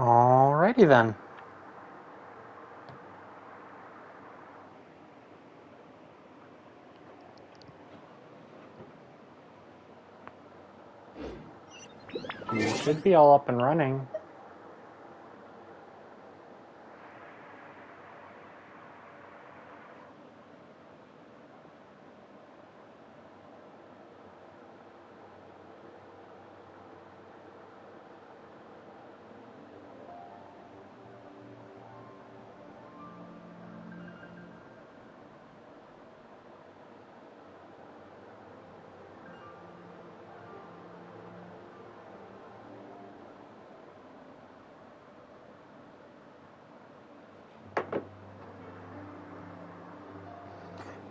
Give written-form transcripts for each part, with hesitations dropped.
Alrighty then. You should be all up and running.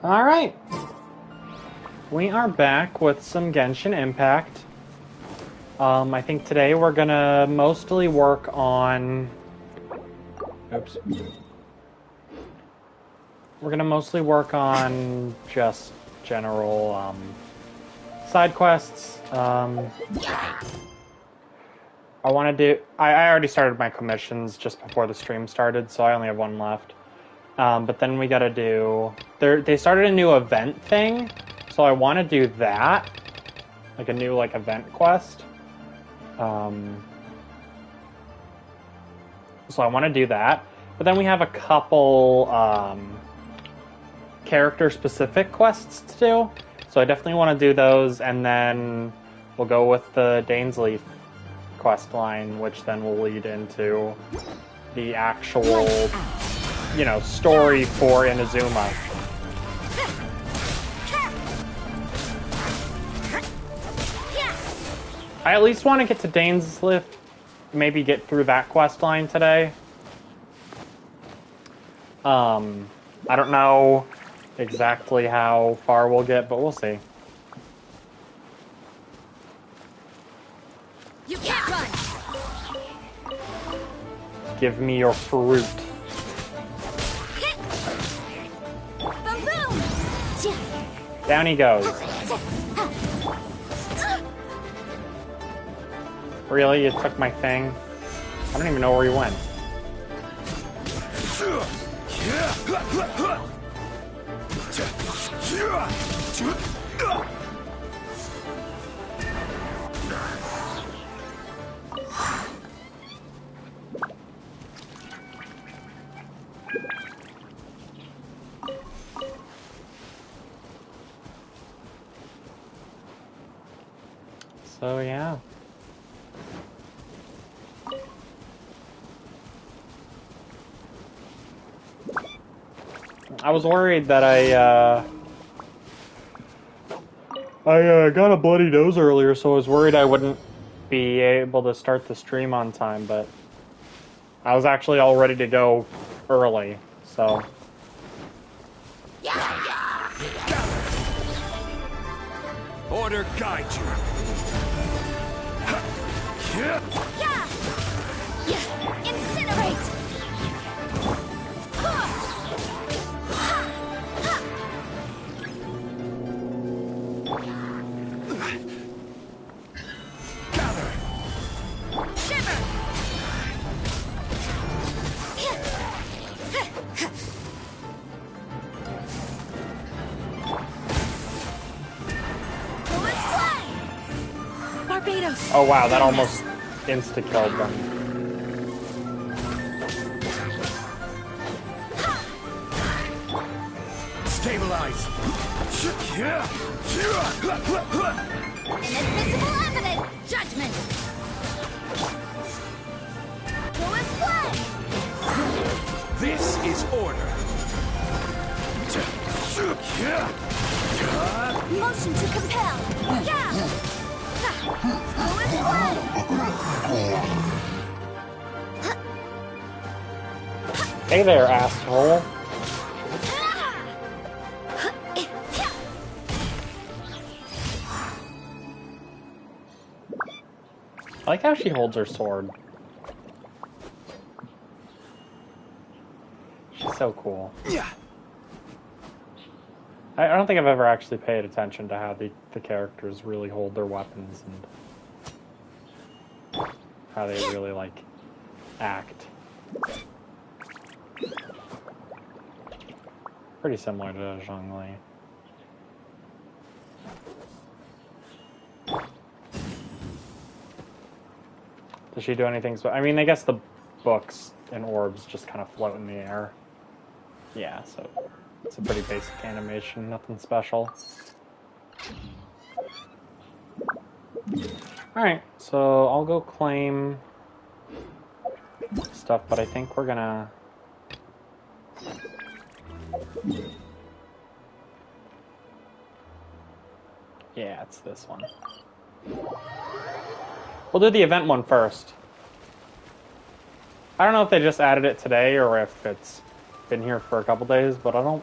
Alright. We are back with some Genshin Impact. I think today we're gonna mostly work on... Oops. We're gonna mostly work on just general, side quests. I want to do... I already started my commissions just before the stream started, so I only have one left. But then we gotta do... They started a new event thing, so I want to do that. Like a new, event quest. So I want to do that. But then we have a couple, character-specific quests to do. So I definitely want to do those, and then we'll go with the Dainsleif quest line, which then will lead into the actual... story for Inazuma. I at least want to get to Dainsleif, maybe get through that quest line today. I don't know exactly how far we'll get, but we'll see. You can't run. Give me your fruit. Down he goes. Really? You took my thing? I don't even know where he went. So, yeah. I was worried that I got a bloody nose earlier, so I was worried I wouldn't be able to start the stream on time, but I was actually all ready to go early, so... Order guide you. Incinerate! Gather. Shiver! Barbados. Oh wow, that almost insta-killed them. Stabilize. Inadmissible evidence. Judgment. Lewis play. This is order. Motion to compel. Yeah. Lewis play. Hey there, asshole. I like how she holds her sword. She's so cool. Yeah. I don't think I've ever actually paid attention to how the characters really hold their weapons and how they really, act. Pretty similar to Zhongli. Does she do anything? I mean, I guess the books and orbs just kind of float in the air. Yeah, so it's a pretty basic animation, nothing special. Alright, so I'll go claim stuff, but I think we're gonna... Yeah, it's this one. We'll do the event one first. I don't know if they just added it today or if it's been here for a couple days, but I don't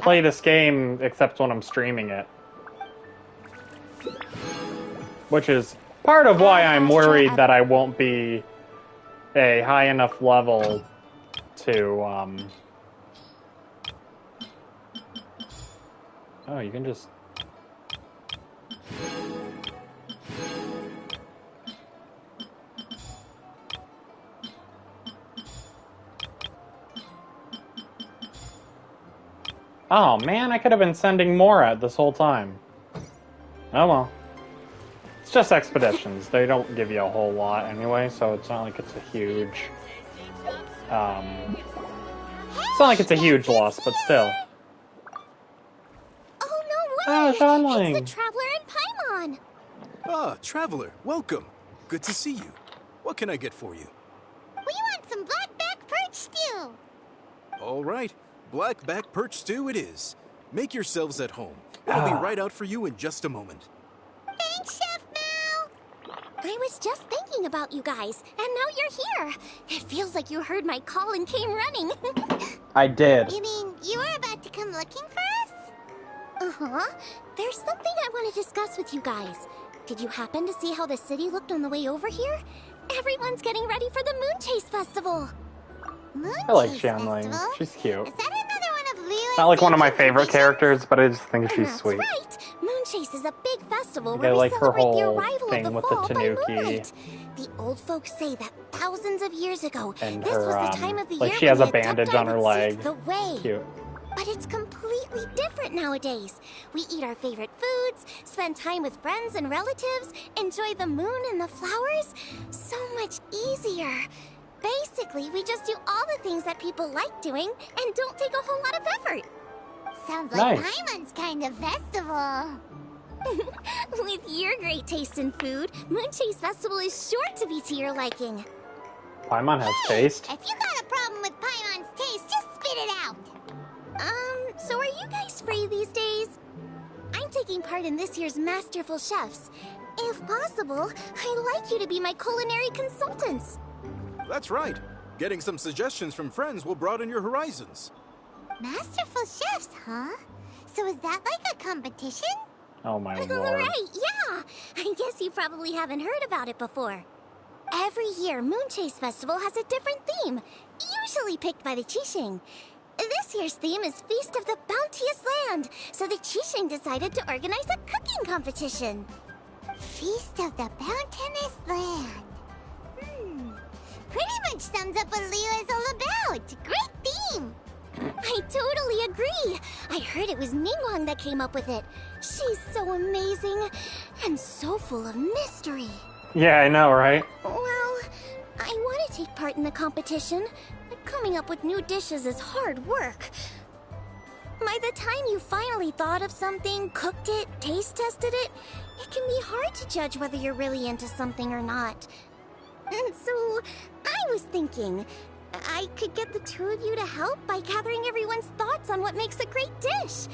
play this game except when I'm streaming it. Which is part of why I'm worried that I won't be a high enough level to, Oh, you can just... Oh man, I could have been sending more out this whole time. Oh well. It's just expeditions. They don't give you a whole lot anyway, so it's not like it's a huge... It's not like it's a huge loss, but still. Oh, no way! Ah, Shanling. It's the Traveler and Paimon! Ah, Traveler, welcome. Good to see you. What can I get for you? We want some blackback perch stew! All right, blackback perch stew it is. Make yourselves at home. I'll be right out for you in just a moment. Thanks, Chef Mal! I was just thinking about you guys, and now you're here. It feels like you heard my call and came running. I did. You mean you were about to come looking for us? Uh-huh. There's something I want to discuss with you guys. Did you happen to see how the city looked on the way over here? Everyone's getting ready for the Moon Chase Festival. I like Xianling. She's cute. Is that another one of Lila's Not like one of my favorite traditions? characters, but I just think she's That's sweet. right. Moon Chase is a big festival I where we like her celebrate the whole arrival thing of the with the fall by tanuki. moonlight. The old folks say that thousands of years ago, And this her, was the time of the like year she has when a the Adepti bandage on her would leg. seek the way. Cute. But it's completely different nowadays. We eat our favorite foods, spend time with friends and relatives, enjoy the moon and the flowers. So much easier. Basically, we just do all the things that people like doing and don't take a whole lot of effort. Sounds like Nice. Paimon's kind of festival. With your great taste in food, Moon Chase Festival is sure to be to your liking. Paimon has taste. If you got a problem with Paimon's taste, just spit it out. So are you guys free these days? I'm taking part in this year's Masterful Chefs. If possible, I'd like you to be my culinary consultants. That's right. Getting some suggestions from friends will broaden your horizons. Masterful Chefs, huh? So is that like a competition? Oh my lord. Right, yeah! I guess you probably haven't heard about it before. Every year, Moon Chase Festival has a different theme, usually picked by the Qixing. This year's theme is Feast of the Bounteous Land, so the Qixing decided to organize a cooking competition. Feast of the Bounteous Land. Pretty much sums up what Leela's all about. Great theme! I totally agree. I heard it was Ningguang that came up with it. She's so amazing and so full of mystery. Yeah, I know, right? Well, I want to take part in the competition, but coming up with new dishes is hard work. By the time you finally thought of something, cooked it, taste tested it, it can be hard to judge whether you're really into something or not. And so, I was thinking, I could get the two of you to help by gathering everyone's thoughts on what makes a great dish.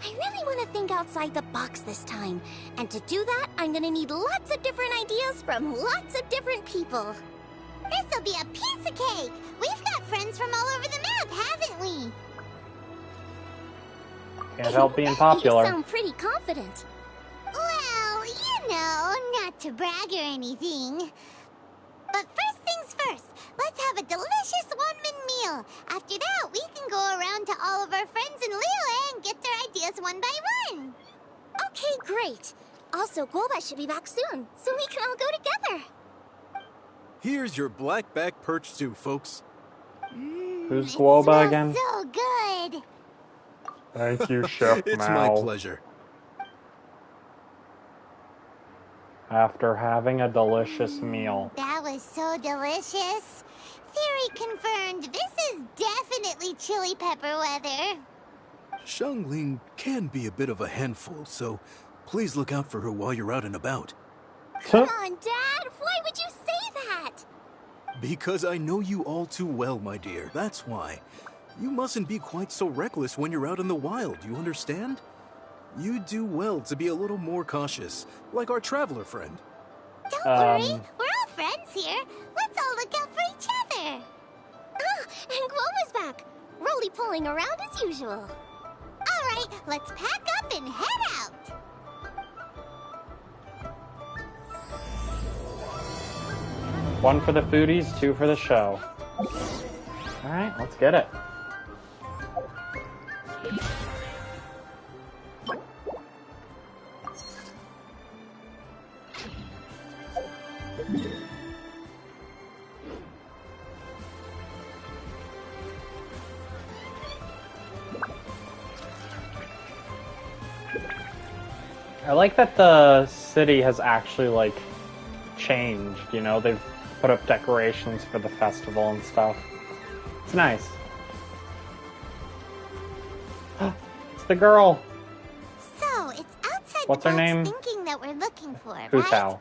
I really want to think outside the box this time. And to do that, I'm gonna need lots of different ideas from lots of different people. This'll be a piece of cake! We've got friends from all over the map, haven't we? Can't help being popular. You sound pretty confident. Well, you know, not to brag or anything. But first things first, let's have a delicious one-min meal. After that, we can go around to all of our friends in Liyue and get their ideas one by one. Okay, great. Also, Golbat should be back soon, so we can all go together. Here's your blackback perch stew, folks. Who's Guoba again? So good. Thank you, Chef It's Mao. my pleasure. After having a delicious meal. That was so delicious. Theory confirmed. This is definitely chili pepper weather. Xiangling can be a bit of a handful, so please look out for her while you're out and about. Come on, Dad. Why would you say that? Because I know you all too well, my dear. That's why. You mustn't be quite so reckless when you're out in the wild, you understand? You do well to be a little more cautious, like our traveler friend. Don't worry. We're all friends here. Let's all look out for each other. Ah, and Guoma's back. Roly-poling around as usual. All right, let's pack up and head out. One for the foodies, two for the show. Alright, let's get it. I like that the city has actually, like, changed, you know? They've put up decorations for the festival and stuff. It's nice. It's the girl! So, it's outside What's the her box name? thinking that we're looking for, right? Hu Tao.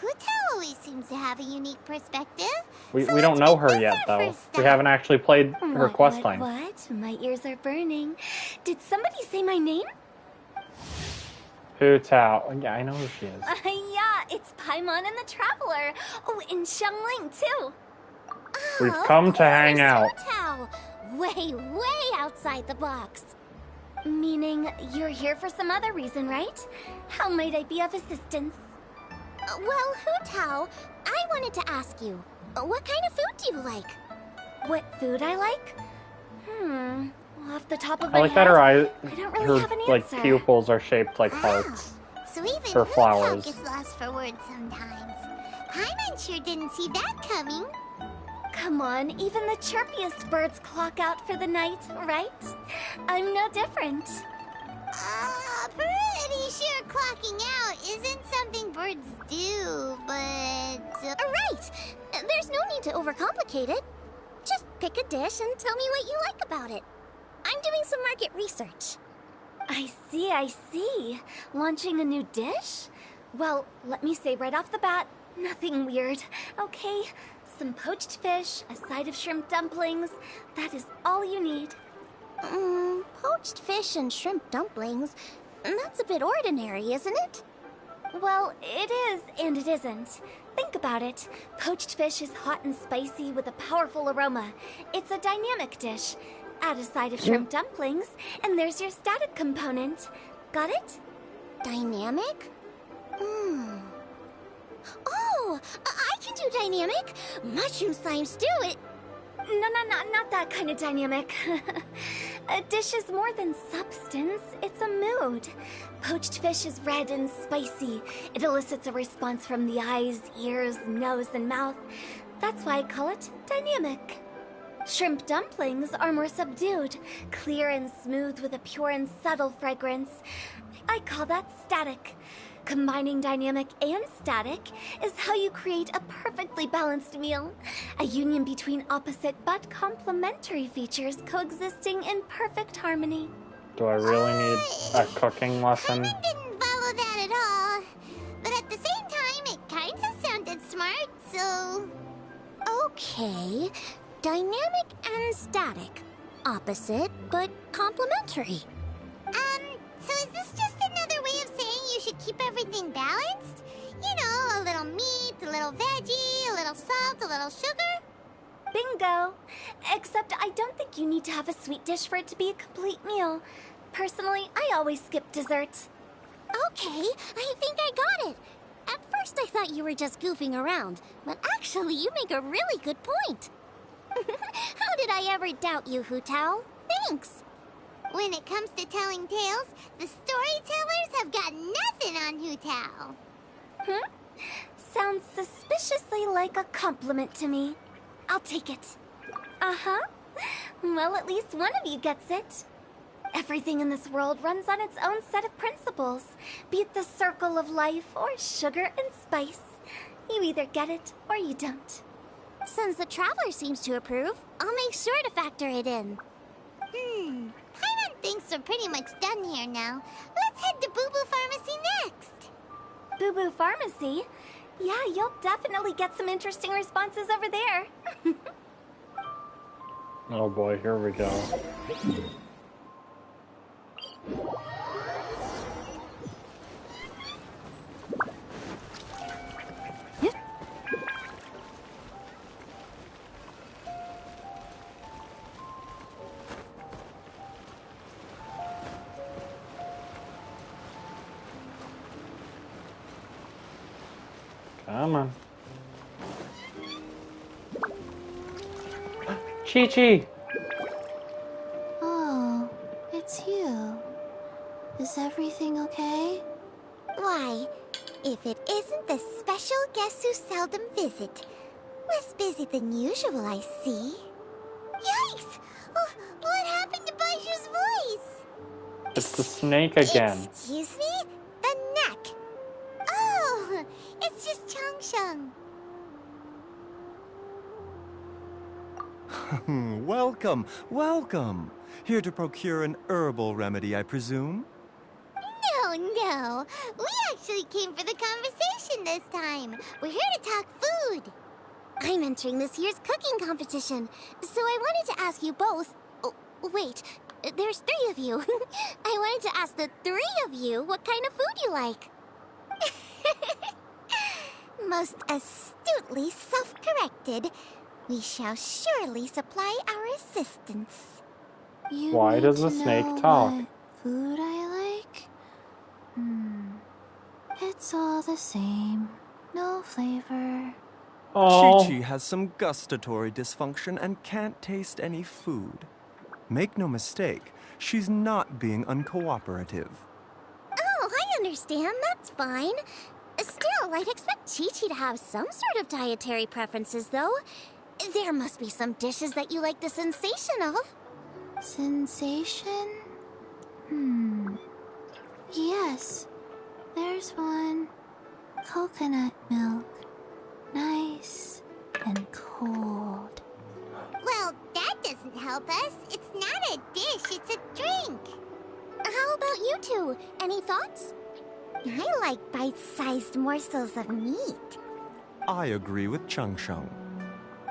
Hu Tao always seems to have a unique perspective. We So don't let's know make her this yet, our though. first We step. haven't actually played her quest line. What? My ears are burning. Did somebody say my name? Hu Tao. Yeah, I know who she is. Yeah, it's Paimon and the Traveler. Oh, and Xiangling, too. We've Oh, come of to hang course, out. Hu Tao. Way outside the box. Meaning you're here for some other reason, right? How might I be of assistance? Well, Hu Tao, I wanted to ask you, what kind of food do you like? What food I like? Off the top of I my like head, that her eyes, I don't really have an like answer. pupils are shaped like hearts. So even Or Hu Tao flowers. gets lost for words sometimes. Paimon sure didn't see that coming. Come on, even the chirpiest birds clock out for the night, right? I'm no different. Pretty sure clocking out isn't something birds do, but... Right! There's no need to overcomplicate it. Just pick a dish and tell me what you like about it. I'm doing some market research. I see. Launching a new dish? Well, let me say right off the bat, nothing weird, okay? Some poached fish, a side of shrimp dumplings. That is all you need. Poached fish and shrimp dumplings. That's a bit ordinary, isn't it? Well, it is and it isn't. Think about it. Poached fish is hot and spicy with a powerful aroma. It's a dynamic dish. Add a side of shrimp dumplings, and there's your static component. Got it? Dynamic? Oh, I can do dynamic. Mushroom slime stew, it... No, not that kind of dynamic. A dish is more than substance, it's a mood. Poached fish is red and spicy. It elicits a response from the eyes, ears, nose, and mouth. That's why I call it dynamic. Shrimp dumplings are more subdued, clear and smooth with a pure and subtle fragrance. I call that static. Combining dynamic and static is how you create a perfectly balanced meal. A union between opposite but complementary features coexisting in perfect harmony. Do I really need a cooking lesson? I didn't follow that at all. But at the same time, it kind of sounded smart, so... Okay. Dynamic and static. Opposite, but complementary. So is this just another way of saying you should keep everything balanced? You know, a little meat, a little veggie, a little salt, a little sugar? Bingo! Except I don't think you need to have a sweet dish for it to be a complete meal. Personally, I always skip dessert. Okay, I think I got it. At first I thought you were just goofing around, but actually you make a really good point. How did I ever doubt you, Hu Tao? Thanks. When it comes to telling tales, the storytellers have got nothing on Hu Tao. Sounds suspiciously awfully like a compliment to me. I'll take it. Uh-huh. Well, at least one of you gets it. Everything in this world runs on its own set of principles. Be it the circle of life or sugar and spice. You either get it or you don't. Since the Traveler seems to approve, I'll make sure to factor it in. Paimon thinks we're pretty much done here now. Let's head to Boo Boo Pharmacy next. Boo Boo Pharmacy? Yeah, you'll definitely get some interesting responses over there. Oh boy, here we go. Come on. Chi-Chi! Oh, it's you. Is everything okay? Why, if it isn't the special guest who seldom visit. Less busy than usual, I see. Yikes! Oh, what happened to Baishu's voice? It's the snake again. Excuse me? The neck. Oh, it's just Changsheng. Welcome, welcome. Here to procure an herbal remedy, I presume? No. We actually came for the conversation this time. We're here to talk food. I'm entering this year's cooking competition, so I wanted to ask you both... Oh, wait, there's 3 of you. I wanted to ask the 3 of you what kind of food you like. Most astutely self-corrected. We shall surely supply our assistance. You Why need does the to snake know talk? What food I like? It's all the same. No flavor. Oh, Chi-Chi has some gustatory dysfunction and can't taste any food. Make no mistake, she's not being uncooperative. Oh, I understand. That's fine. Still, I'd expect Chi-Chi to have some sort of dietary preferences, though. There must be some dishes that you like the sensation of. Sensation? Yes. There's one. Coconut milk. Nice and cold. Well, that doesn't help us. It's not a dish, it's a drink. How about you two? Any thoughts? I like bite-sized morsels of meat. I agree with Changsheng.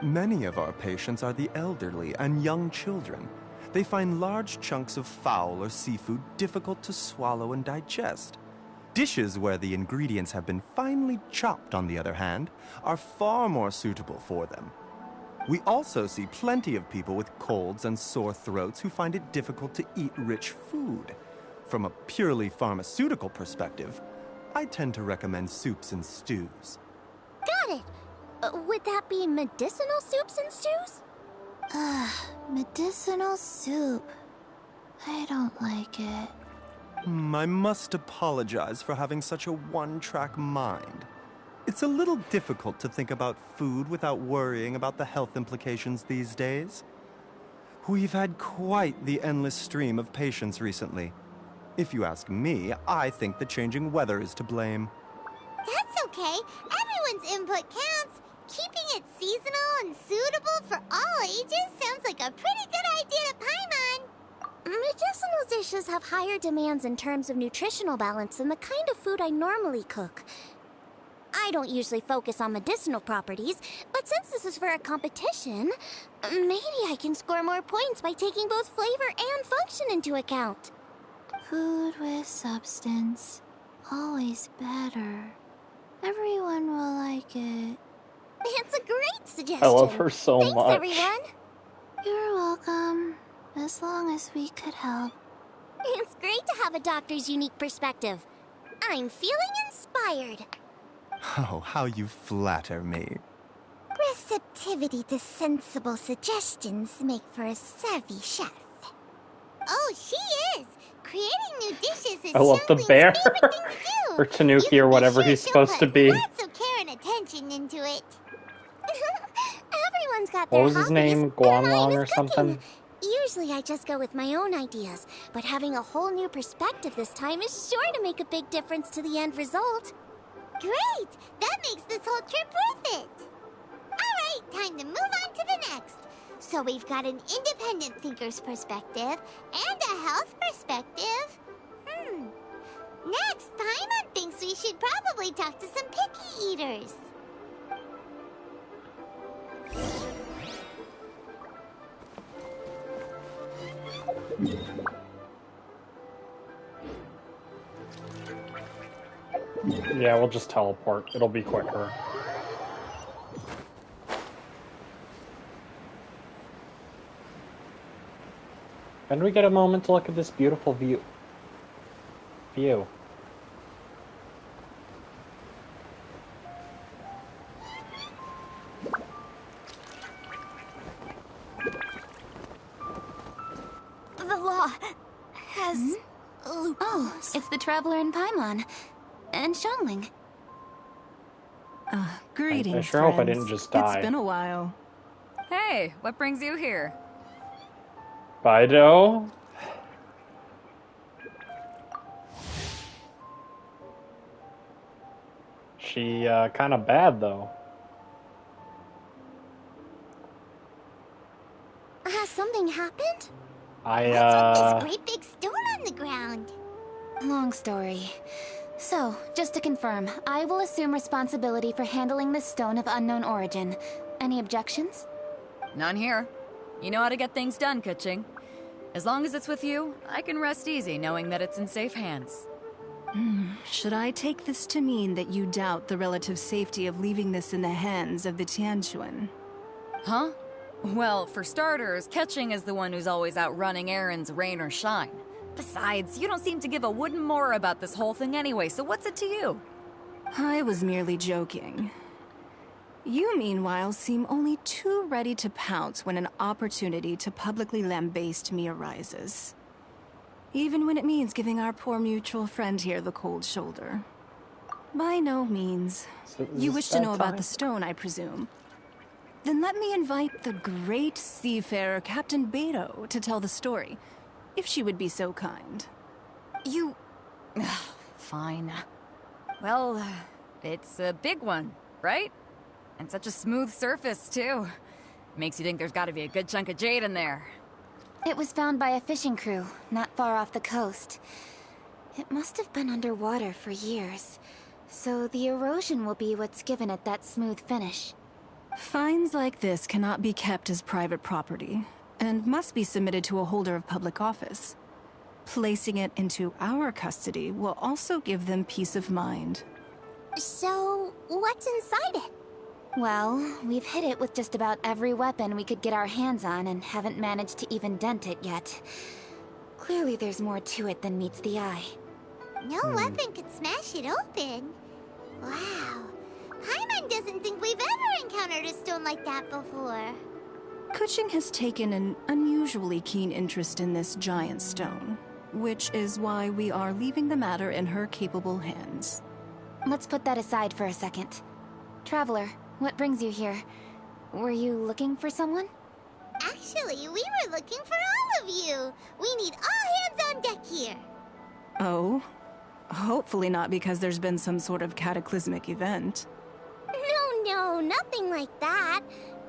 Many of our patients are the elderly and young children. They find large chunks of fowl or seafood difficult to swallow and digest. Dishes where the ingredients have been finely chopped, on the other hand, are far more suitable for them. We also see plenty of people with colds and sore throats who find it difficult to eat rich food. From a purely pharmaceutical perspective, I tend to recommend soups and stews. Got it. Would that be medicinal soups and stews? Medicinal soup. I don't like it. I must apologize for having such a one-track mind. It's a little difficult to think about food without worrying about the health implications these days. We've had quite the endless stream of patients recently. If you ask me, I think the changing weather is to blame. That's okay. Everyone's input counts. Keeping it seasonal and suitable for all ages sounds like a pretty good idea to Paimon. Medicinal dishes have higher demands in terms of nutritional balance than the kind of food I normally cook. I don't usually focus on medicinal properties, but since this is for a competition, maybe I can score more points by taking both flavor and function into account. Food with substance. Always better. Everyone will like it. It's a great suggestion. I love her so Thanks, much. everyone. You're welcome. As long as we could help. It's great to have a doctor's unique perspective. I'm feeling inspired. Oh, how you flatter me. Receptivity to sensible suggestions make for a savvy chef. Oh, she is! Creating new dishes is I love the Xianglin's bear. favorite thing to do. Or Tanuki or whatever he's supposed to be. Lots of care and attention into it. about What their was his hobbies, name? but mine Guanlong is or something? cooking. Usually I just go with my own ideas, but having a whole new perspective this time is sure to make a big difference to the end result. Great! That makes this whole trip worth it! Alright, time to move on to the next. So we've got an independent thinker's perspective and a health perspective. Next, Paimon thinks we should probably talk to some picky eaters. Yeah, we'll just teleport. It'll be quicker. And we get a moment to look at this beautiful view. The law has... Oh, it's the Traveler in Paimon. And Xiangling. Greetings, I sure hope I friends. didn't just die. It's been a while. Hey, what brings you here? Fido? She, kind of bad, though. Has something happened? What's with this great big stone on the ground? Long story. So, just to confirm, I will assume responsibility for handling this stone of unknown origin. Any objections? None here. You know how to get things done, Kuching. As long as it's with you, I can rest easy knowing that it's in safe hands. Should I take this to mean that you doubt the relative safety of leaving this in the hands of the Tianquan? Huh? Well, for starters, Kuching is the one who's always out running errands, rain or shine. Besides, you don't seem to give a wooden more about this whole thing anyway, so what's it to you? I was merely joking. You, meanwhile, seem only too ready to pounce when an opportunity to publicly lambaste me arises. Even when it means giving our poor mutual friend here the cold shoulder. By no means. So You wish to know about time? the stone, I presume. Then let me invite the great seafarer Captain Beto to tell the story, if she would be so kind. You... Fine. Well, it's a big one, right? And such a smooth surface, too. Makes you think there's gotta be a good chunk of jade in there. It was found by a fishing crew, not far off the coast. It must have been underwater for years, so the erosion will be what's given it that smooth finish. Finds like this cannot be kept as private property, and must be submitted to a holder of public office. Placing it into our custody will also give them peace of mind. So, what's inside it? Well, we've hit it with just about every weapon we could get our hands on and haven't managed to even dent it yet. Clearly there's more to it than meets the eye. No weapon could smash it open. Wow. Paimon doesn't think we've ever encountered a stone like that before. Kuching has taken an unusually keen interest in this giant stone, which is why we are leaving the matter in her capable hands. Let's put that aside for a second. Traveler, what brings you here? Were you looking for someone? Actually, we were looking for all of you. We need all hands on deck here. Oh? Hopefully not because there's been some sort of cataclysmic event. No, nothing like that.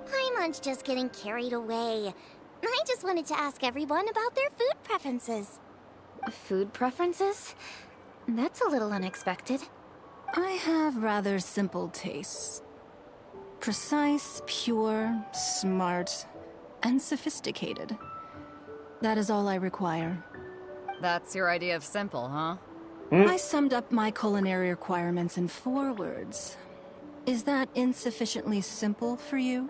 Paimon's just getting carried away. I just wanted to ask everyone about their food preferences. Food preferences? That's a little unexpected. I have rather simple tastes. Precise, pure, smart, and sophisticated. That is all I require. That's your idea of simple, huh? I summed up my culinary requirements in 4 words. Is that insufficiently simple for you?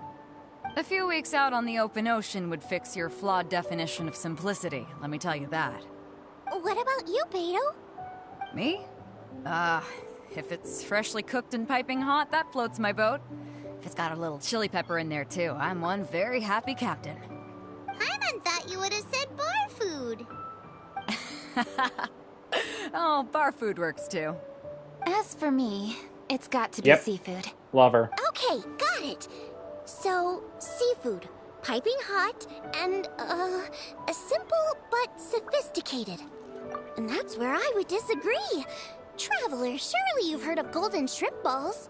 A few weeks out on the open ocean would fix your flawed definition of simplicity, let me tell you that. What about you, Beto? Me? If it's freshly cooked and piping hot, that floats my boat. If it's got a little chili pepper in there too, I'm one very happy captain. Paimon thought you would have said bar food. Oh, bar food works too. As for me, it's got to be seafood. Love her. Okay, got it. So, seafood, piping hot, and, simple but sophisticated. And that's where I would disagree. Traveler, surely you've heard of golden shrimp balls.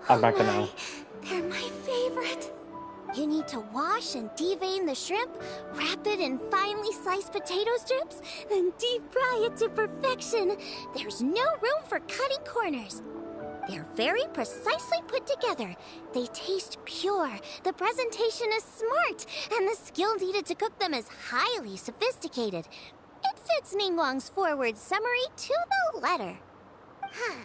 I'm not gonna. They're my favorite. You need to wash and devein the shrimp, wrap it in finely sliced potato strips, then deep fry it to perfection. There's no room for cutting corners. They're very precisely put together. They taste pure, the presentation is smart, and the skill needed to cook them is highly sophisticated. It fits Ningguang's forward summary to the letter. Huh.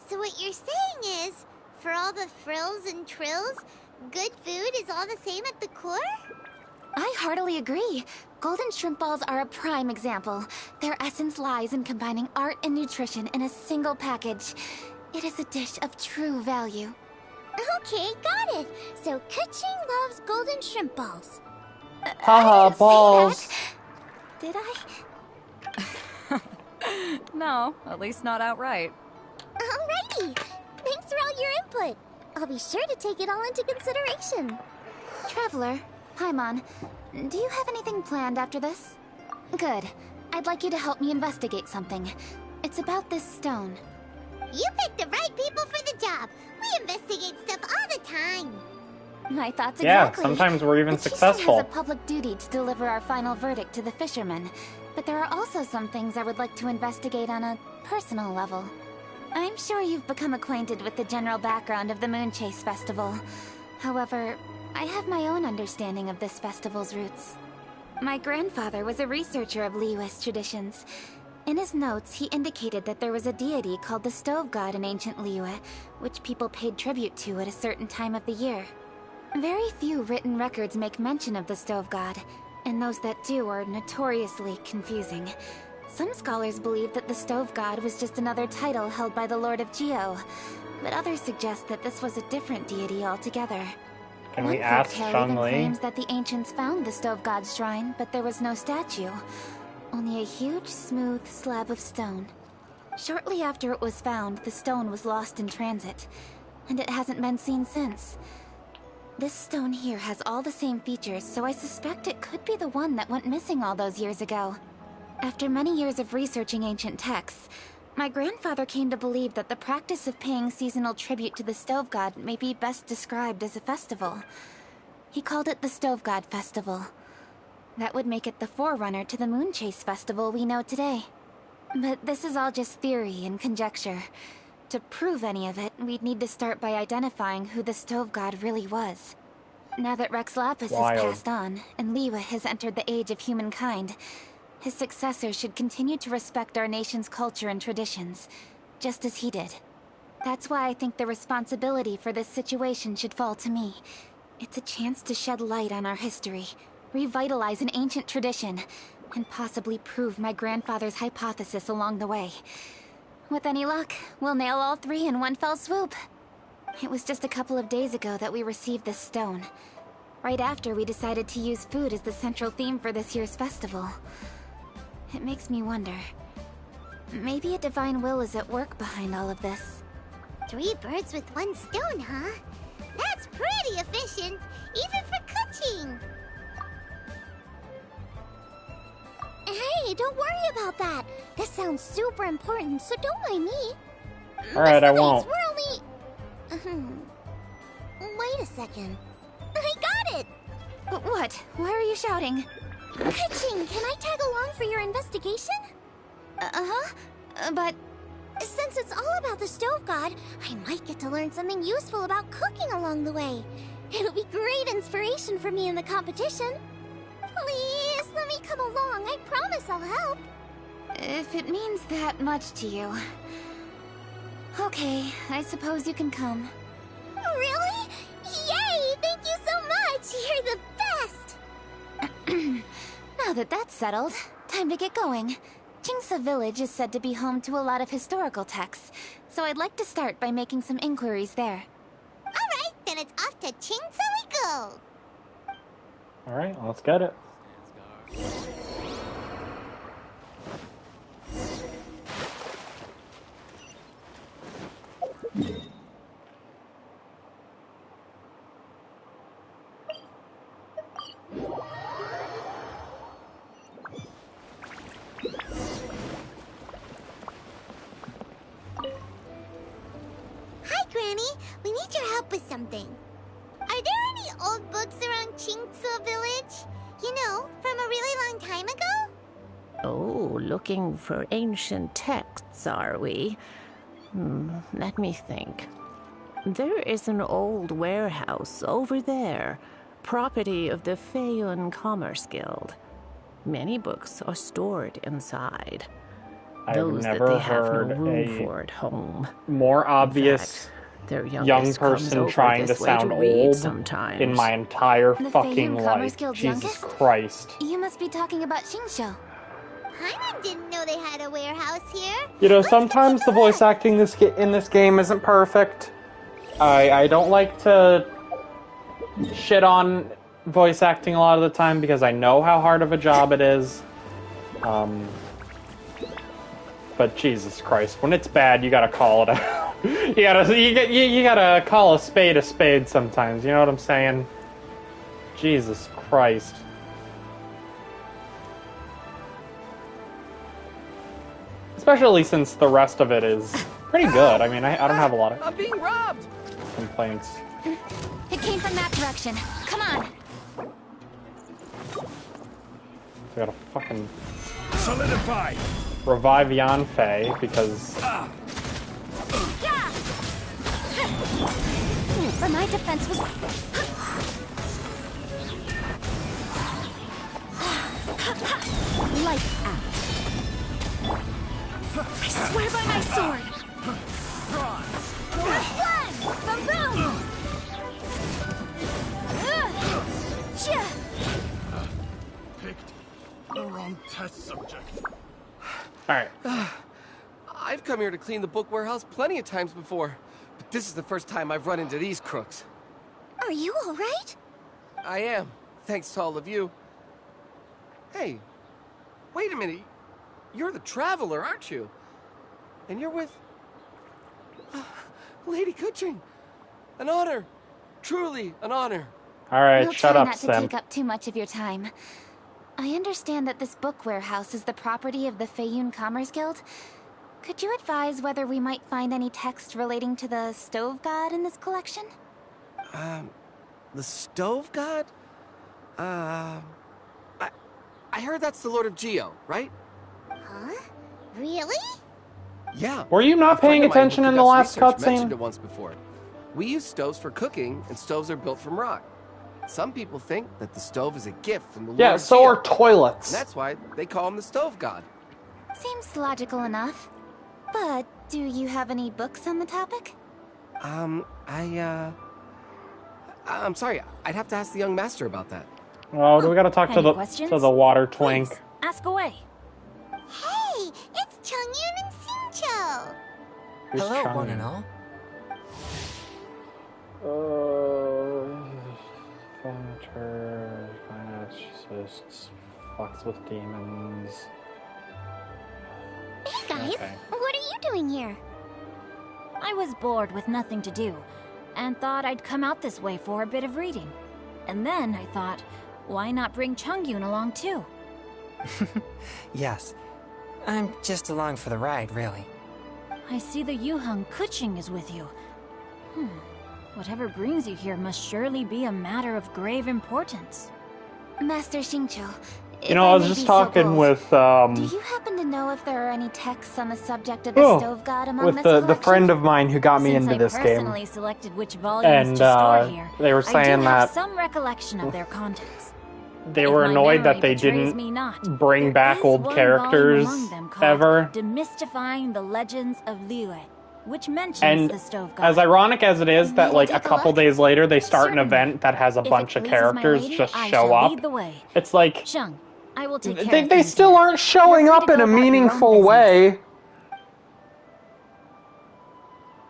So what you're saying is, for all the frills and trills, good food is all the same at the core? I heartily agree. Golden shrimp balls are a prime example. Their essence lies in combining art and nutrition in a single package. It is a dish of true value. Okay, got it. So Kuching loves golden shrimp balls. Haha, balls. Did I? No, at least not outright. Alrighty. Thanks for all your input. I'll be sure to take it all into consideration. Traveler, Paimon, do you have anything planned after this? Good. I'd like you to help me investigate something. It's about this stone. You picked the right people for the job. We investigate stuff all the time. My thoughts Yeah, exactly. sometimes we're even The Chieftain successful. has a public duty to deliver our final verdict to the fishermen, but there are also some things I would like to investigate on a personal level. I'm sure you've become acquainted with the general background of the Moonchase Festival. However, I have my own understanding of this festival's roots. My grandfather was a researcher of Liyue's traditions. In his notes, he indicated that there was a deity called the Stove God in ancient Liyue, which people paid tribute to at a certain time of the year. Very few written records make mention of the Stove God, and those that do are notoriously confusing. Some scholars believe that the Stove God was just another title held by the Lord of Geo, but others suggest that this was a different deity altogether. Can One we ask folktale even Zhongli? claims that the ancients found the Stove God's shrine, but there was no statue. Only a huge, smooth slab of stone. Shortly after it was found, the stone was lost in transit, and it hasn't been seen since. This stone here has all the same features, so I suspect it could be the one that went missing all those years ago. After many years of researching ancient texts, my grandfather came to believe that the practice of paying seasonal tribute to the Stove God may be best described as a festival. He called it the Stove God Festival. That would make it the forerunner to the Moonchase Festival we know today. But this is all just theory and conjecture. To prove any of it, we'd need to start by identifying who the Stove God really was. Now that Rex Lapis has passed on, and Liyue has entered the age of humankind, his successor should continue to respect our nation's culture and traditions, just as he did. That's why I think the responsibility for this situation should fall to me. It's a chance to shed light on our history, revitalize an ancient tradition, and possibly prove my grandfather's hypothesis along the way. With any luck, we'll nail all three in one fell swoop. It was just a couple of days ago that we received this stone. Right after we decided to use food as the central theme for this year's festival. It makes me wonder. Maybe a divine will is at work behind all of this. 3 birds with 1 stone, huh? That's pretty efficient, even for Kuching. Hey, don't worry about that. This sounds super important, so don't mind me. Alright, I won't. We're only... Wait a second. I got it! What? Why are you shouting? Kuching, can I tag along for your investigation? But... Since it's all about the Stove God, I might get to learn something useful about cooking along the way. It'll be great inspiration for me in the competition. Please, let me come along. I promise I'll help. if it means that much to you... Okay, I suppose you can come. Really? Yay! Thank you so much! You're the best! Now that that's settled, time to get going. Jingsa Village is said to be home to a lot of historical texts, so I'd like to start by making some inquiries there. Alright, then it's off to Jingsa we go! Alright, let's get it. Danny. We need your help with something. Are there any old books around Qingce Village? You know, from a really long time ago? Oh, looking for ancient texts, are we? Let me think. There is an old warehouse over there, property of the Feiyun Commerce Guild. Many books are stored inside. Those that they have no room for at home. More obvious their young person trying to sound old in my entire fucking life. Jesus youngest? Christ. You must be talking about Xingqiu. Paimon didn't know they had a warehouse here. You know, sometimes the voice acting in this game isn't perfect. I don't like to shit on voice acting a lot of the time because I know how hard of a job it is. But Jesus Christ, when it's bad, you gotta call it out. you gotta call a spade sometimes. You know what I'm saying? Jesus Christ. Especially since the rest of it is pretty good. I mean, I don't have a lot of I'm being robbed. complaints. It came from that direction. Come on. I gotta fucking Solidify. revive Yanfei because For my defense was... Lights out. I swear by my sword. Picked the wrong test subject. Alright. I've come here to clean the book warehouse plenty of times before, but this is the first time I've run into these crooks. Are you all right? I am, thanks to all of you. Hey, wait a minute. You're the Traveler, aren't you? And you're with... Lady Kuching. An honor. Truly an honor. Alright, We'll shut try up, not to Sim. take up too much of your time. I understand that this book warehouse is the property of the Feiyun Commerce Guild. Could you advise whether we might find any text relating to the Stove God in this collection? The Stove God? I heard that's the Lord of Geo, right? Huh? Really? Yeah. Were you not A friend paying of mine who attention in the conducts last research mentioned cutscene? it once before. We use stoves for cooking, and stoves are built from rock. Some people think that the stove is a gift from the Lord Yeah, of so Geo, are toilets. and that's why they call him the Stove God. Seems logical enough. But do you have any books on the topic? I'm sorry, I'd have to ask the young master about that. Oh, do we gotta talk to Any the questions? water twink? Please, ask away. Hey, it's Chongyun and Xingqiu. Who's Hello, trying? one and all. Senator, financists, fucks with demons. Hey guys, Okay. what are you doing here? I was bored with nothing to do, and thought I'd come out this way for a bit of reading. And then I thought, why not bring Chongyun along too? Yes. I'm just along for the ride, really. I see the Yuheng Kuching is with you. Whatever brings you here must surely be a matter of grave importance. Master Xingqiu, You know, I was just talking with do you happen to know if there are any texts on the subject of the Stove God among with this the collection? friend of mine who got me Since into I this game. personally selected which volumes And, to store here, they were I saying do have that some recollection of their contents. they If were my annoyed that memory they betrays me didn't not, bring there back is old one characters volume among them called ever. Demystifying the Legends of Liyue, which mentions And the Stove God. as ironic as it is that, like, a take a couple look? days later they start an Certainly. event that has a If it bunch of pleases my characters lady, just I show shall up. lead the way. It's like Shung, I will take care they of things still here. aren't showing You're up free in to a go about your own meaningful business. way.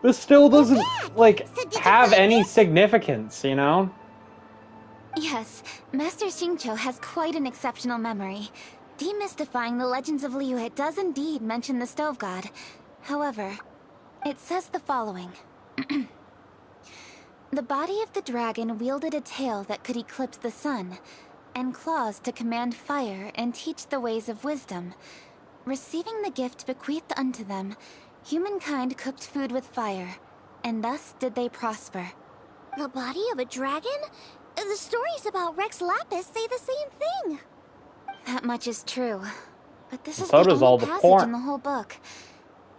This still doesn't, like, So did you have find any it? significance, you know? Yes, Master Xingqiu has quite an exceptional memory. Demystifying the legends of Liyue does indeed mention the Stove God. However, it says the following. The body of the dragon wielded a tail that could eclipse the sun, and claws to command fire and teach the ways of wisdom. Receiving the gift bequeathed unto them, humankind cooked food with fire, and thus did they prosper. The body of a dragon? The stories about Rex Lapis say the same thing. That much is true. But this is So the does all only the passage porn. in the whole book.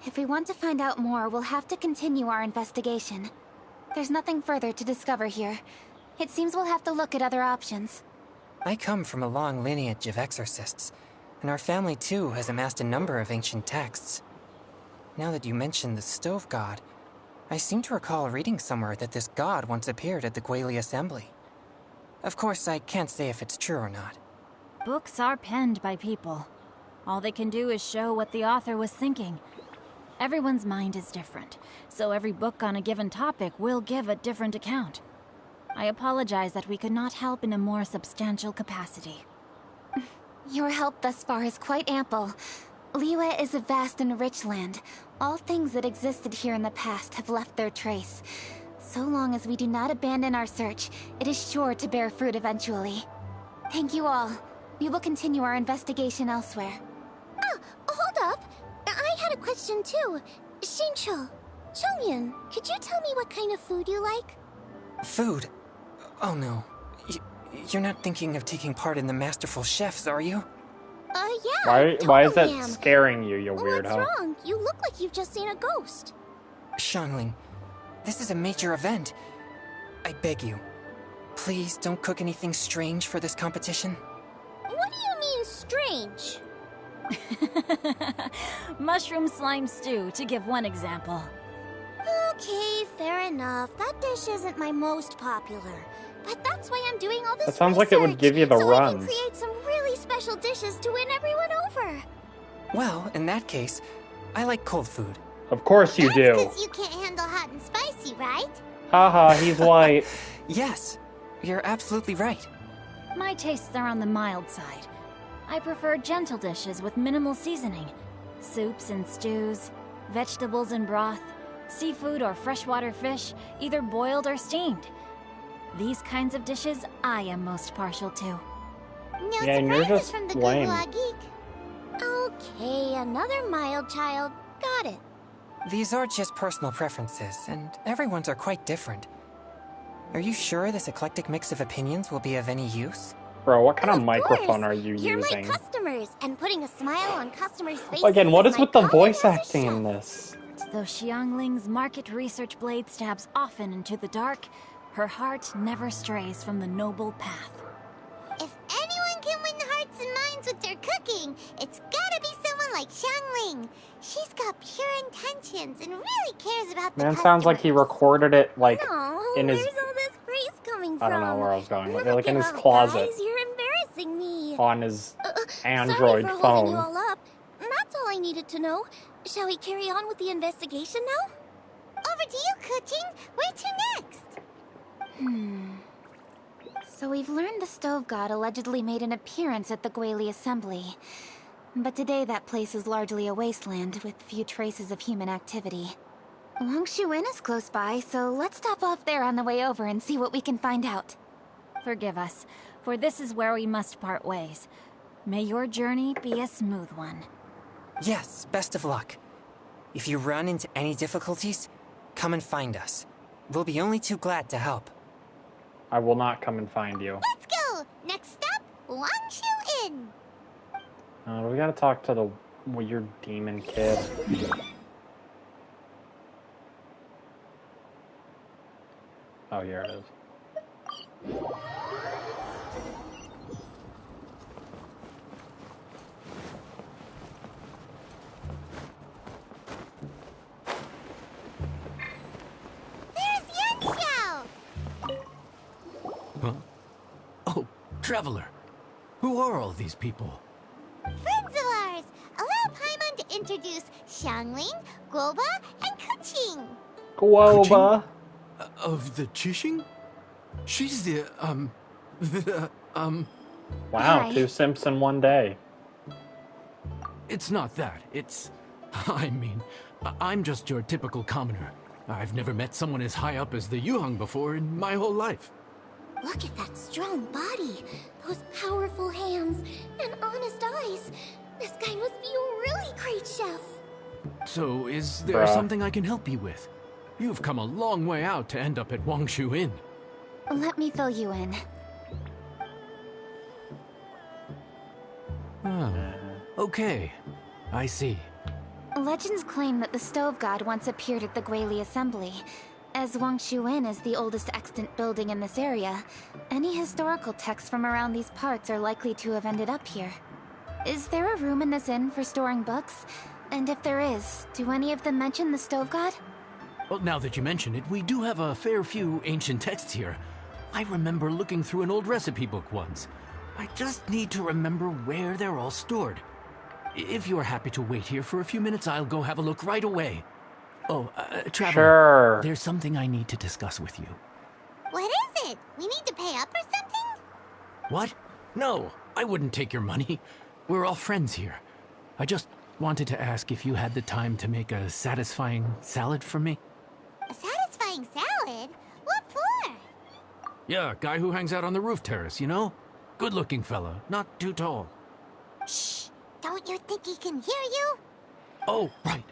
If we want to find out more, we'll have to continue our investigation. There's nothing further to discover here. It seems we'll have to look at other options. I come from a long lineage of exorcists, and our family too has amassed a number of ancient texts. Now that you mention the Stove God, I seem to recall reading somewhere that this god once appeared at the Guili Assembly. Of course, I can't say if it's true or not. Books are penned by people. All they can do is show what the author was thinking. Everyone's mind is different, so every book on a given topic will give a different account. I apologize that we could not help in a more substantial capacity. Your help thus far is quite ample. Liyue is a vast and rich land. All things that existed here in the past have left their trace. So long as we do not abandon our search, it is sure to bear fruit eventually. Thank you all. We will continue our investigation elsewhere. Ah, hold up. I had a question too. Shincho, Chongyan, could you tell me what kind of food you like? Food? Oh no. You're not thinking of taking part in the Masterful Chefs, are you? Yeah. Why is that totally am. scaring you, you weirdo? What's wrong? You look like you've just seen a ghost. Xiangling, this is a major event. I beg you, please don't cook anything strange for this competition. What do you mean, strange? Mushroom slime stew, to give one example. Okay, fair enough. That dish isn't my most popular. But that's why I'm doing all this That sounds like it would give you the so runs. I can create some really special dishes to win everyone over. Well, in that case, I like cold food. Of course you do. Because you can't handle hot and spicy, right? Haha, he's white. Yes, you're absolutely right. My tastes are on the mild side. I prefer gentle dishes with minimal seasoning. Soups and stews, vegetables and broth, seafood or freshwater fish, either boiled or steamed. These kinds of dishes I am most partial to. No Yeah, and you're surprises just from the lame. Google Geek. Okay, another mild child. Got it. These are just personal preferences, and everyone's are quite different. Are you sure this eclectic mix of opinions will be of any use? Bro, what kind of Of microphone course. are you You're using? my customers, and putting a smile on customers' faces. Again, what is my with the calling voice as a acting chef. in this? Though Xiangling's market research blade stabs often into the dark, her heart never strays from the noble path. If anyone can win hearts and minds with their cooking, it's gotta be someone like Xiangling. She's got pure intentions and really cares about the Man, sounds like he recorded it, like, No, in his... where's all this praise coming I from? don't know where I was going with it. Knock Like, in it his off, closet. Guys, you're embarrassing me. On his Sorry Android for holding phone. you all up. That's all I needed to know. Shall we carry on with the investigation now? Over to you, Kuching. Where to next? So we've learned the Stove God allegedly made an appearance at the Guili Assembly. But today that place is largely a wasteland with few traces of human activity. Longshu Inn is close by, so let's stop off there on the way over and see what we can find out. Forgive us, for this is where we must part ways. May your journey be a smooth one. Yes, best of luck. If you run into any difficulties, come and find us. We'll be only too glad to help. I will not come and find you. Let's go. Next stop, Longshu Inn. We gotta talk to the weird demon kid. Oh, here it is. There's Yanxiao. Huh? Oh, Traveler. Who are all these people? Friends of ours. Allow Paimon to introduce Xiangling, Guoba, and Kuching. Guoba. Of the Chishing? She's the, Wow, Hi. 2 simps in one day. It's not that. It's... I mean, I'm just your typical commoner. I've never met someone as high up as the Yuhang before in my whole life. Look at that strong body, those powerful hands, and honest eyes. This guy must be a really great chef. So, is there Bruh. something I can help you with? You've come a long way out to end up at Wangshu Inn. Let me fill you in. Oh, okay. I see. Legends claim that the Stove God once appeared at the Guili Assembly. As Wangshu Inn is the oldest extant building in this area, any historical texts from around these parts are likely to have ended up here. Is there a room in this inn for storing books? And if there is, do any of them mention the Stove God? Well, now that you mention it, we do have a fair few ancient texts here. I remember looking through an old recipe book once. I just need to remember where they're all stored. If you're happy to wait here for a few minutes, I'll go have a look right away. Oh, Traveler, Sure. There's something I need to discuss with you. What is it? We need to pay up or something? What? No, I wouldn't take your money. We're all friends here. I just wanted to ask if you had the time to make a satisfying salad for me. A satisfying salad? What for? Yeah, guy who hangs out on the roof terrace, you know? Good-looking fella, not too tall. Shh! Don't you think he can hear you? Oh, right.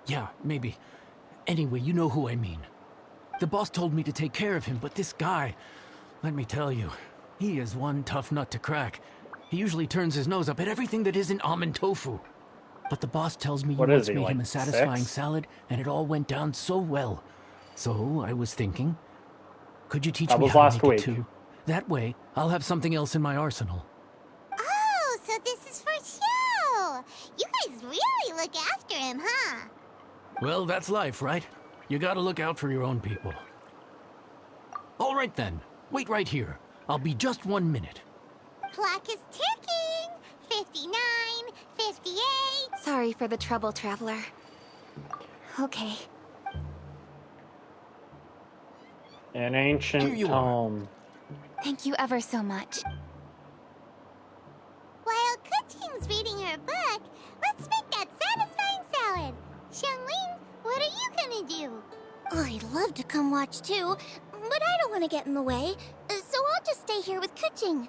Yeah, maybe. Anyway, you know who I mean. The boss told me to take care of him, but this guy, let me tell you, he is one tough nut to crack. He usually turns his nose up at everything that isn't almond tofu. But the boss tells me you once made him a satisfying salad, and it all went down so well. So, I was thinking, could you teach me how to make it too? That way, I'll have something else in my arsenal. Oh, so this is for show! You guys really look after him, huh? Well, that's life, right? You gotta look out for your own people. All right then, wait right here. I'll be just 1 minute. Clock is ticking! 59, 58... Sorry for the trouble, Traveler. Okay. An ancient tome. Thank you ever so much. While Kuching's reading her book, let's make that satisfying salad. Xiangling, what are you gonna do? I'd love to come watch too, but I don't want to get in the way, so I'll just stay here with Kuching.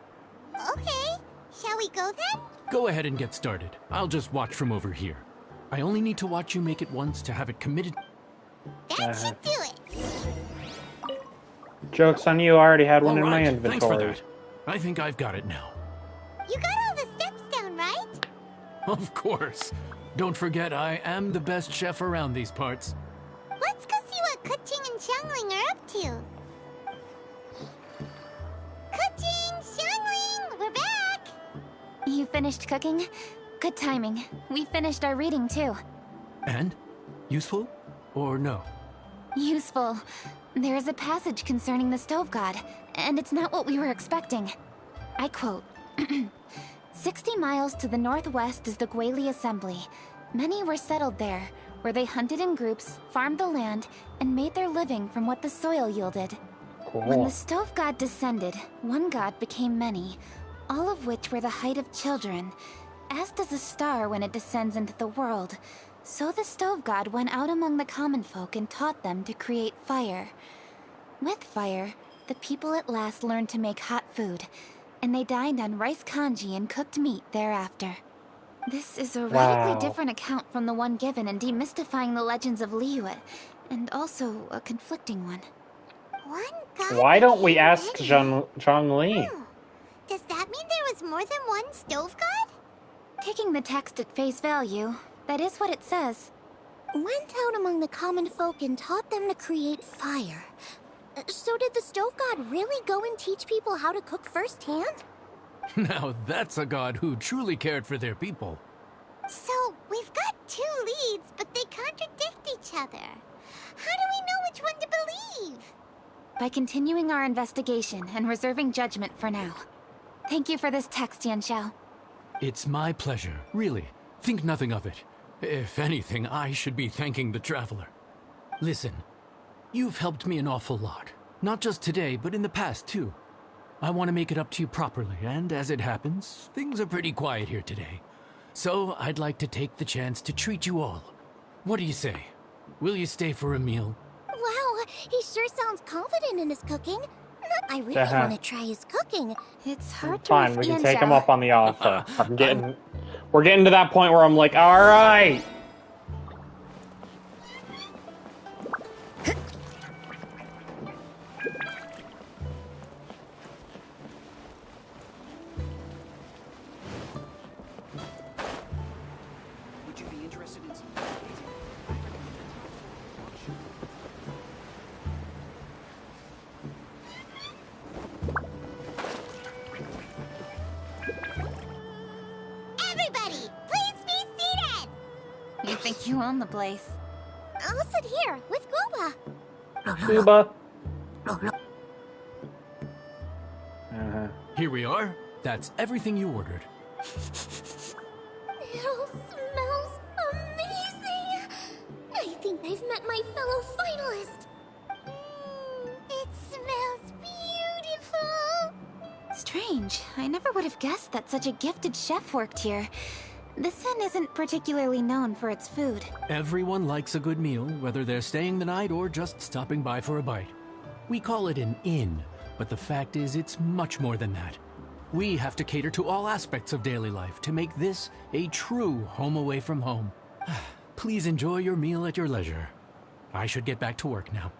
Okay, shall we go then? Go ahead and get started. I'll just watch from over here. I only need to watch you make it once to have it committed. That should do it. Joke's on you, I already had one in my Thanks for inventory. that. I think I've got it now. You got all the steps down, right? Of course. Don't forget, I am the best chef around these parts. Let's go see what Kuching and Xiangling are up to. Kuching, Xiangling, we're back! You finished cooking? Good timing. We finished our reading too. And? Useful? Or no? Useful. There is a passage concerning the Stove God, and it's not what we were expecting. I quote, 60 miles to the northwest is the Guili Assembly. Many were settled there, where they hunted in groups, farmed the land, and made their living from what the soil yielded. Cool. When the Stove God descended, one god became many, all of which were the height of children. As does a star when it descends into the world, so the Stove God went out among the common folk and taught them to create fire. With fire, the people at last learned to make hot food, and they dined on rice congee and cooked meat thereafter. This is a radically different account from the one given in Demystifying the Legends of Liyue, and also a conflicting one. One god. Why don't we ask Zhongli? Does that mean there was more than one Stove God? Taking the text at face value, that is what it says. Went out among the common folk and taught them to create fire. So did the Stove God really go and teach people how to cook firsthand? Now that's a god who truly cared for their people. So, we've got two leads, but they contradict each other. How do we know which one to believe? By continuing our investigation and reserving judgment for now. Thank you for this text, Yanxiao. It's my pleasure, really. Think nothing of it. If anything, I should be thanking the Traveler. Listen, you've helped me an awful lot. Not just today, but in the past, too. I want to make it up to you properly, and as it happens, things are pretty quiet here today. So, I'd like to take the chance to treat you all. What do you say? Will you stay for a meal? Wow, he sure sounds confident in his cooking. I really want to try his cooking. It's hard to Fine, we can take him up on the offer. We're getting to that point where I'm like, all right. You own the place. I'll sit here with Gooba. Gooba. Here we are. That's everything you ordered. It all smells amazing. I think I've met my fellow finalist. It smells beautiful. Strange. I never would have guessed that such a gifted chef worked here. This inn isn't particularly known for its food. Everyone likes a good meal, whether they're staying the night or just stopping by for a bite. We call it an inn, but the fact is it's much more than that. We have to cater to all aspects of daily life to make this a true home away from home. Please enjoy your meal at your leisure. I should get back to work now.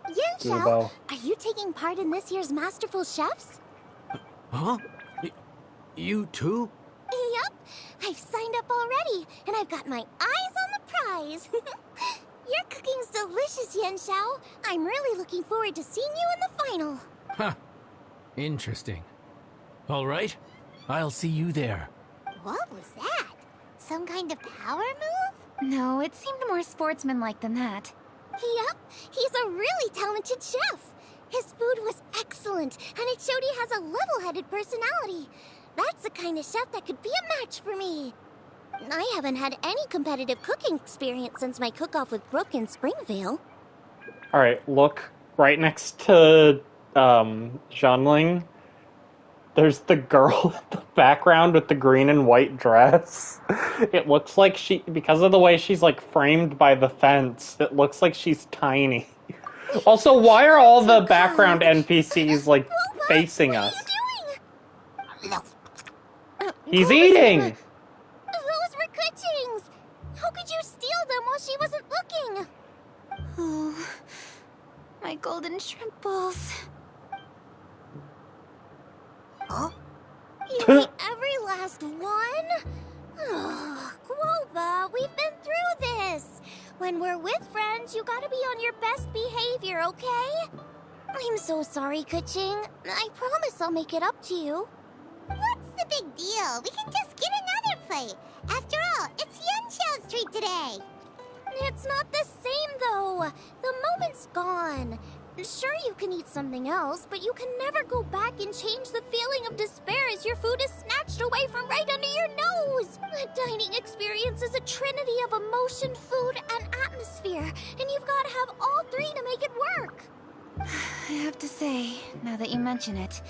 Yanxiao, are you taking part in this year's Masterful Chefs? Huh? You too? Yup, I've signed up already, and I've got my eyes on the prize. Your cooking's delicious, Yanxiao. I'm really looking forward to seeing you in the final. Huh. Interesting. All right, I'll see you there. What was that? Some kind of power move? No, it seemed more sportsmanlike than that. Yup, he's a really talented chef. His food was excellent, and it showed he has a level-headed personality. That's the kind of chef that could be a match for me. I haven't had any competitive cooking experience since my cook-off with Brooke in Springvale. Alright, look right next to Zhonling. There's the girl in the background with the green and white dress. It looks like because of the way she's like framed by the fence, it looks like she's tiny. Also, why are all the background NPCs like facing us? He's eating! Those were Kuching's! How could you steal them while she wasn't looking? Oh, my golden shrimp balls. Huh? You ate every last one? Ugh, Guoba, we've been through this. When we're with friends, you gotta be on your best behavior, okay? I'm so sorry, Kuching. I promise I'll make it up to you. What's the big deal? We can just get another plate. After all, it's Yanxiao's treat today. It's not the same, though. The moment's gone. Sure, you can eat something else, but you can never go back and change the feeling of despair as your food is snatched away from right under your nose. The dining experience is a trinity of emotion, food, and atmosphere, and you've got to have all three to make it work. I have to say, now that you mention it,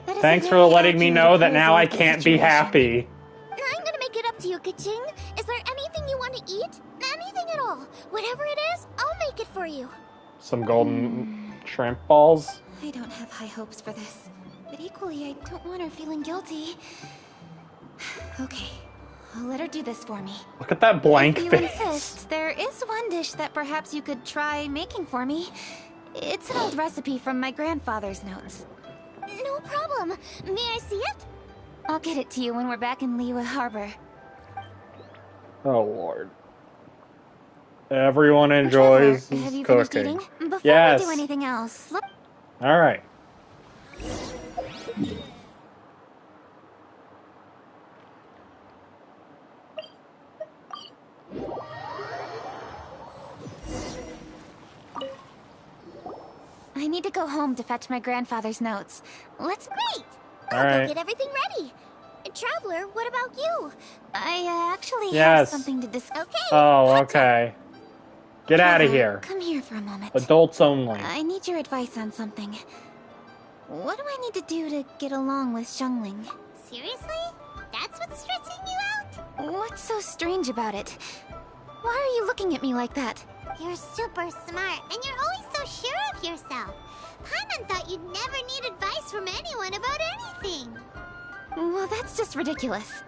that is Thanks for letting me know that now I can't be happy. I'm gonna make it up to you, Kuching. Is there anything you want to eat? Anything at all. Whatever it is, I'll make it for you. Some golden shrimp balls. I don't have high hopes for this, but equally I don't want her feeling guilty. Okay, I'll let her do this for me. Look at that blank if you face. insist, there is one dish that perhaps you could try making for me. It's an old recipe from my grandfather's notes. No problem. May I see it? I'll get it to you when we're back in Liyue Harbor. Oh lord. Everyone enjoys Traveler, have you cooking. finished eating? Before Yes. we do anything else, look. All right. I need to go home to fetch my grandfather's notes. Let's Great! All I'll right. go get everything ready. Traveler, what about you? I actually have Yes. something to discuss. Okay. Oh, okay. Get out of Traveler, here. Come here for a moment. Adults only. I need your advice on something. What do I need to do to get along with Zhongling? Seriously? That's what's stressing you out? What's so strange about it? Why are you looking at me like that? You're super smart, and you're always so sure of yourself. Paimon thought you'd never need advice from anyone about anything. Well, that's just ridiculous.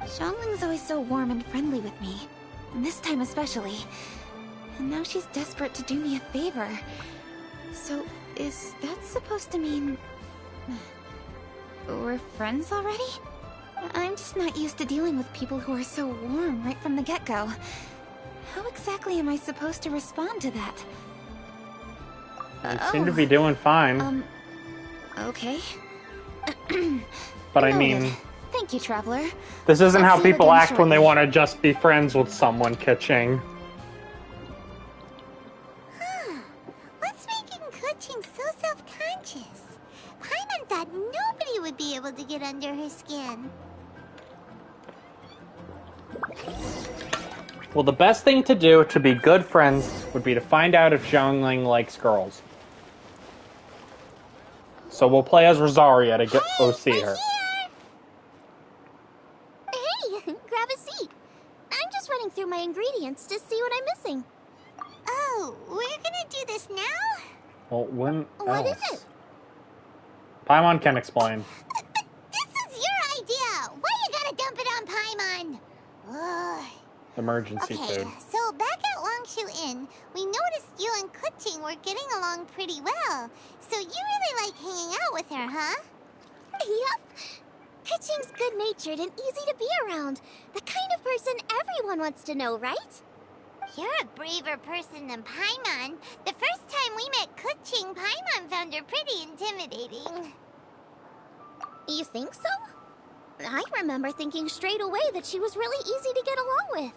Zhongling's always so warm and friendly with me. And this time especially. And now she's desperate to do me a favor. So, is that supposed to mean... we're friends already? I'm just not used to dealing with people who are so warm right from the get-go. How exactly am I supposed to respond to that? You seem to be doing fine. Okay. But I Noted. mean... Thank you, Traveler. This isn't I'll how see you people again act when they shortly. want to just be friends with someone, Kitching. What's making Kuching so self-conscious? Paimon thought nobody would be able to get under her skin. Well, the best thing to do to be good friends would be to find out if Xiangling likes girls. So we'll play as Rosaria to go see her. Hey, grab a seat. I'm just running through my ingredients to see what I'm missing. Oh, we're gonna do this now? Well, when What else? is it? Paimon can explain. This is your idea! Why you gotta dump it on Paimon? Ugh. Emergency Okay, food. so back at Longshu Inn, we noticed you and Kuching were getting along pretty well. So you really like hanging out with her, huh? Yep. Kuching's good-natured and easy to be around. The kind of person everyone wants to know, right? You're a braver person than Paimon. The first time we met Kuching, Paimon found her pretty intimidating. You think so? I remember thinking straight away that she was really easy to get along with.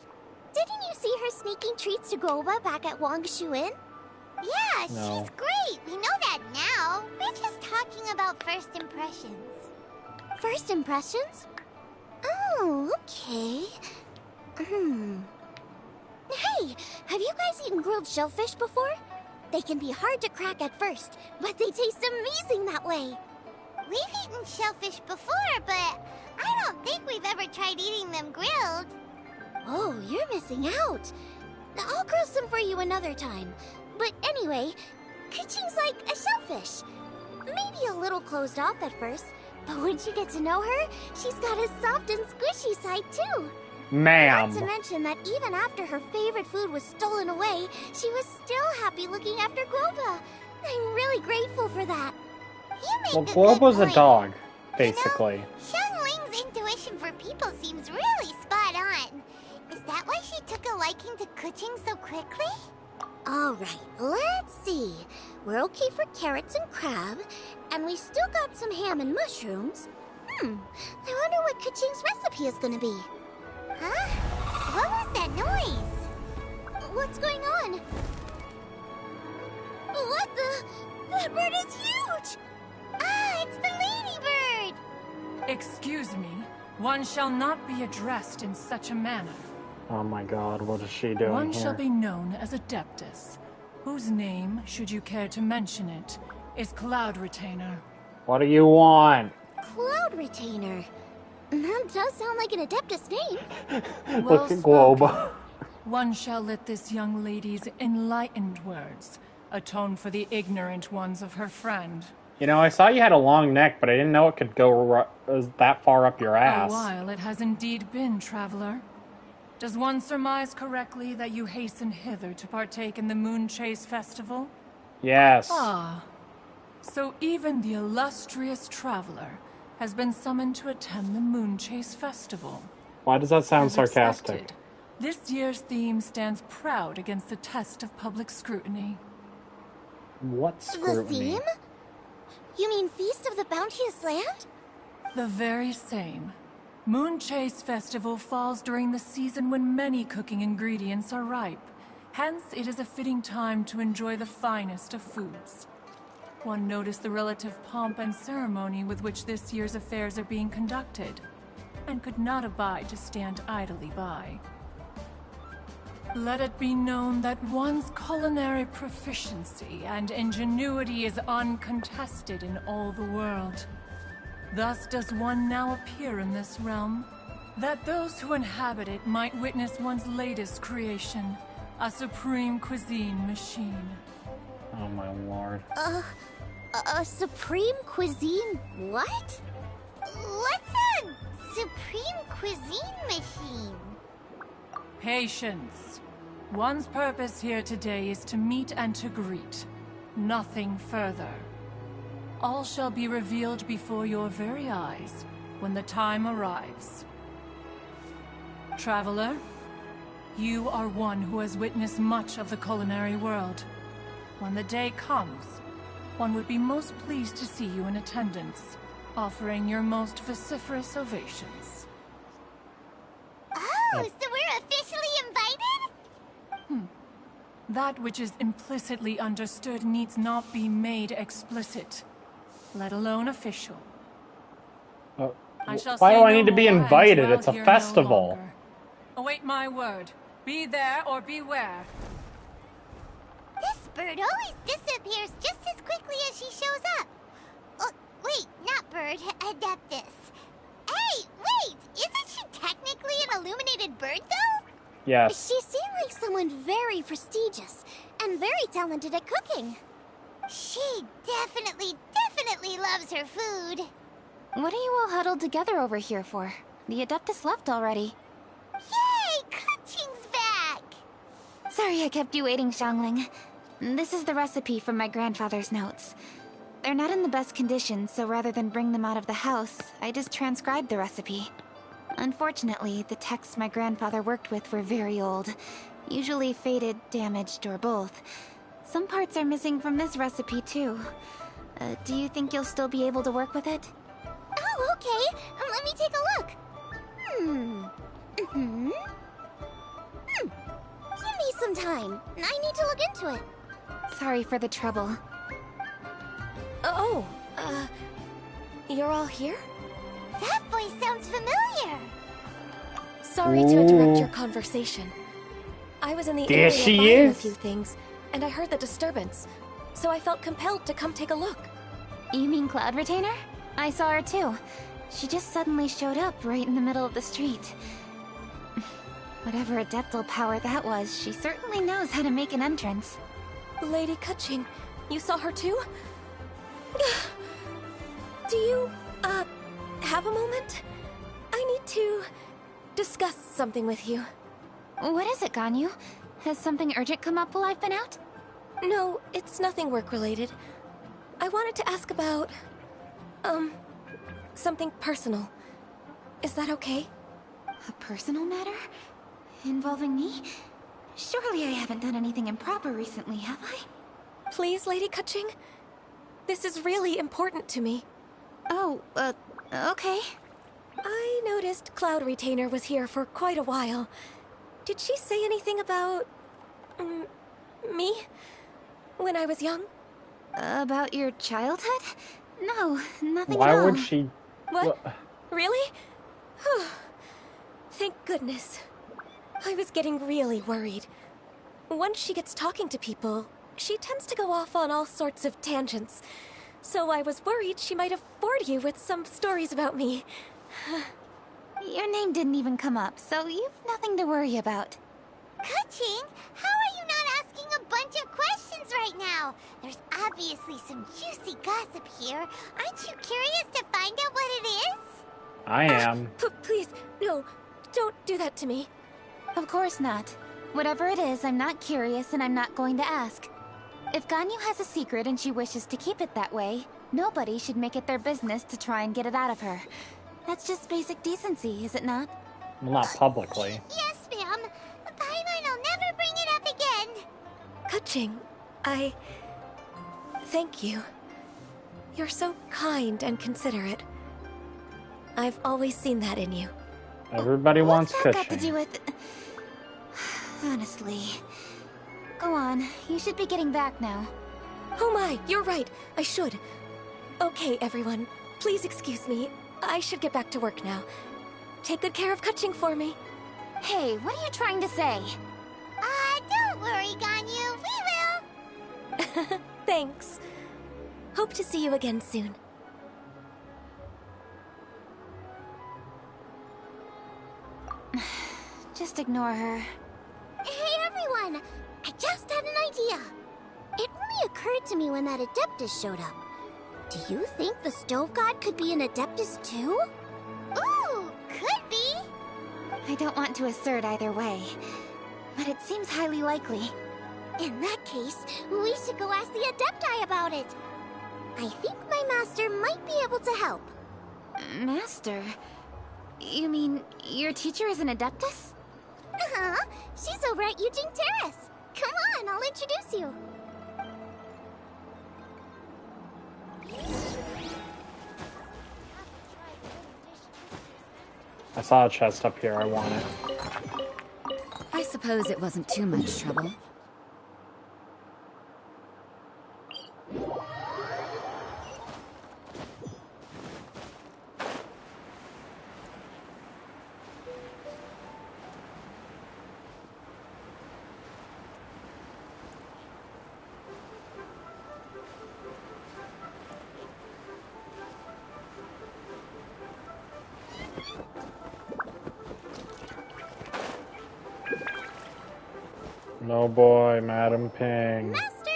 Didn't you see her sneaking treats to Goba back at Wangshu Inn? Yeah, No. she's great. We know that now. We're just talking about first impressions. First impressions? Oh, okay. Hey, have you guys eaten grilled shellfish before? They can be hard to crack at first, but they taste amazing that way. We've eaten shellfish before, but I don't think we've ever tried eating them grilled. Oh, you're missing out. I'll grill some for you another time. But anyway, Kuching's like a shellfish. Maybe a little closed off at first, but once you get to know her, she's got a soft and squishy side too. Ma'am. Not to mention that even after her favorite food was stolen away, she was still happy looking after Groba. I'm really grateful for that. You make Well, a good Globa's a point. dog, basically. Xiangling's intuition for people seems really spot on. Is that why she took a liking to Kuching so quickly? Alright, let's see. We're okay for carrots and crab, and we still got some ham and mushrooms. I wonder what Kuching's recipe is gonna be. Huh? What was that noise? What's going on? What the? That bird is huge! Ah, it's the ladybird! Excuse me, one shall not be addressed in such a manner. Oh my god, what is she doing One here? shall be known as Adeptus, whose name, should you care to mention it, is Cloud Retainer. What do you want? Cloud Retainer. That does sound like an Adeptus name. Look at Globa. One shall let this young lady's enlightened words atone for the ignorant ones of her friend. You know, I saw you had a long neck, but I didn't know it could go that far up your ass. A while it has indeed been, traveler. Does one surmise correctly that you hasten hither to partake in the Moon Chase Festival? Yes. Ah, so even the illustrious traveler has been summoned to attend the Moon Chase Festival. Why does that sound As sarcastic? expected, this year's theme stands proud against the test of public scrutiny. What scrutiny? The theme? You mean Feast of the Bounteous Land? The very same. Moon Chase Festival falls during the season when many cooking ingredients are ripe. Hence, it is a fitting time to enjoy the finest of foods. One noticed the relative pomp and ceremony with which this year's affairs are being conducted, and could not abide to stand idly by. Let it be known that one's culinary proficiency and ingenuity is uncontested in all the world. Thus does one now appear in this realm, that those who inhabit it might witness one's latest creation, a supreme cuisine machine. Oh my lord. A supreme cuisine what? What's a supreme cuisine machine? Patience. One's purpose here today is to meet and to greet. Nothing further. All shall be revealed before your very eyes when the time arrives. Traveler, you are one who has witnessed much of the culinary world. When the day comes, one would be most pleased to see you in attendance. offering your most vociferous ovations. Oh, so we're officially invited? That which is implicitly understood needs not be made explicit, let alone official. I shall Why say do I no need to be more and invited? dwell It's a here no festival. longer. Await my word. Be there or beware. This bird always disappears just as quickly as she shows up. Oh, wait, not bird, Adeptus. Hey, wait! Isn't she technically an illuminated bird, though? Yes. She seemed like someone very prestigious and very talented at cooking. She definitely loves her food. What are you all huddled together over here for? The Adeptus left already. Yay! Kaching's back! Sorry I kept you waiting, Xiangling. This is the recipe from my grandfather's notes. They're not in the best condition, so rather than bring them out of the house, I just transcribed the recipe. Unfortunately, the texts my grandfather worked with were very old. Usually faded, damaged, or both. Some parts are missing from this recipe, too. Do you think you'll still be able to work with it? Oh, okay. Let me take a look. Give me some time. I need to look into it. Sorry for the trouble. You're all here? That voice sounds familiar. Sorry to interrupt your conversation. I was in the There area she buying a is. few things, and I heard the disturbance, so I felt compelled to come take a look. You mean Cloud Retainer? I saw her too. She just suddenly showed up right in the middle of the street. Whatever adeptal power that was, she certainly knows how to make an entrance. Lady Kaching, you saw her too? Do you, have a moment? I need to discuss something with you. What is it, Ganyu? Has something urgent come up while I've been out? No, it's nothing work-related. I wanted to ask about, something personal. Is that okay? A personal matter? Involving me? Surely I haven't done anything improper recently, have I? Please, Lady Kaching? This is really important to me. Oh, okay. I noticed Cloud Retainer was here for quite a while. Did she say anything about... me? When I was young? About your childhood? No, nothing Why at all. would she? What? Really? Thank goodness. I was getting really worried. Once she gets talking to people, she tends to go off on all sorts of tangents. So I was worried she might have bored you with some stories about me. Your name didn't even come up, so you've nothing to worry about. Kaching, how are you not asking a bunch of questions right now? There's obviously some juicy gossip here. Aren't you curious to find out what it is? I am. Please, no, don't do that to me. Of course not. Whatever it is, I'm not curious and I'm not going to ask. If Ganyu has a secret and she wishes to keep it that way, nobody should make it their business to try and get it out of her. That's just basic decency, is it not? Well, not publicly. Yes, ma'am. Paimon will never bring it up again. Kaching, thank you. You're so kind and considerate. I've always seen that in you. Everybody wants What's that got to fishing. do with... Honestly. Go on, you should be getting back now. Oh my, you're right, I should. Okay, everyone, please excuse me. I should get back to work now. Take good care of Kaching for me. Hey, what are you trying to say? Don't worry, Ganyu. We will. Thanks. Hope to see you again soon. Just ignore her. Hey, everyone! I just had an idea. It only occurred to me when that Adeptus showed up. Do you think the Stove God could be an Adeptus too? Ooh, could be. I don't want to assert either way, but it seems highly likely. In that case, we should go ask the Adepti about it. I think my master might be able to help. Master? You mean your teacher is an Adeptus? Uh-huh. She's over at Eugene Terrace. Come on, I'll introduce you. I saw a chest up here, I want it. I suppose it wasn't too much trouble. No boy, Madam Ping. Master!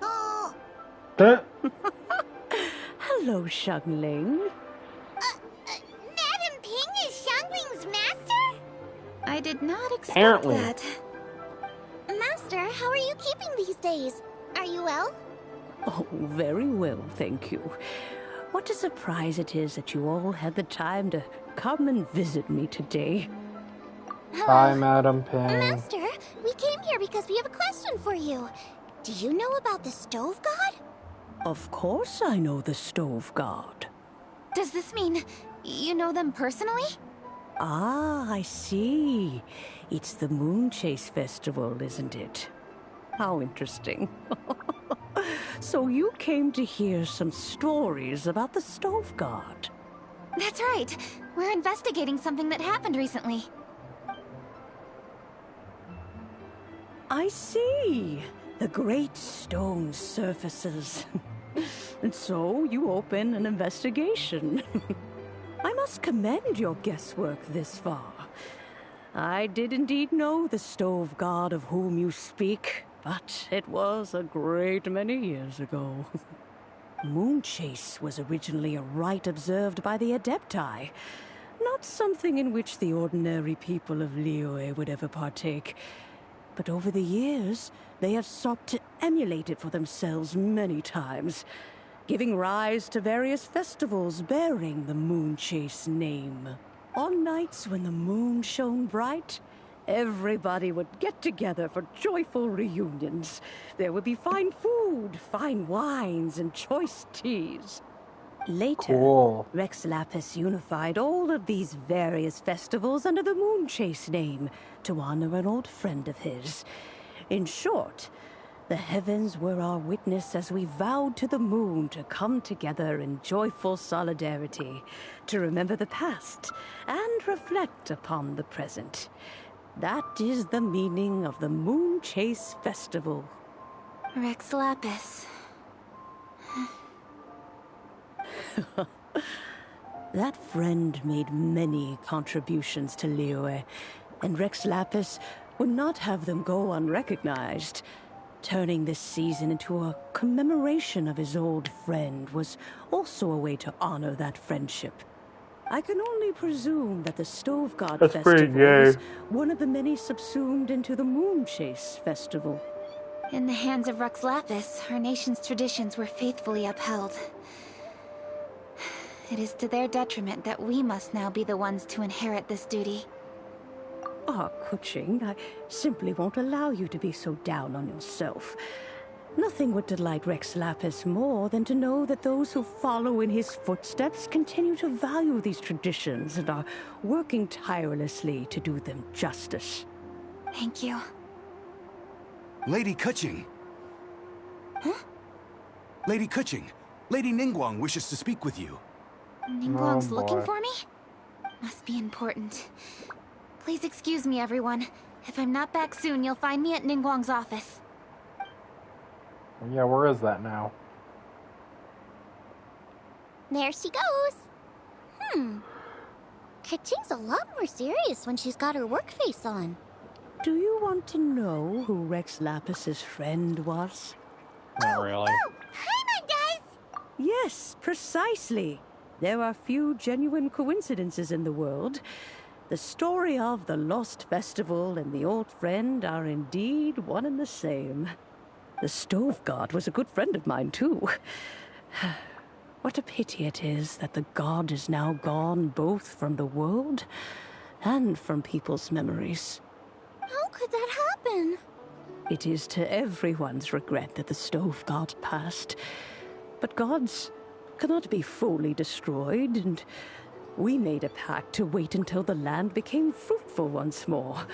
Oh. Hello, Xiangling. Madam Ping is Xiangling's master? I did not expect Apparently. that. Master, how are you keeping these days? Are you well? Oh, very well, thank you. What a surprise it is that you all had the time to come and visit me today. Hi, Madam Ping. Master, we came here because we have a question for you. Do you know about the Stove God? Of course I know the Stove God. Does this mean you know them personally? Ah, I see. It's the Moon Chase Festival, isn't it? How interesting. So you came to hear some stories about the Stove God. That's right. We're investigating something that happened recently. I see. The great stone surfaces. And so you open an investigation. I must commend your guesswork this far. I did indeed know the Stove God of whom you speak, but it was a great many years ago. Moon Chase was originally a rite observed by the Adepti, not something in which the ordinary people of Liyue would ever partake. But over the years, they have sought to emulate it for themselves many times, giving rise to various festivals bearing the Moon Chase name. On nights when the moon shone bright, everybody would get together for joyful reunions. There would be fine food, fine wines, and choice teas. Later, Cool. Rex Lapis unified all of these various festivals under the Moon Chase name to honor an old friend of his. In short, the heavens were our witness as we vowed to the moon to come together in joyful solidarity, to remember the past and reflect upon the present. That is the meaning of the Moon Chase Festival. Rex Lapis. That friend made many contributions to Liyue, and Rex Lapis would not have them go unrecognized. Turning this season into a commemoration of his old friend was also a way to honor that friendship. I can only presume that the Stove God That's pretty Festival is gay. one of the many subsumed into the Moon Chase Festival. In the hands of Rex Lapis, our nation's traditions were faithfully upheld. It is to their detriment that we must now be the ones to inherit this duty. Ah, Kuching, I simply won't allow you to be so down on yourself. Nothing would delight Rex Lapis more than to know that those who follow in his footsteps continue to value these traditions and are working tirelessly to do them justice. Thank you. Lady Kuching. Huh? Lady Kuching, Lady Ningguang wishes to speak with you. Ningguang's Oh, looking boy. for me? Must be important. Please excuse me, everyone. If I'm not back soon, you'll find me at Ningguang's office. Yeah, where is that now? There she goes. Kaching's a lot more serious when she's got her work face on. Do you want to know who Rex Lapis's friend was? Not really. Hi, guys! Yes, precisely. There are few genuine coincidences in the world. The story of the Lost Festival and the old friend are indeed one and the same. The Stove God was a good friend of mine, too. What a pity it is that the god is now gone both from the world and from people's memories. How could that happen? It is to everyone's regret that the Stove God passed. But gods cannot be fully destroyed, and we made a pact to wait until the land became fruitful once more.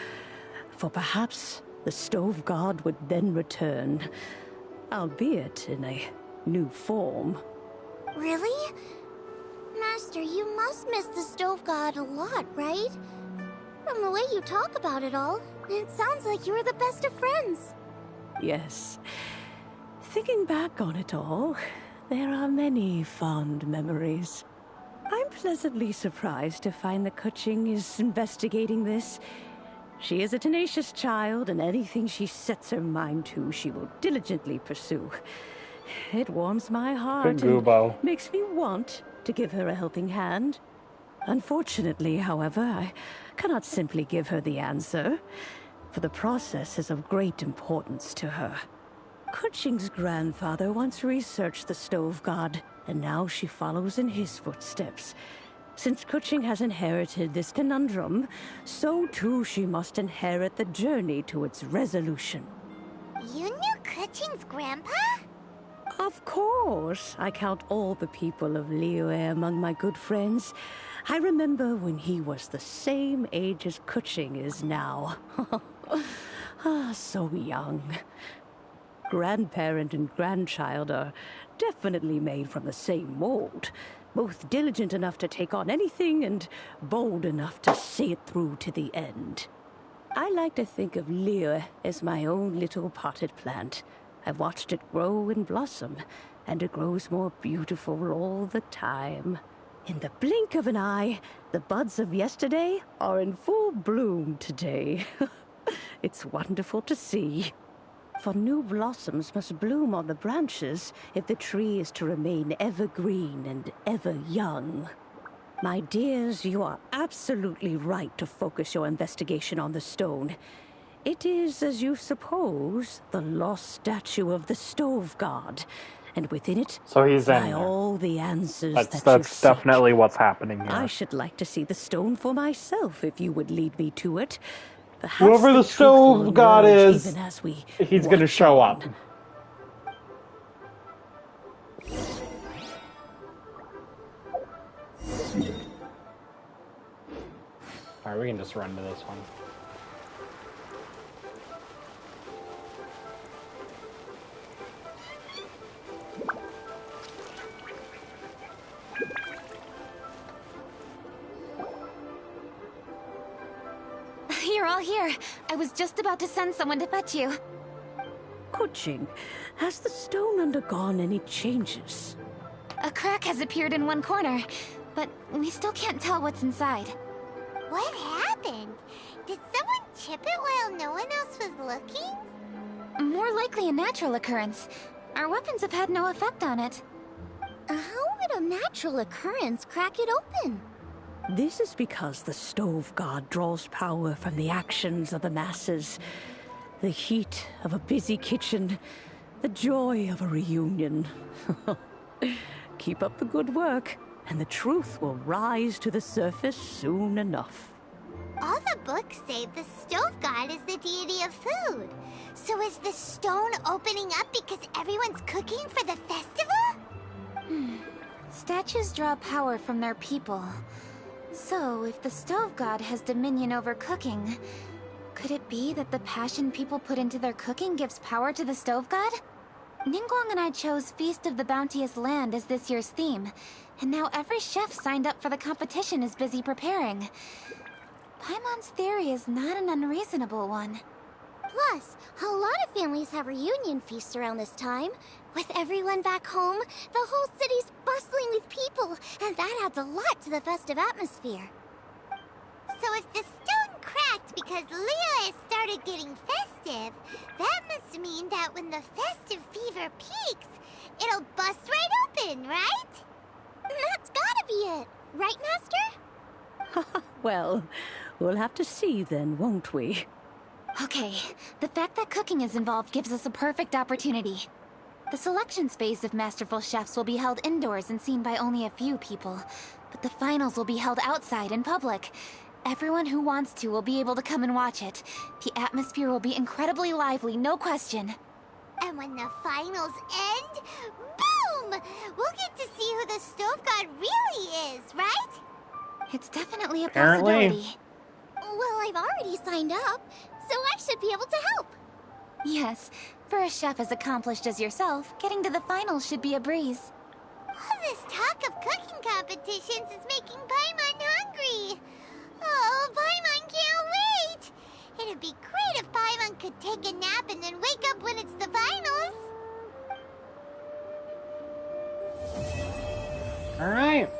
For perhaps the Stove God would then return, albeit in a new form. Really? Master, you must miss the Stove God a lot, right? From the way you talk about it all, it sounds like you were the best of friends. Yes. Thinking back on it all, there are many fond memories. I'm pleasantly surprised to find that Kuching is investigating this. She is a tenacious child, and anything she sets her mind to, she will diligently pursue. It warms my heart and makes me want to give her a helping hand. Unfortunately, however, I cannot simply give her the answer, for the process is of great importance to her. Kuching's grandfather once researched the Stove God, and now she follows in his footsteps. Since Kuching has inherited this conundrum, so too she must inherit the journey to its resolution. You knew Kuching's grandpa? Of course. I count all the people of Liyue among my good friends. I remember when he was the same age as Kuching is now. So young. Grandparent and grandchild are definitely made from the same mold. Both diligent enough to take on anything and bold enough to see it through to the end. I like to think of Liyue as my own little potted plant. I've watched it grow and blossom, and it grows more beautiful all the time. In the blink of an eye, the buds of yesterday are in full bloom today. It's wonderful to see. For new blossoms must bloom on the branches if the tree is to remain evergreen and ever young. My dears, you are absolutely right to focus your investigation on the stone. It is, as you suppose, the lost statue of the Stove God, and within it so he's in lie there. all the answers That's definitely what's happening here. I should like to see the stone for myself if you would lead me to it. Perhaps whoever the Stove God is, even as we he's gonna show up. Alright, we can just run to this one. You're all here. I was just about to send someone to fetch you. Kuching, has the stone undergone any changes? A crack has appeared in one corner, but we still can't tell what's inside. What happened? Did someone chip it while no one else was looking? More likely a natural occurrence. Our weapons have had no effect on it. How would a natural occurrence crack it open? This is because the Stove God draws power from the actions of the masses. The heat of a busy kitchen, the joy of a reunion. Keep up the good work, and the truth will rise to the surface soon enough. All the books say the Stove God is the deity of food. So is the stone opening up because everyone's cooking for the festival? Statues draw power from their people. So, if the Stove God has dominion over cooking, could it be that the passion people put into their cooking gives power to the Stove God? Ningguang and I chose Feast of the Bounteous Land as this year's theme, and now every chef signed up for the competition is busy preparing. Paimon's theory is not an unreasonable one. Plus, a lot of families have reunion feasts around this time. With everyone back home, the whole city's bustling with people, and that adds a lot to the festive atmosphere. So if the stone cracked because Liyue has started getting festive, that must mean that when the festive fever peaks, it'll bust right open, right? That's gotta be it. Right, Master? Well, we'll have to see then, won't we? Okay, the fact that cooking is involved gives us a perfect opportunity. The selections phase of masterful chefs will be held indoors and seen by only a few people, but the finals will be held outside in public. Everyone who wants to will be able to come and watch it. The atmosphere will be incredibly lively, no question. And when the finals end, boom! We'll get to see who the stove god really is, right? It's definitely a Apparently. possibility. Well, I've already signed up, so I should be able to help. Yes, for a chef as accomplished as yourself, getting to the finals should be a breeze. All this talk of cooking competitions is making Paimon hungry. Oh, Paimon can't wait! It'd be great if Paimon could take a nap and then wake up when it's the finals. All right.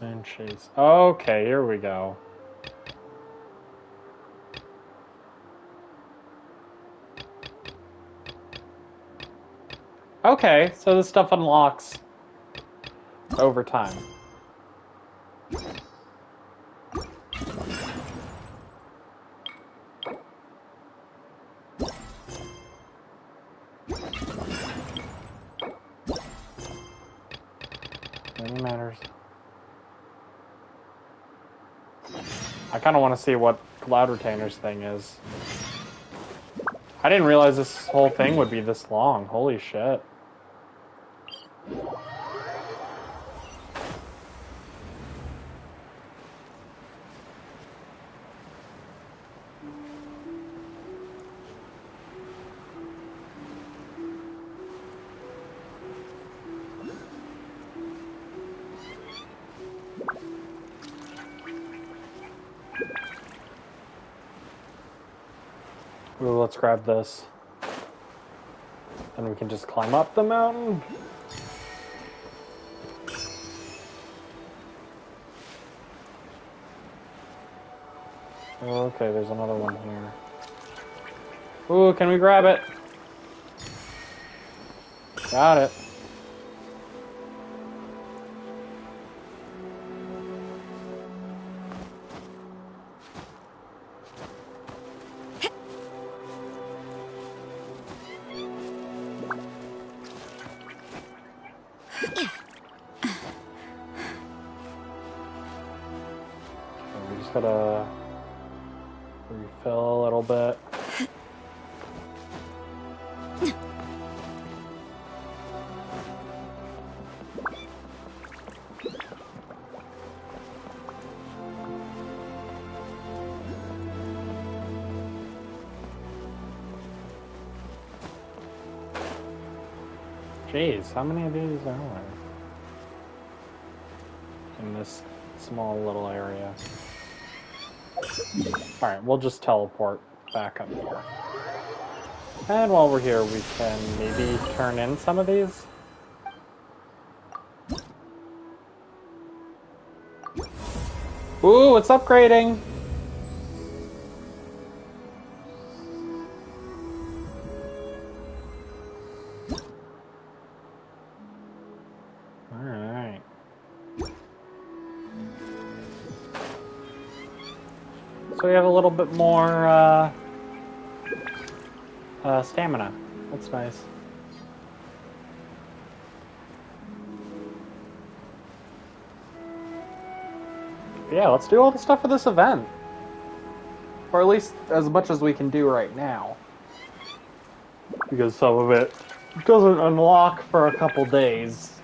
And cheese. Okay, here we go. Okay, so this stuff unlocks over time. Really matters. I kind of want to see what Cloud Retainer's thing is. I didn't realize this whole thing would be this long. Holy shit. Ooh, let's grab this. And we can just climb up the mountain. Okay, there's another one here. Ooh, can we grab it? Got it. We just gotta refill a little bit. Jeez, how many of these are there? In this small little area. Alright, we'll just teleport back up here. And while we're here, we can maybe turn in some of these. Ooh, it's upgrading! Alright. So we have a little bit more, stamina. That's nice. Yeah, let's do all the stuff for this event. Or at least as much as we can do right now. Because some of it doesn't unlock for a couple days.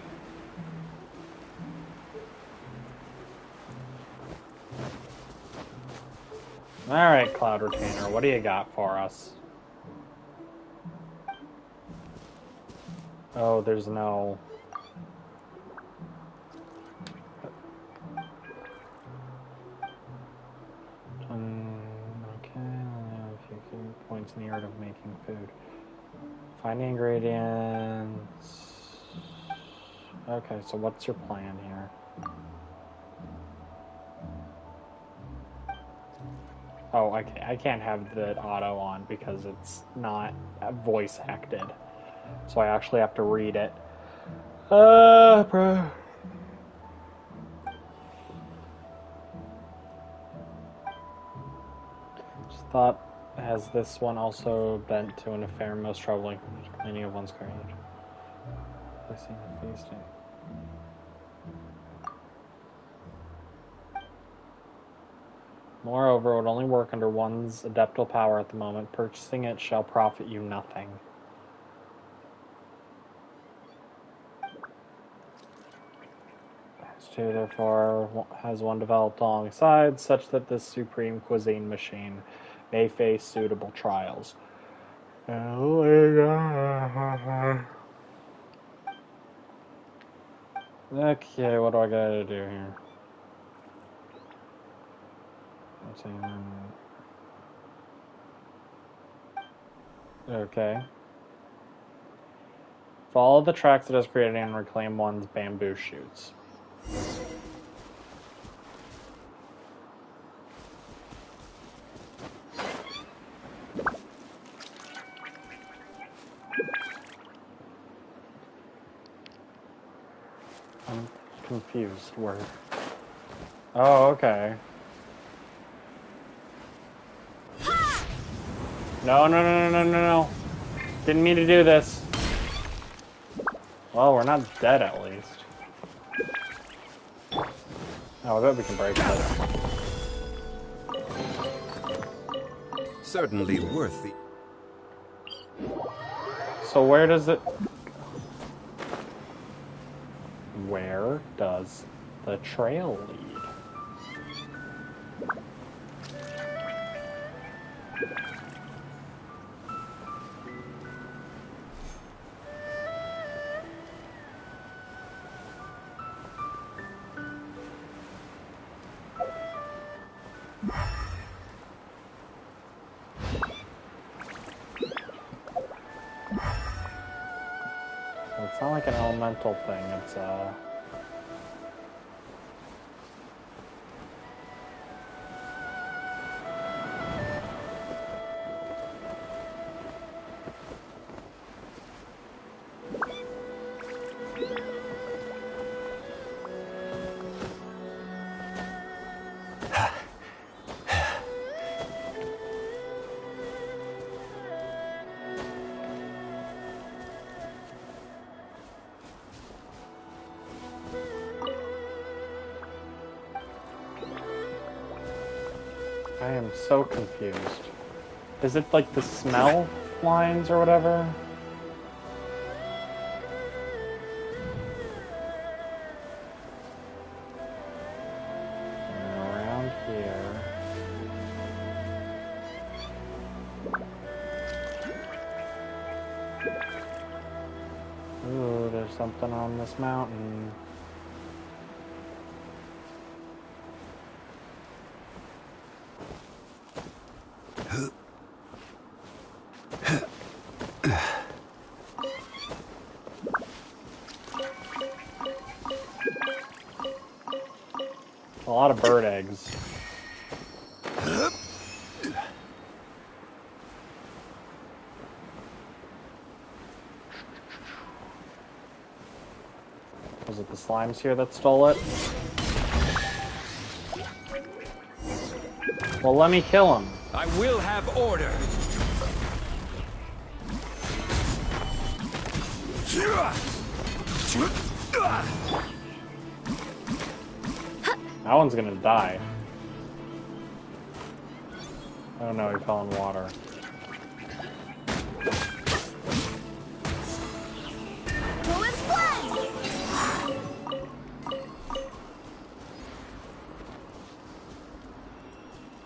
Alright, Cloud Retainer, what do you got for us? Oh, there's no... Okay, only have a few points in the art of making food. Find the ingredients... Okay, so what's your plan here? Oh, I can't have the auto on because it's not voice acted. So I actually have to read it. Bro. Just thought, has this one also bent to an affair most troubling cleaning of one's carriage? Placing and feasting. Moreover, it would only work under one's adeptal power at the moment. Purchasing it shall profit you nothing. Two, therefore, has one developed alongside, such that this supreme cuisine machine may face suitable trials. Okay, what do I gotta do here? Okay. Follow the tracks it has created and reclaim one's bamboo shoots. I'm confused. Where? Oh, okay. No, no, no, no, no, no, no. Didn't mean to do this. Well, we're not dead at least. Oh, I bet we can break this. Certainly worth the... So where does it... Where does the trail lead? It's not like an elemental thing, it's I am so confused. Is it like the smell lines or whatever? And around here. Ooh, there's something on this mountain. A lot of bird eggs. Was it the slimes here that stole it? Well, let me kill him. I will have order. That one's gonna die. Oh no, he fell in water.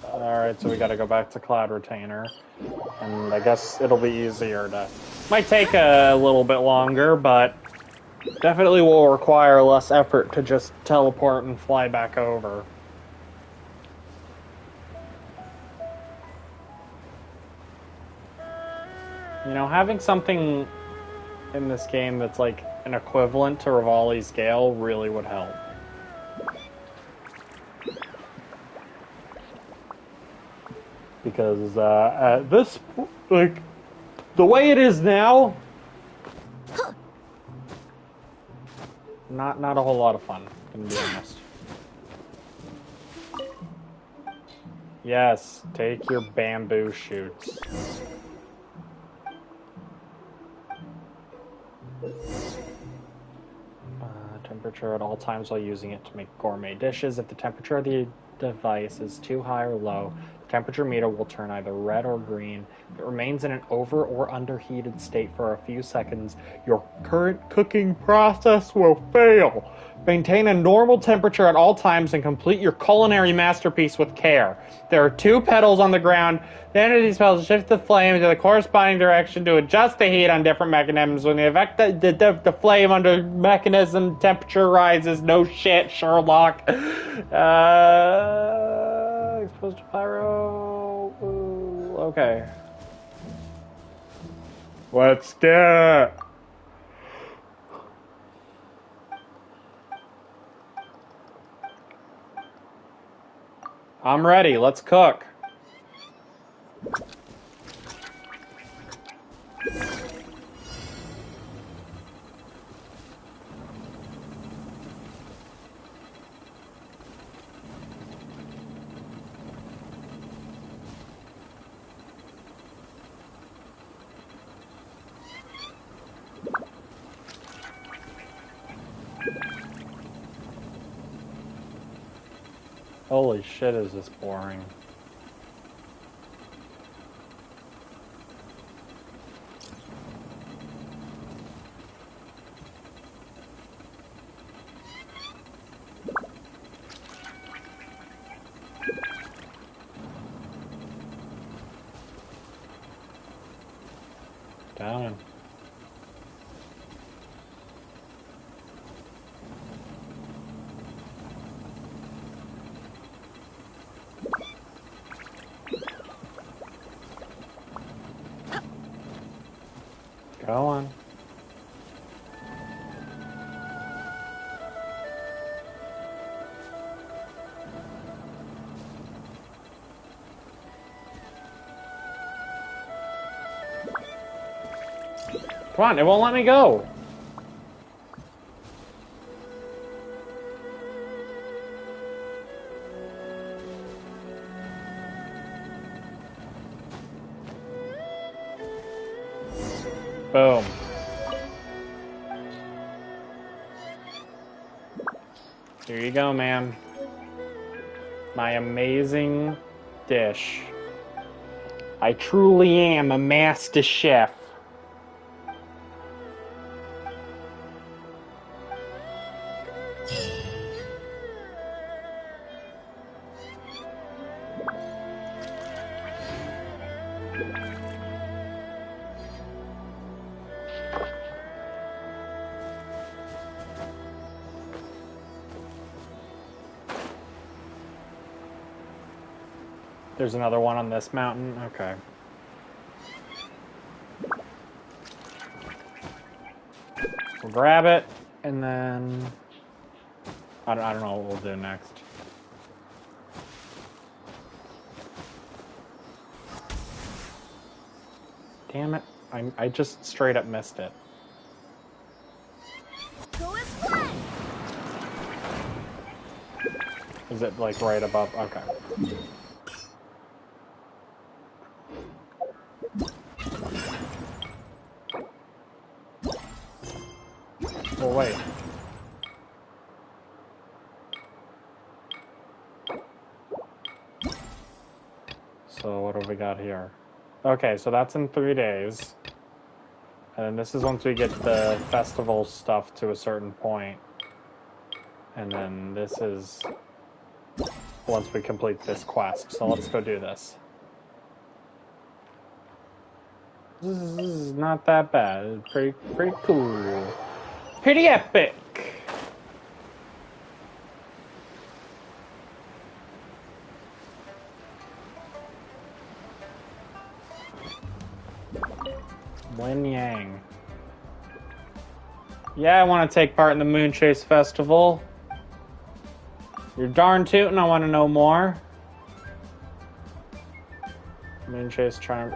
Alright, so we gotta go back to Cloud Retainer. And I guess it'll be easier to... Might take a little bit longer, but definitely will require less effort to just teleport and fly back over. You know, having something in this game that's like an equivalent to Rivali's Gale really would help. Because at this, like, the way it is now, not a whole lot of fun, to be honest. Yes, take your bamboo shoots. temperature at all times while using it to make gourmet dishes. If the temperature of the device is too high or low, the temperature meter will turn either red or green. If it remains in an over or underheated state for a few seconds, your current cooking process will fail. Maintain a normal temperature at all times and complete your culinary masterpiece with care. There are 2 pedals on the ground. The end of these pedals shift the flame to the corresponding direction to adjust the heat on different mechanisms. When the effect the flame under mechanism temperature rises, no shit, Sherlock. Exposed to pyro. Ooh, okay. Let's do it. I'm ready. Let's cook. Holy shit, is this boring. Down. Go on. Come on, it won't let me go. Boom. Here you go, ma'am. My amazing dish. I truly am a master chef. There's another one on this mountain. Okay. We'll grab it, and then I don't know what we'll do next. Damn it! I just straight up missed it. Is it like right above? Okay. Oh, wait. So what have we got here? Okay, so that's in 3 days. And then this is once we get the festival stuff to a certain point. And then this is once we complete this quest. So let's go do this. This is not that bad. Pretty cool. Pretty epic. Lin Yang. Yeah, I want to take part in the Moonchase Festival. You're darn tootin', I want to know more. Moonchase Charm.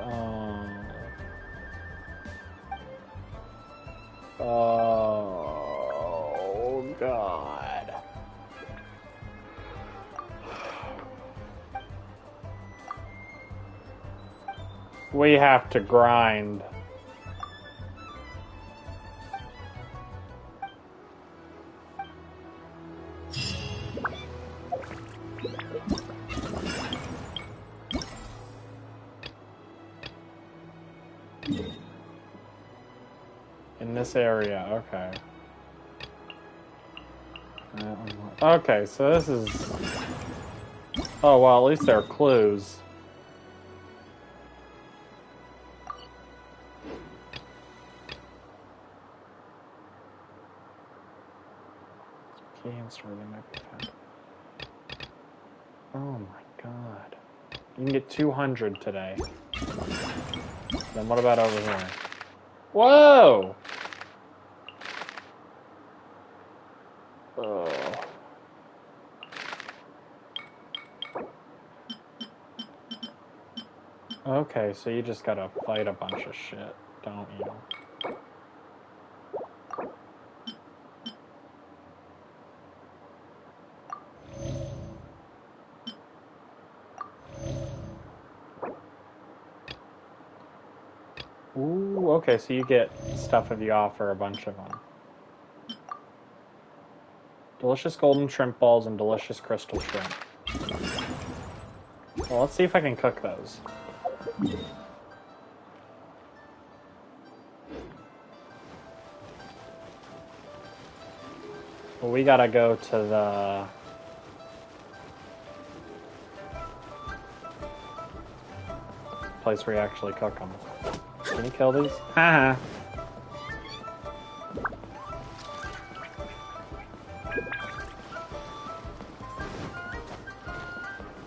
Oh, God. We have to grind. In this area, okay. Okay, so this is... Oh, well, at least there are clues. Key and story might be found. Oh my god. You can get 200 today. Then what about over here? Whoa! Oh. Okay, so you just gotta fight a bunch of shit, don't you? Ooh, okay, so you get stuff if you offer a bunch of them. Delicious golden shrimp balls and delicious crystal shrimp. Well, let's see if I can cook those. Well, we gotta go to the... place where you actually cook them. Can you kill these? Haha.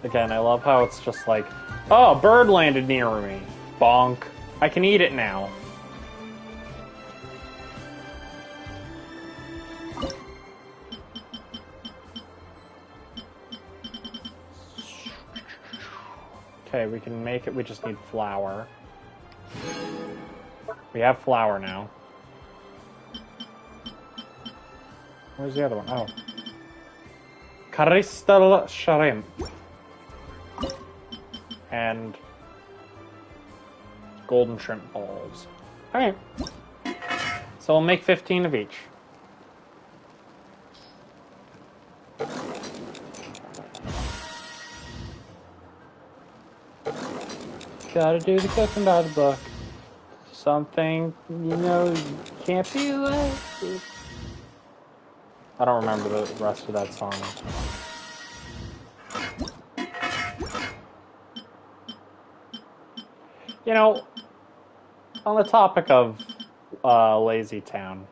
Again, I love how it's just like, oh, a bird landed near me. Bonk. I can eat it now. Okay, we can make it, we just need flour. We have flour now. Where's the other one? Oh. Crystal shrimp. And golden shrimp balls. Alright. So we'll make 15 of each. Gotta do the cooking by the book. Something, you know, can't be left. I don't remember the rest of that song. You know, on the topic of Lazy Town,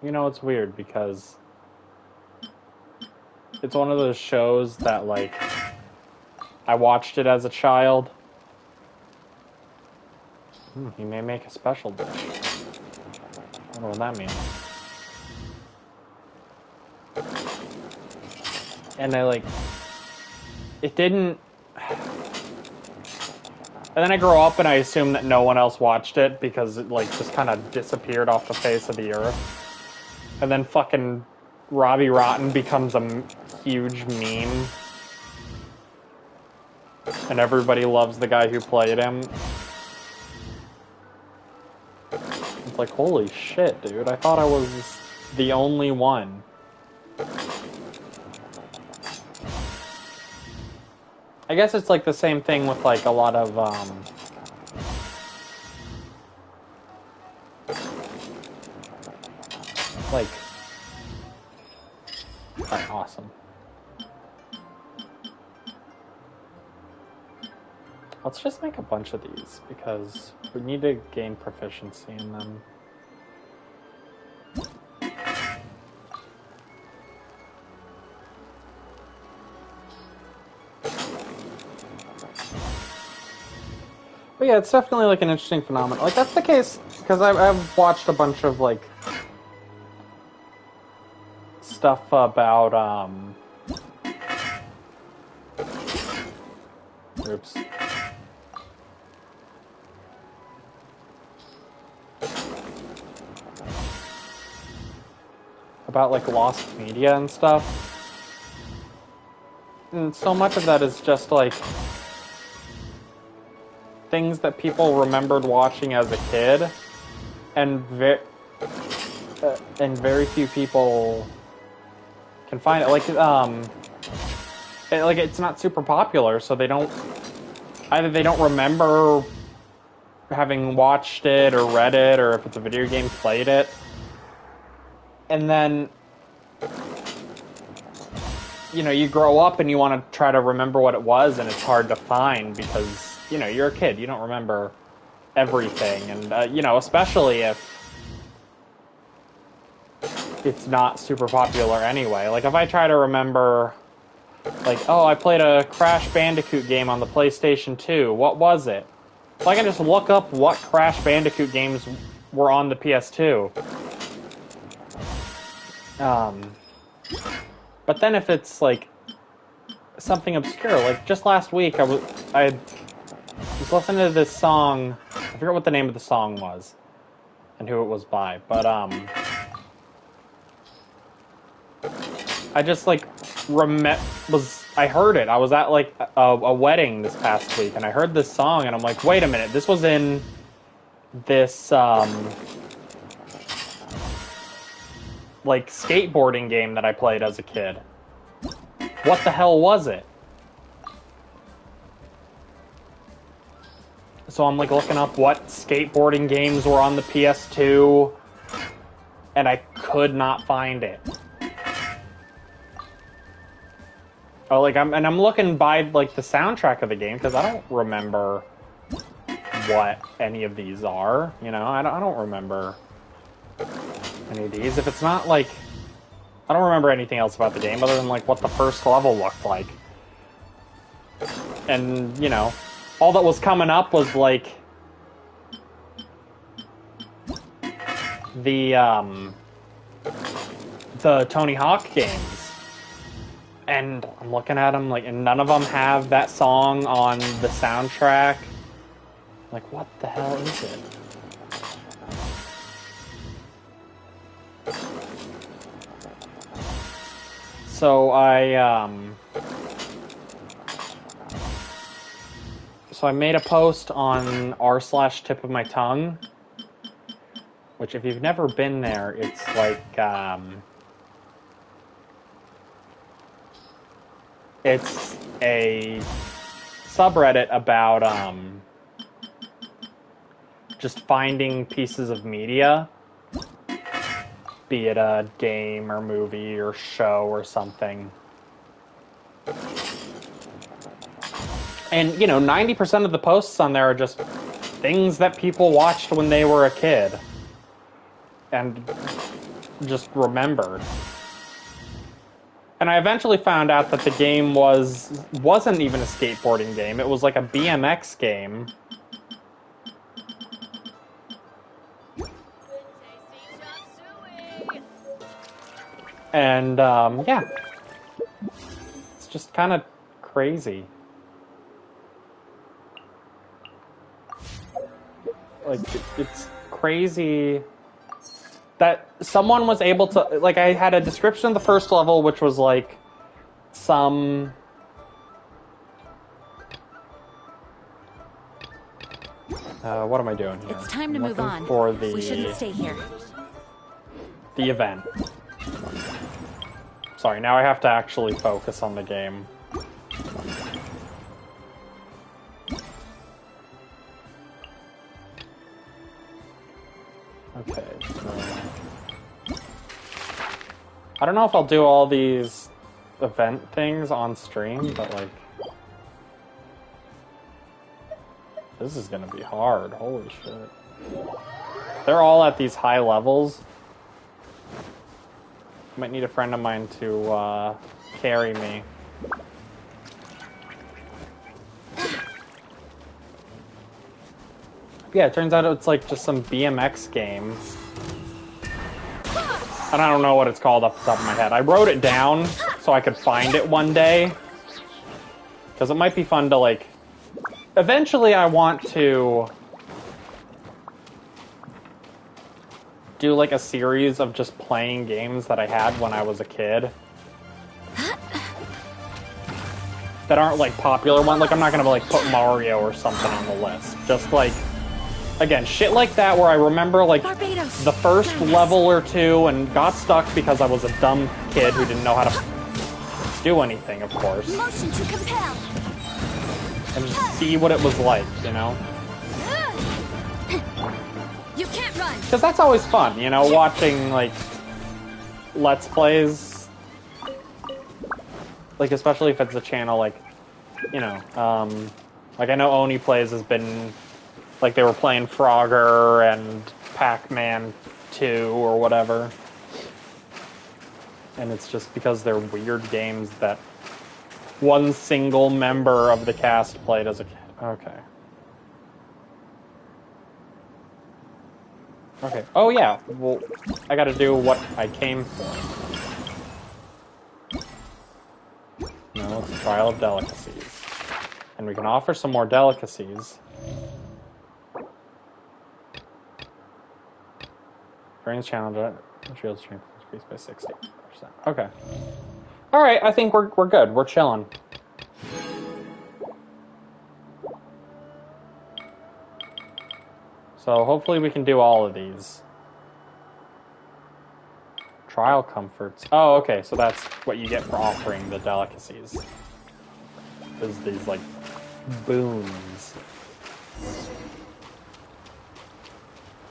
you know, it's weird because it's one of those shows that, like, I watched it as a child. He may make a special dish. I don't know what that means. And I, like, it didn't... And then I grew up and I assumed that no one else watched it because it, like, just kind of disappeared off the face of the earth. And then fucking Robbie Rotten becomes a huge meme. And everybody loves the guy who played him. It's like, holy shit, dude. I thought I was the only one. I guess it's like the same thing with like a lot of like, alright, awesome. Let's just make a bunch of these because we need to gain proficiency in them. But yeah, it's definitely like an interesting phenomenon. Like that's the case because I've watched a bunch of like stuff about oops. About like lost media and stuff. And so much of that is just like things that people remembered watching as a kid, and very few people can find it. Like like it's not super popular, so they don't either. They don't remember having watched it or read it, or if it's a video game, played it. And then, you know, you grow up and you want to try to remember what it was, and it's hard to find because, you know, you're a kid. You don't remember everything. And, you know, especially if it's not super popular anyway. Like, if I try to remember, like, oh, I played a Crash Bandicoot game on the PlayStation 2. What was it? So I can just look up what Crash Bandicoot games were on the PS2. But then if it's, like, something obscure, like, just last week I was listening to this song. I forget what the name of the song was and who it was by, but, I just, like, I heard it. I was at, like, a wedding this past week, and I heard this song, and I'm like, wait a minute, this was in this, like, skateboarding game that I played as a kid. What the hell was it? So I'm, like, looking up what skateboarding games were on the PS2, and I could not find it. Oh, like, I'm looking by, like, the soundtrack of the game, because I don't remember what any of these are, you know? I don't remember any of these. If it's not, like... I don't remember anything else about the game, other than, like, what the first level looked like. And, you know, all that was coming up was, like... the Tony Hawk games. And I'm looking at them, like, and none of them have that song on the soundtrack. Like, what the hell is it? So I made a post on r/tip of my tongue, which, if you've never been there, it's like, it's a subreddit about, just finding pieces of media, be it a game or movie or show or something. And, you know, 90% of the posts on there are just things that people watched when they were a kid and just remembered. And I eventually found out that the game wasn't even a skateboarding game. It was like a BMX game. And, yeah. It's just kind of crazy. Like, it's crazy that someone was able to... Like, I had a description of the first level, which was, like, some... what am I doing here? It's time to move on. For We shouldn't stay here. The event. Sorry, now I have to actually focus on the game. Okay, so... I don't know if I'll do all these event things on stream, but, like... This is gonna be hard, holy shit. They're all at these high levels. Might need a friend of mine to, carry me. Yeah, it turns out it's like just some BMX game. And I don't know what it's called off the top of my head. I wrote it down so I could find it one day. Because it might be fun to, like... Eventually I want to... do, like, a series of just playing games that I had when I was a kid. That aren't, like, popular ones. Like, I'm not gonna, like, put Mario or something on the list. Just, like... Again, shit like that where I remember, like, the first level or two and got stuck because I was a dumb kid who didn't know how to do anything, of course. Motion to compel. And just see what it was like, you know? You can't run. Because that's always fun, you know, watching, like, Let's Plays. Like, especially if it's a channel, like, you know, like, I know Oni Plays has been, like, they were playing Frogger and Pac-Man 2 or whatever. And it's just because they're weird games that one single member of the cast played as a kid. Okay. Okay. Oh, yeah. Well, I gotta do what I came for. No, it's a trial of delicacies. And we can offer some more delicacies. During the challenge, shield strength increased by 60%. Okay. Alright, I think we're good. We're chilling. So hopefully we can do all of these. Trial comforts. Oh, okay, so that's what you get for offering the delicacies. Is these, like, boons.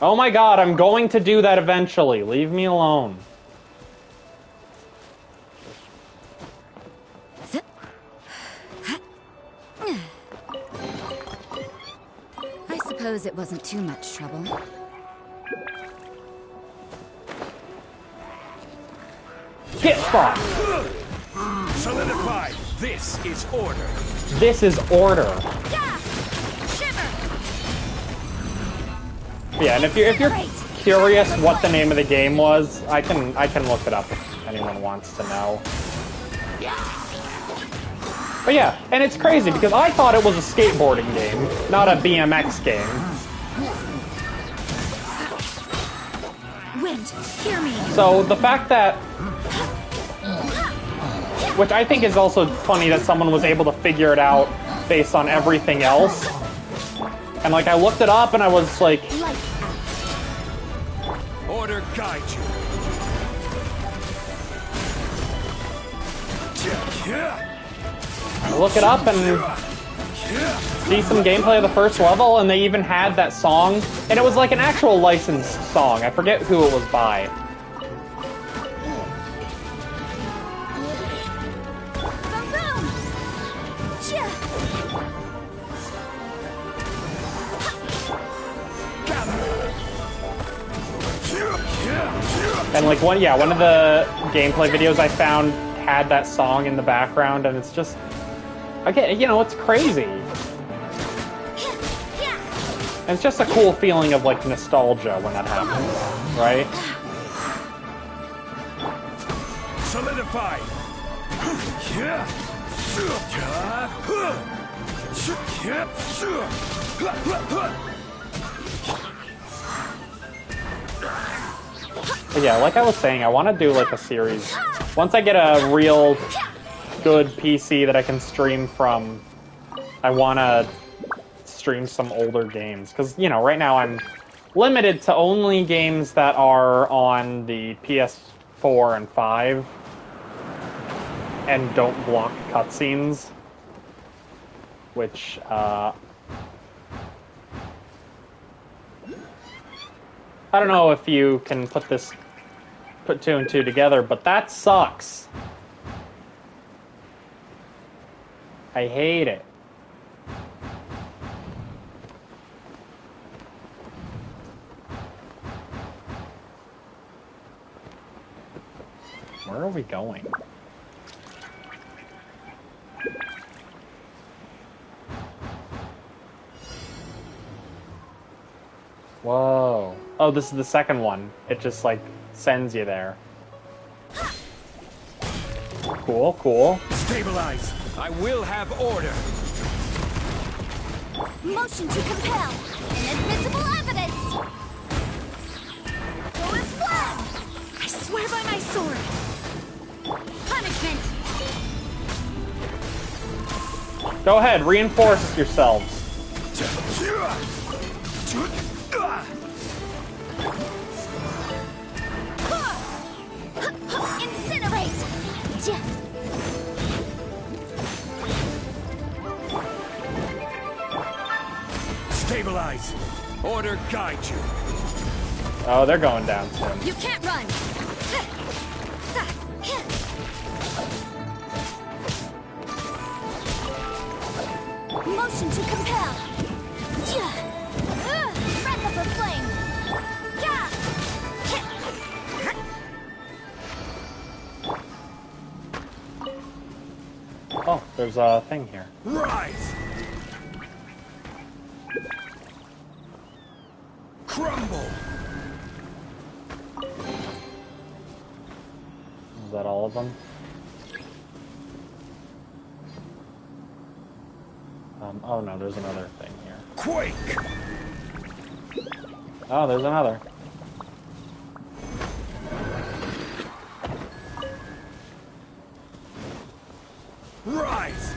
Oh my god, I'm going to do that eventually. Leave me alone. I suppose it wasn't too much trouble. Hit spot! Solidify! This is order! This is order. Yeah! Shiver! Yeah, and if you're curious what the name of the game was, I can look it up if anyone wants to know. But yeah, and it's crazy because I thought it was a skateboarding game, not a BMX game. Wind, hear me. So the fact that, which I think is also funny that someone was able to figure it out based on everything else. And like I looked it up and I was like, order guide you. I look it up and see some gameplay of the first level, and they even had that song, and it was like an actual licensed song. I forget who it was by. And like one of the gameplay videos I found had that song in the background, and it's just, again, you know, it's crazy. And it's just a cool feeling of like nostalgia when that happens, right? Solidify. But yeah, like I was saying, I want to do like a series. Once I get a real good PC that I can stream from, I want to stream some older games. Because, you know, right now I'm limited to only games that are on the PS4 and 5 and don't block cutscenes. Which, I don't know if you can put two and two together, but that sucks. I hate it. Where are we going? Whoa. Oh, this is the second one. It just, like, sends you there. Cool, cool. Stabilize. I will have order. Motion to compel. Inadmissible evidence. Force flag. I swear by my sword. Punishment. Go ahead, reinforce yourselves. Incinerate. Stabilize. Order guide you. Oh, they're going down soon. You can't run! Motion to compel! Breath of the flame! Oh, there's a thing here. Rise! Crumble! Is that all of them? Oh no, there's another thing here. Quake! Oh, there's another. Rise!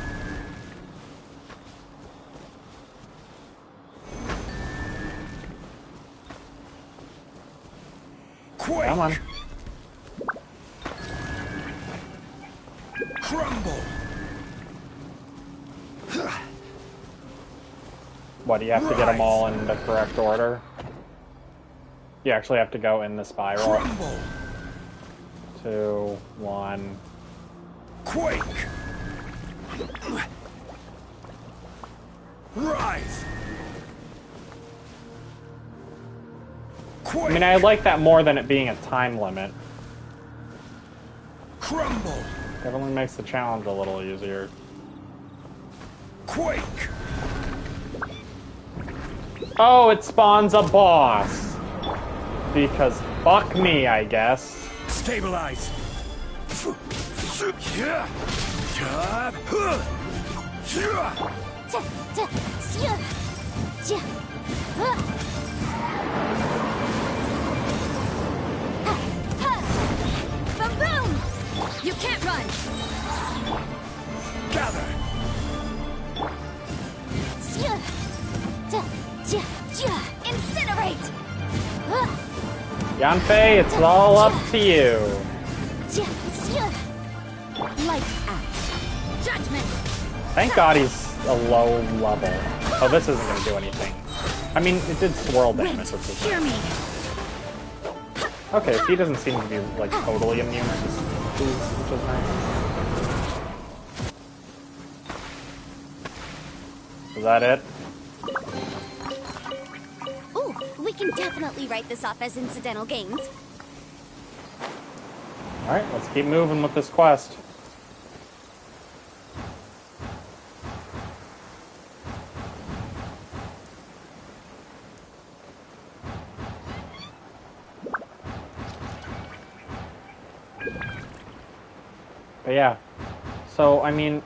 Quake! Come on. Crumble! What, do you have to get them all in the correct order? You actually have to go in the spiral. Crumble! 2, 1. Quake! Rise! Quake! I mean, I like that more than it being a time limit. Crumble! Definitely makes the challenge a little easier. Quake! Oh, it spawns a boss. Because fuck me, I guess. Stabilize! Boom! You can't run! Gather! Incinerate! Yanfei, it's all up to you. Lights out. Judgment! Thank God he's a low level. Oh, this isn't going to do anything. I mean, it did swirl damage, which is Hear me! okay, so he doesn't seem to be, like, totally immune to these, which is nice. Is that it? Ooh, we can definitely write this off as incidental gains. Alright, let's keep moving with this quest. But yeah, so, I mean,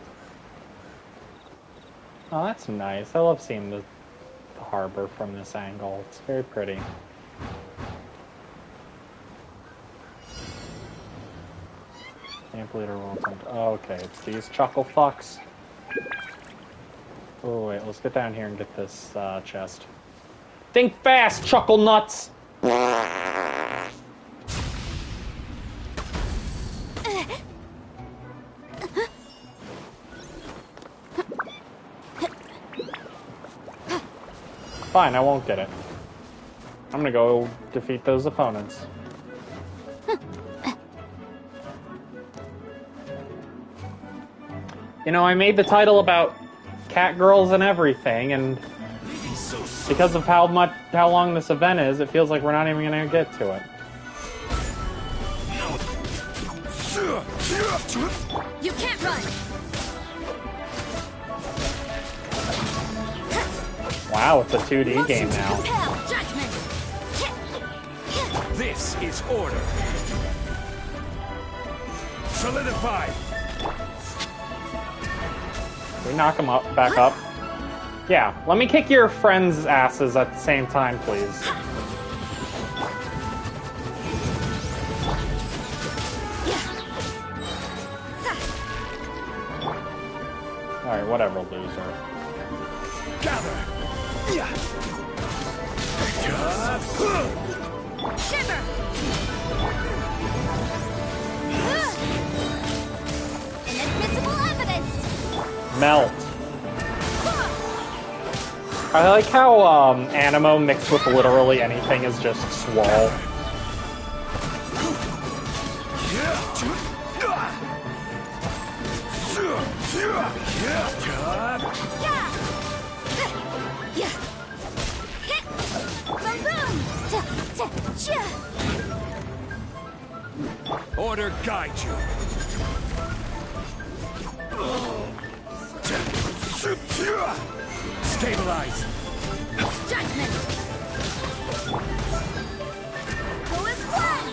oh, that's nice. I love seeing the harbor from this angle. It's very pretty. Camp leader will attempt. Oh, okay, it's these chuckle fucks. Oh, wait, let's get down here and get this chest. Think fast, chuckle nuts! Fine, I won't get it. I'm gonna go defeat those opponents. You know, I made the title about cat girls and everything, and because of how long this event is, it feels like we're not even gonna get to it. You can't run! Wow, it's a 2D game now. This is order. Solidify. Can we knock them up, back up? Yeah, let me kick your friends' asses at the same time, please. Alright, whatever, loser. Gather. Shiver! Inadmissible evidence! Melt. I like how Animo mixed with literally anything is just swole. Order guide you. Stabilize. Judgment. Go as one.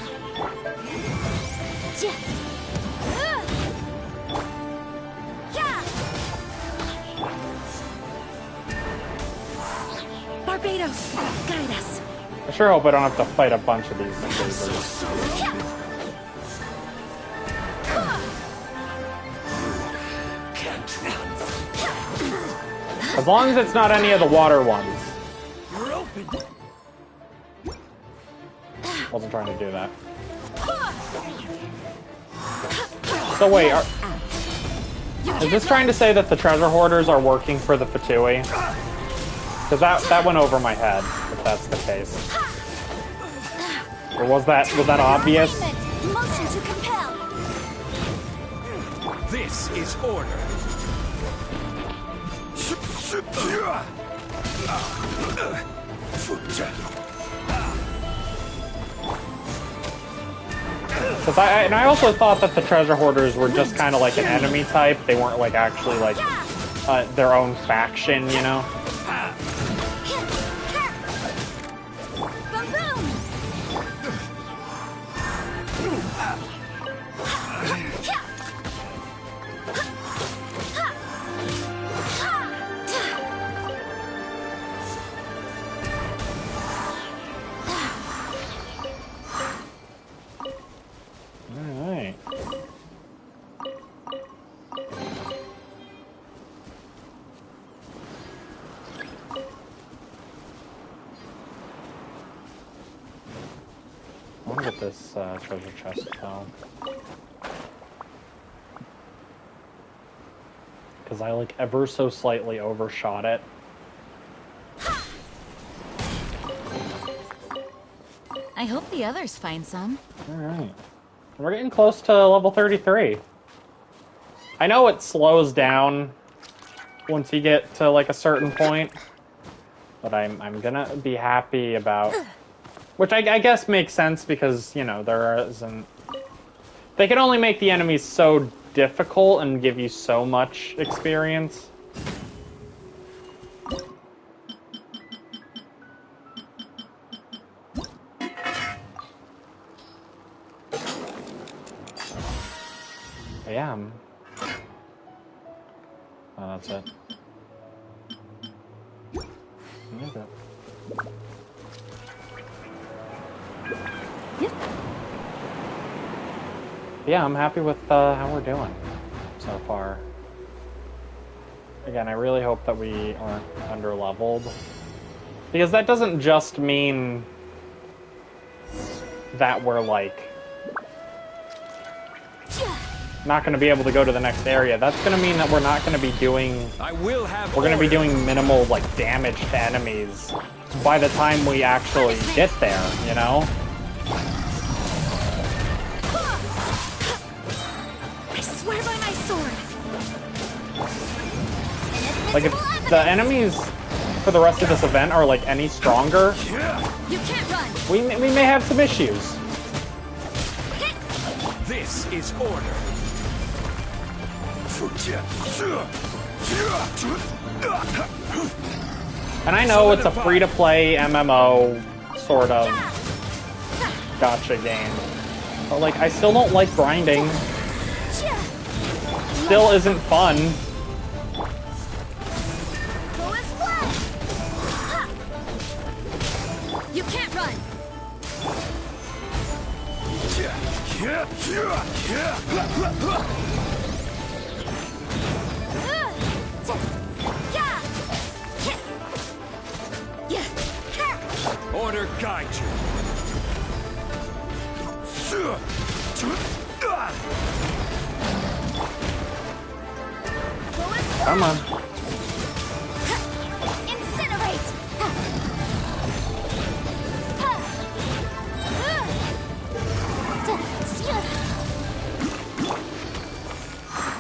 Barbados, guide us. I sure hope I don't have to fight a bunch of these invaders. As long as it's not any of the water ones. You're open. Wasn't trying to do that. So wait, is this trying to say that the treasure hoarders are working for the Fatui? Because that went over my head, if that's the case. Or was that obvious? Motion to compel. This is order. Because I also thought that the treasure hoarders were just kind of like an enemy type. They weren't like actually like their own faction, you know? Alright. I want to get this treasure chest though. Because I like ever so slightly overshot it. I hope the others find some. Alright. We're getting close to level 33. I know it slows down once you get to like a certain point, but I'm gonna be happy about, which I guess makes sense because, you know, there isn't, they can only make the enemies so difficult and give you so much experience. Yeah. Oh, that's it. Okay. Yeah, I'm happy with how we're doing so far. Again, I really hope that we aren't under-leveled. Because that doesn't just mean that we're, like, not going to be able to go to the next area. That's going to mean that we're not going to be doing... we're going to be doing minimal, like, damage to enemies by the time we actually get there, you know? I swear by my sword. Like, if the enemies for the rest of this event are, like, any stronger, You can't run. we may have some issues. This is order. And I know it's a free-to-play MMO sort of gotcha game, but like I still don't like grinding. Still isn't fun. You can't run. Order guide you. Come on. Incinerate.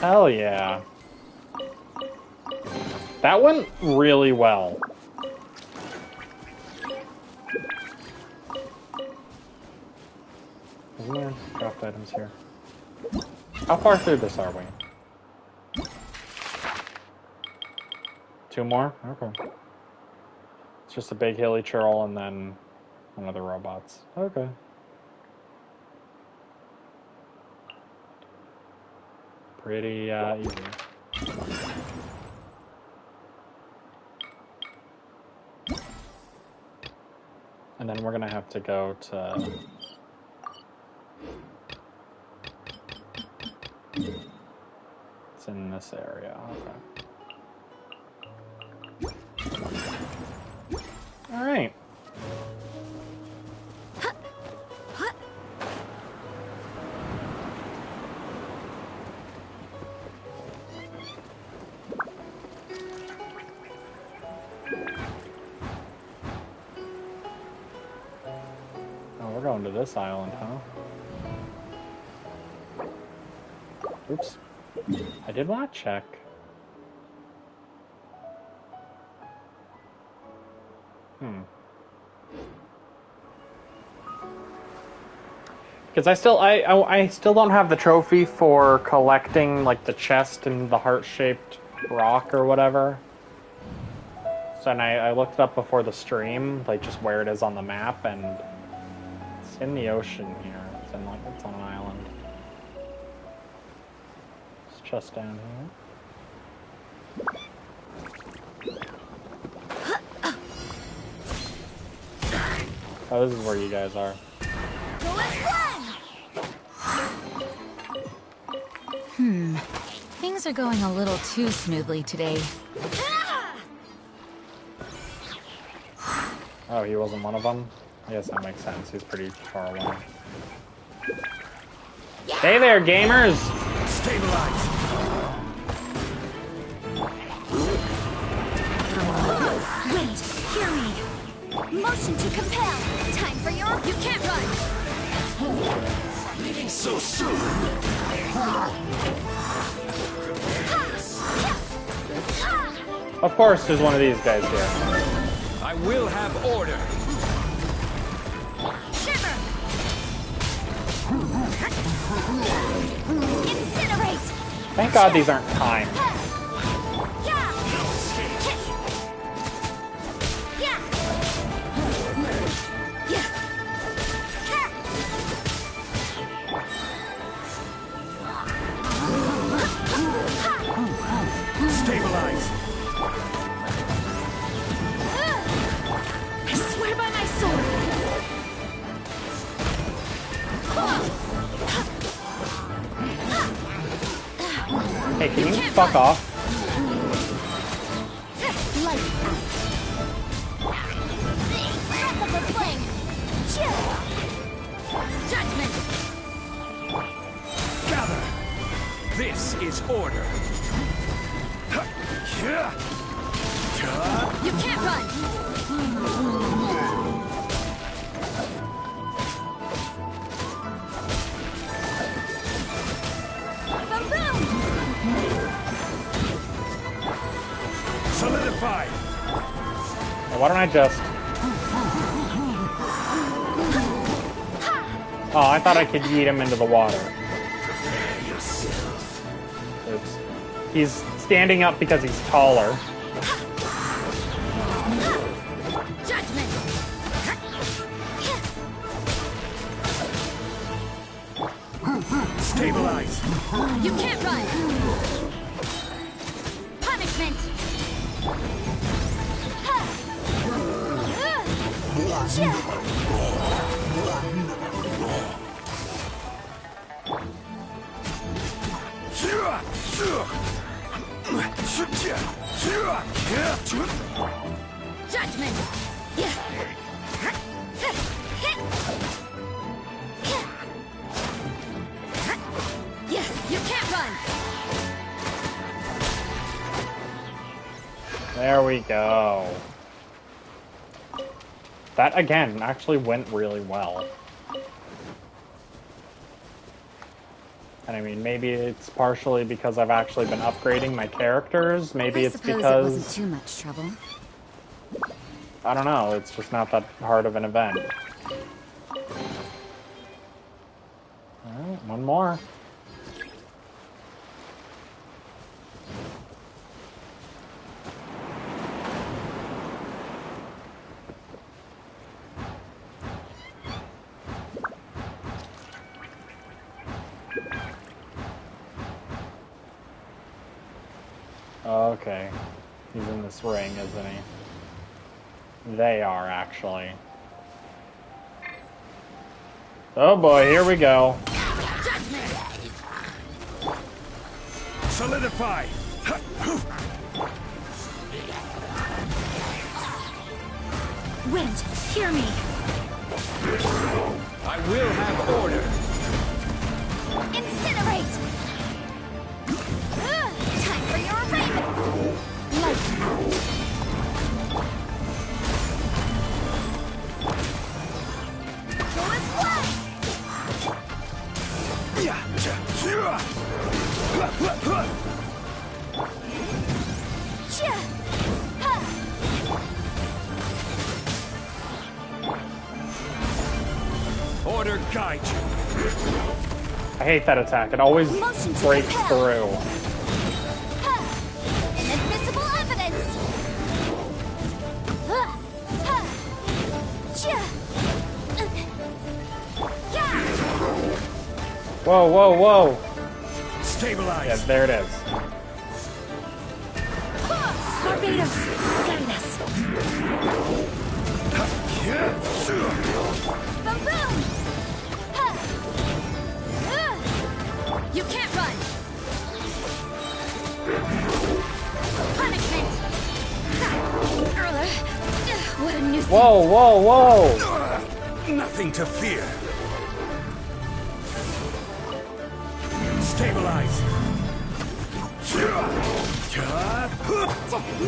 Hell yeah. That went really well. Is there craft items here? How far through this are we? 2 more? Okay. It's just a big hilly churl and then one of the robots. Okay. Pretty easy. And then we're gonna have to go to... It's in this area, okay. Alright. Oh, we're going to this island, huh? Oops. I did want to check. Because I still don't have the trophy for collecting like the chest and the heart-shaped rock or whatever. So and I looked it up before the stream, like just where it is on the map, and it's in the ocean here. It's on an island. It's just down here. Oh, this is where you guys are. Things are going a little too smoothly today. Oh, he wasn't one of them? I guess that makes sense. He's pretty far away. Hey there, gamers! Stabilize! Wait, hear me. Motion to compel. Time for your... You can't run. Leaving so soon. Of course, there's one of these guys here. I will have order. Shiver. Incinerate. Thank God these aren't timed. Stabilize. I swear by my sword. Hey, can you fuck off? Light. Breath of the flame. Chill. Judgment. Gather. This is order. You can't run. Solidify. Now, why don't I just... Oh, I thought I could yeet him into the water. Oops. He's standing up because he's taller. Judgment. Stabilize. You can't run. Punishment. Judgment. You can't run. There we go. That, again, actually went really well. And I mean, maybe it's partially because I've actually been upgrading my characters. Maybe it's suppose because... it wasn't too much trouble. I don't know, it's just not that hard of an event. Alright, one more. Okay. He's in this ring, isn't he? They are, actually. Oh boy, here we go. Solidify! Wind, hear me! I will have order! Incinerate! Time for your arraignment! Light! Go as one! Order guide you. I hate that attack. It always breaks through. Inadmissible evidence! Whoa, whoa, whoa! Stabilize! Yeah, there it is. Barbados, guide us! Boom! You can't run! Punishment! What a nuisance! Whoa, whoa, whoa! Nothing to fear. Stabilize.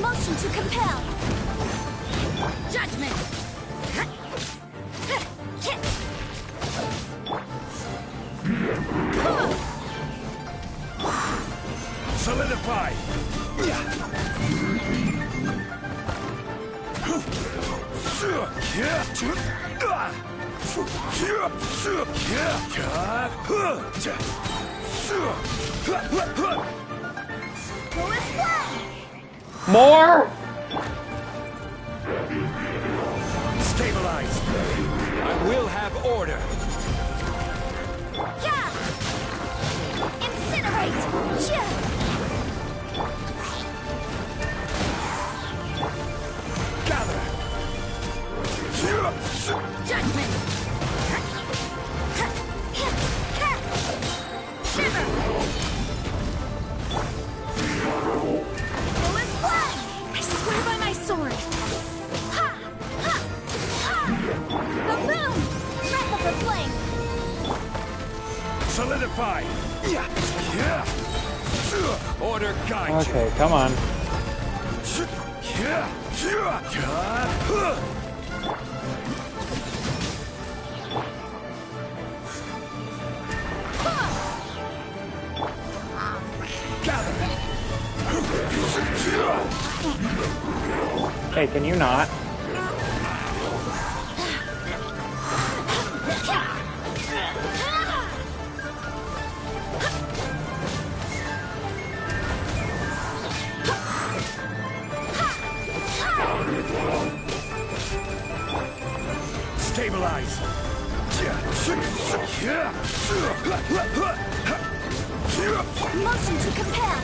Motion to compel. Judgment. Solidify. More? Stabilize. I will have order. Incinerate. Gather. Judgment. Shiver. I swear by my sword! Ha! Ha! Ha! The moon! Breath of the flame! Solidify! Order guide. Okay, come on. Hey, can you not? Stabilize. Motion to compel.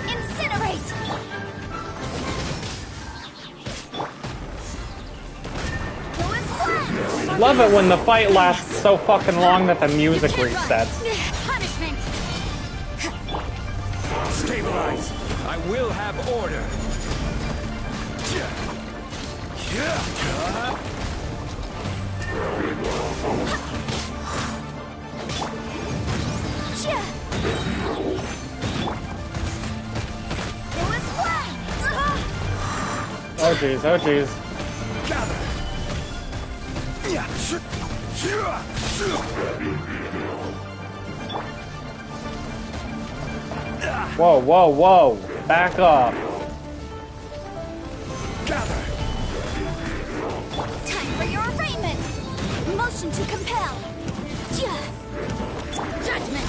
Incinerate. Love it when the fight lasts so fucking long that the music resets. Punishment. Stabilize. I will have order. Oh jeez, oh jeez. Whoa, whoa, whoa! Back up. Gather. Time for your arraignment! Motion to compel! Judgment!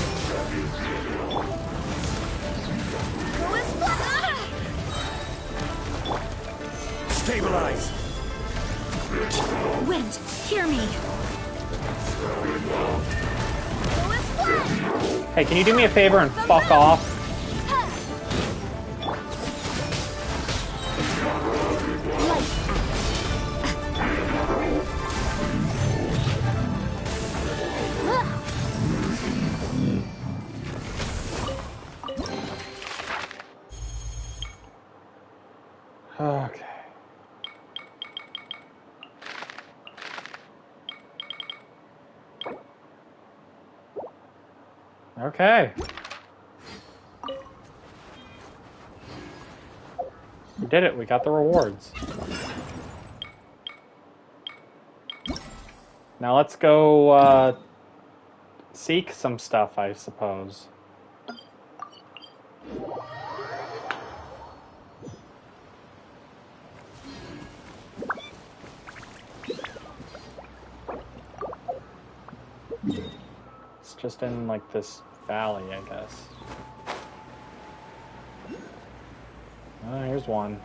Who is Stabilize. Wind, hear me! Who is Hey, can you do me a favor and fuck off? Okay. Okay. We did it. We got the rewards. Now let's go seek some stuff, I suppose. It's just in like this valley, I guess. Oh, here's one.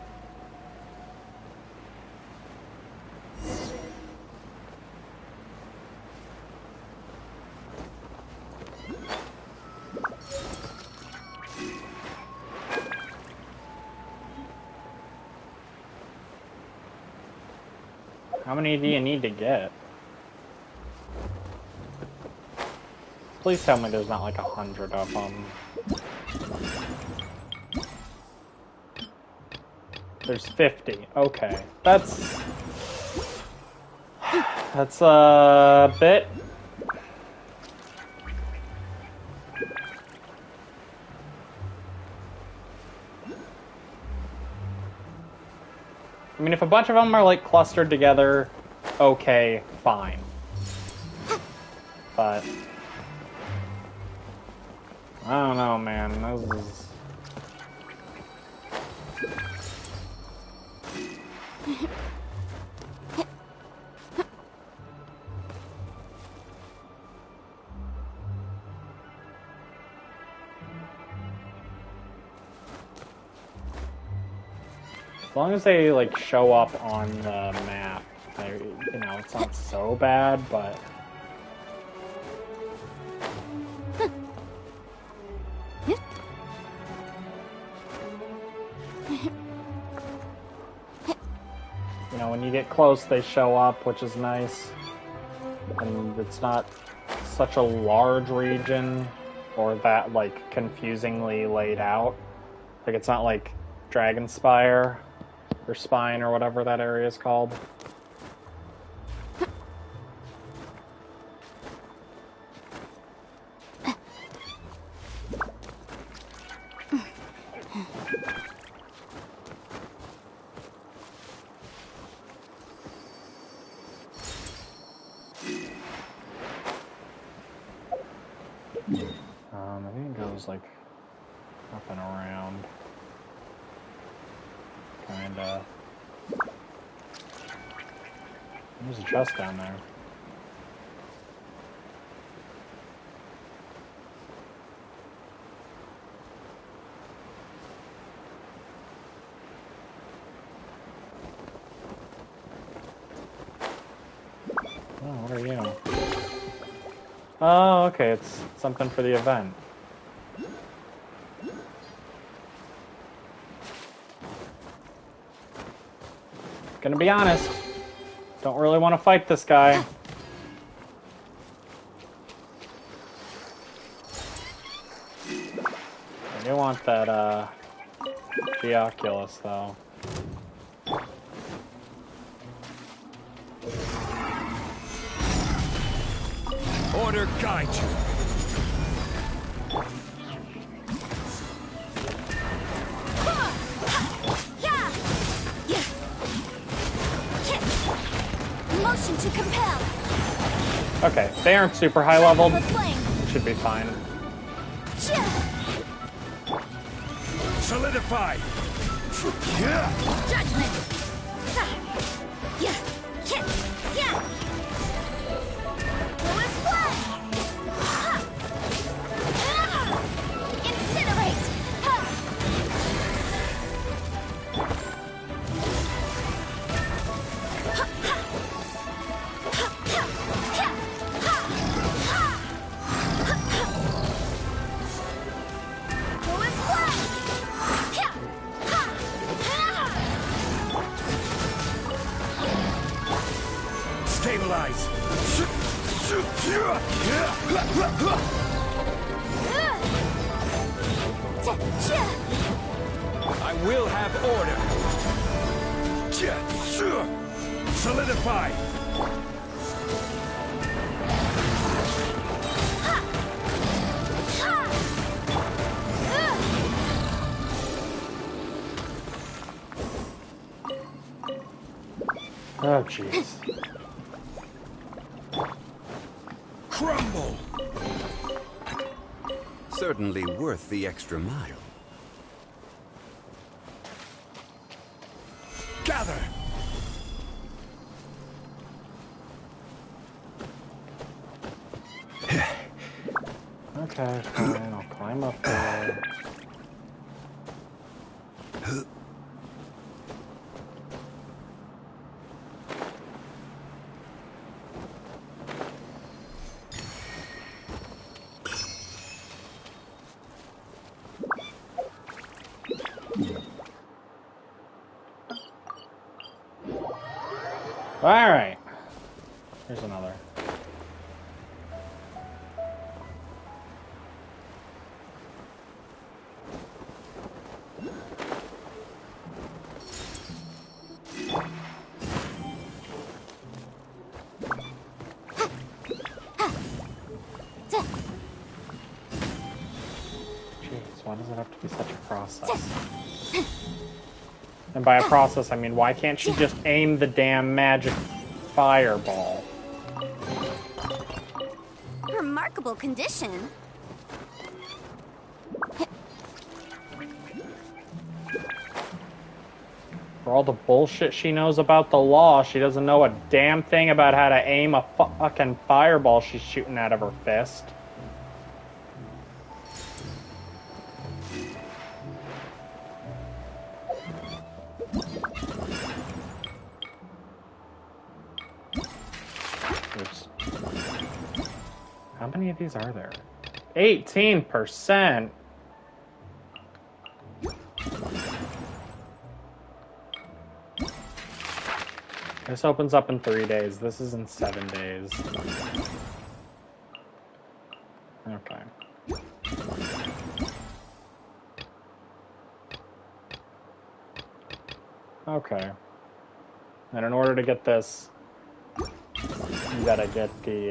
How many do you need to get? Please tell me there's not like 100 of them. There's 50. Okay. That's a bit. I mean, if a bunch of them are like clustered together, okay, fine. But I don't know, man. This is... As long as they like show up on the map, you know, it's not so bad, but. You know, when you get close, they show up, which is nice. And it's not such a large region, or that, like, confusingly laid out. Like, it's not like Dragonspire, or Spine, or whatever that area is called. I think it goes like up and around. Kinda. There's a chest down there. Oh, what are you? Oh, okay, it's something for the event. Gonna be honest, don't really want to fight this guy. I do want that, Geoculus, though. Order guide you. Motion to compel. Okay, they aren't super high leveled. It should be fine. Solidify! Judgment! Lewis Flood! Incinerate! Lewis Flood! Stabilize! I will have order. Solidify! Oh, jeez. Crumble! Certainly worth the extra mile. Gather! Okay, fine, I'll climb up there. Alright. Here's another. Jeez, why does it have to be such a process? And by a process, I mean, why can't she just aim the damn magic fireball? Remarkable condition. For all the bullshit she knows about the law, she doesn't know a damn thing about how to aim a fucking fireball she's shooting out of her fist. Oops. How many of these are there? 18%! This opens up in 3 days. This is in 7 days. Okay. Okay. And in order to get this, you gotta get the,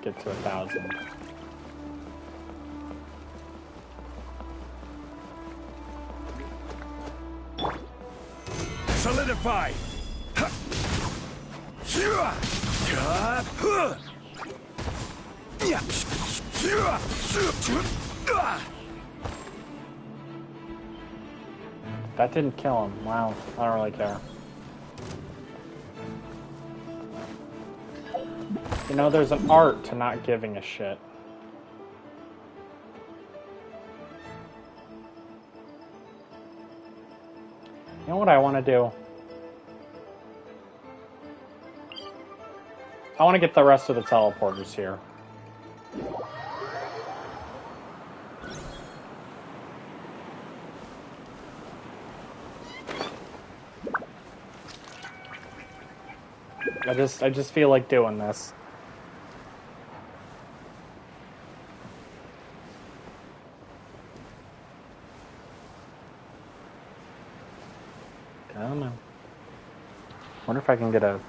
get to 1,000. Solidify! That didn't kill him. Wow. I don't really care. You know, there's an art to not giving a shit. You know what I want to do? I want to get the rest of the teleporters here. I just feel like doing this. Come on. Wonder if I can get a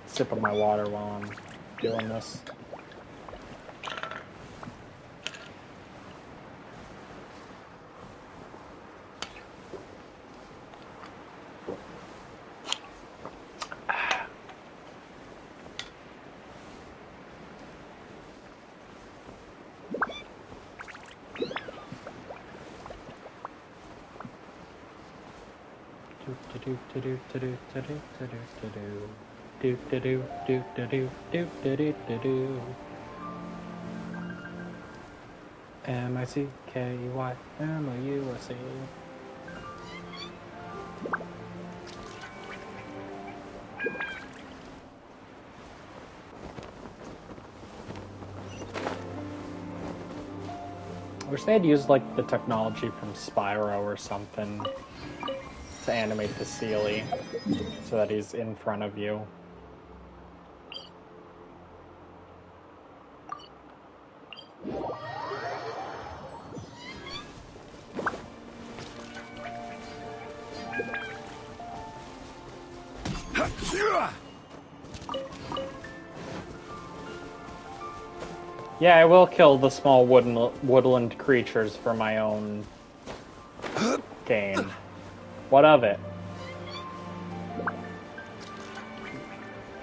sip of my water while I'm doing this. M-I-C-K-E-Y-M-O-U-S-E. I wish they had used like the technology from Spyro or something to animate the Sealy so that he's in front of you. Yeah, I will kill the small woodland creatures for my own gain. What of it?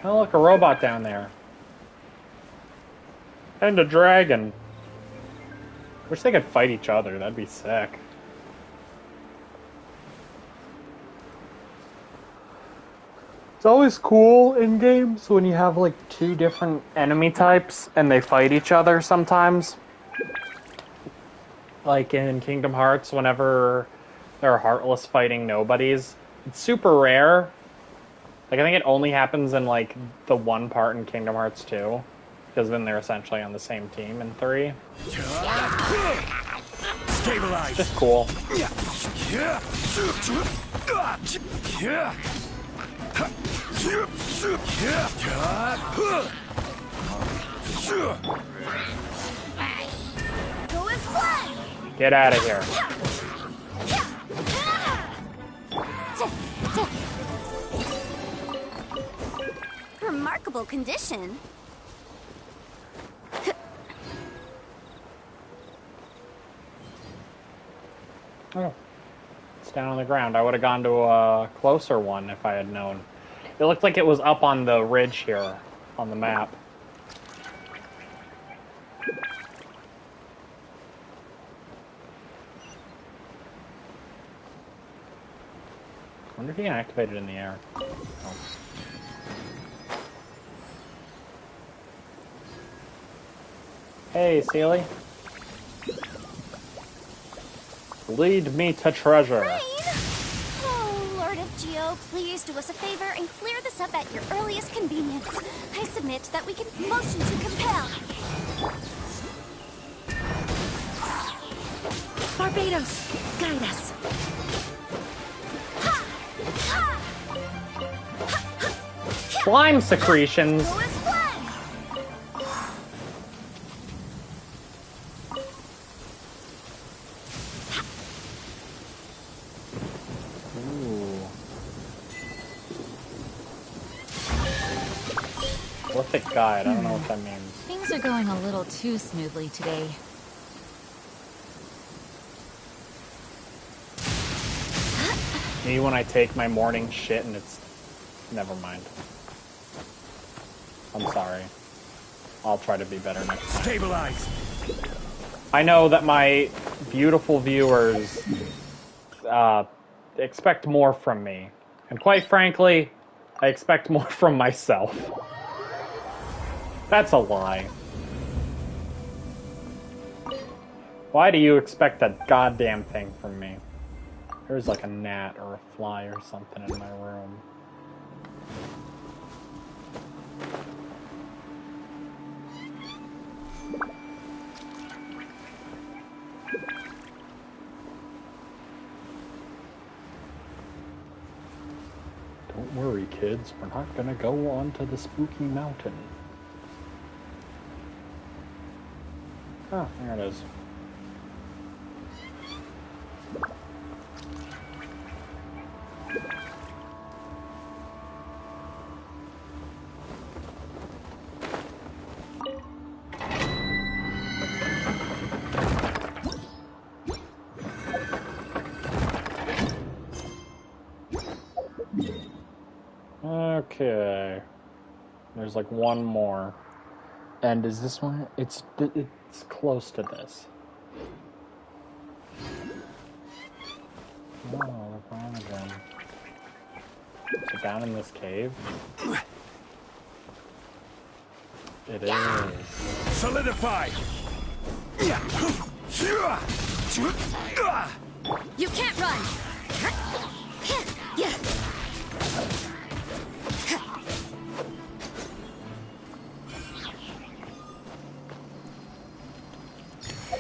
Oh, look, a robot down there. And a dragon. Wish they could fight each other, that'd be sick. It's always cool in games when you have like two different enemy types and they fight each other sometimes. Like in Kingdom Hearts, whenever there are Heartless fighting nobodies. It's super rare. Like, I think it only happens in like the one part in Kingdom Hearts 2. Because then they're essentially on the same team in 3. Stabilize. Just cool. Get out of here. Remarkable condition. Oh. It's down on the ground. I would have gone to a closer one if I had known. It looked like it was up on the ridge here on the map. I wonder if you can activate it in the air. Oh. Hey, Sealy. Lead me to treasure. Rain? Oh, Lord of Geo, please do us a favor and clear this up at your earliest convenience. I submit that we can motion to compel. Barbados, guide us. Slime secretions. Prolific guide. I don't know what that means. Things are going a little too smoothly today. Maybe when I take my morning shit and it's... Never mind. I'm sorry. I'll try to be better next time. Stabilize. I know that my beautiful viewers expect more from me. And quite frankly, I expect more from myself. That's a lie. Why do you expect that goddamn thing from me? There's like a gnat or a fly or something in my room. Don't worry, kids. We're not gonna go onto the spooky mountain. Oh, there it is. Okay. There's like one more. And is this one? It's close to this. Oh, they're fine again. Is it down in this cave? It is. Solidify! You can't run!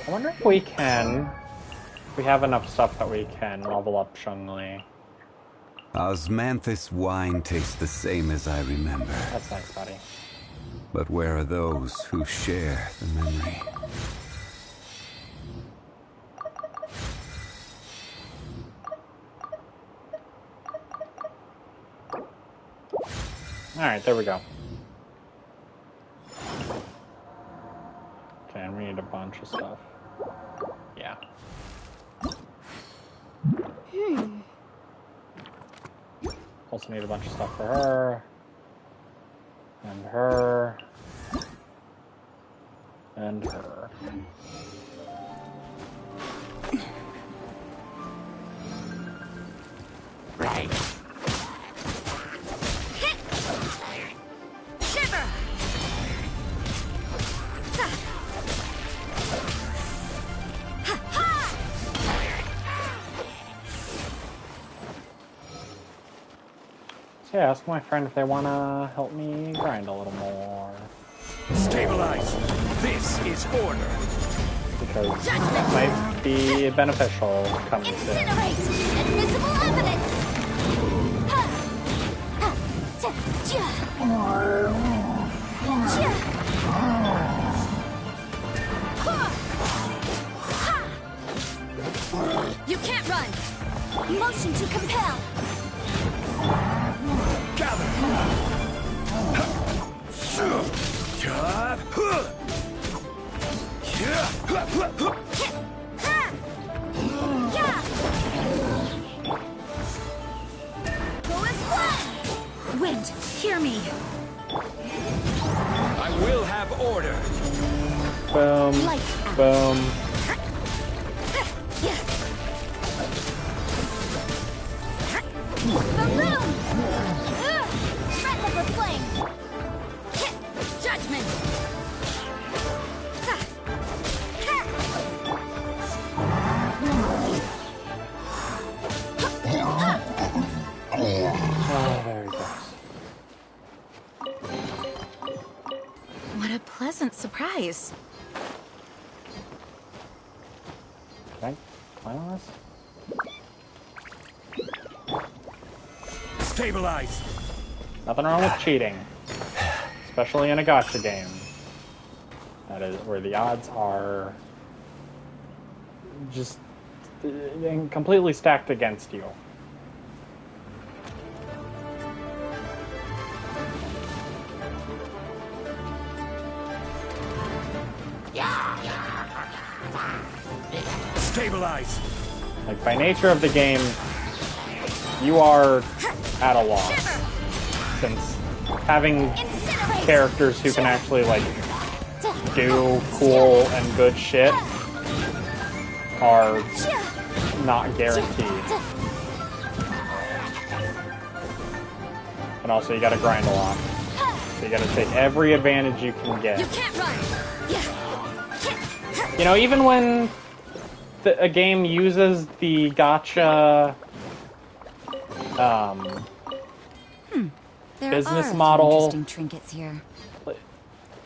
I wonder if we can... We have enough stuff that we can level up Shungli. Osmanthus wine tastes the same as I remember. That's nice, buddy. But where are those who share the memory? Alright, there we go. Okay, and we need a bunch of stuff. Yeah. Also need a bunch of stuff for her. And her. And her. Right. Shiver! Yeah, ask my friend if they want to help me grind a little more. Stabilize! This is order! Because it might be beneficial coming soon. Incinerate! Invisible evidence! You can't run! Motion to compel! Gather! Wind, hear me! I will have order! Boom. Boom. Balloon! Breath of the flame! Judgment! Oh, there he goes. What a pleasant surprise. Can I climb on this? Stabilize! Nothing wrong with cheating. Especially in a gacha game. That is where the odds are just completely stacked against you. Stabilize! Like, by nature of the game, you are at a loss. Since having characters who can actually, like, do cool and good shit are not guaranteed. And also, you gotta grind a lot. So you gotta take every advantage you can get. You can't run! You know, even when a game uses the gacha business model, Interesting trinkets here.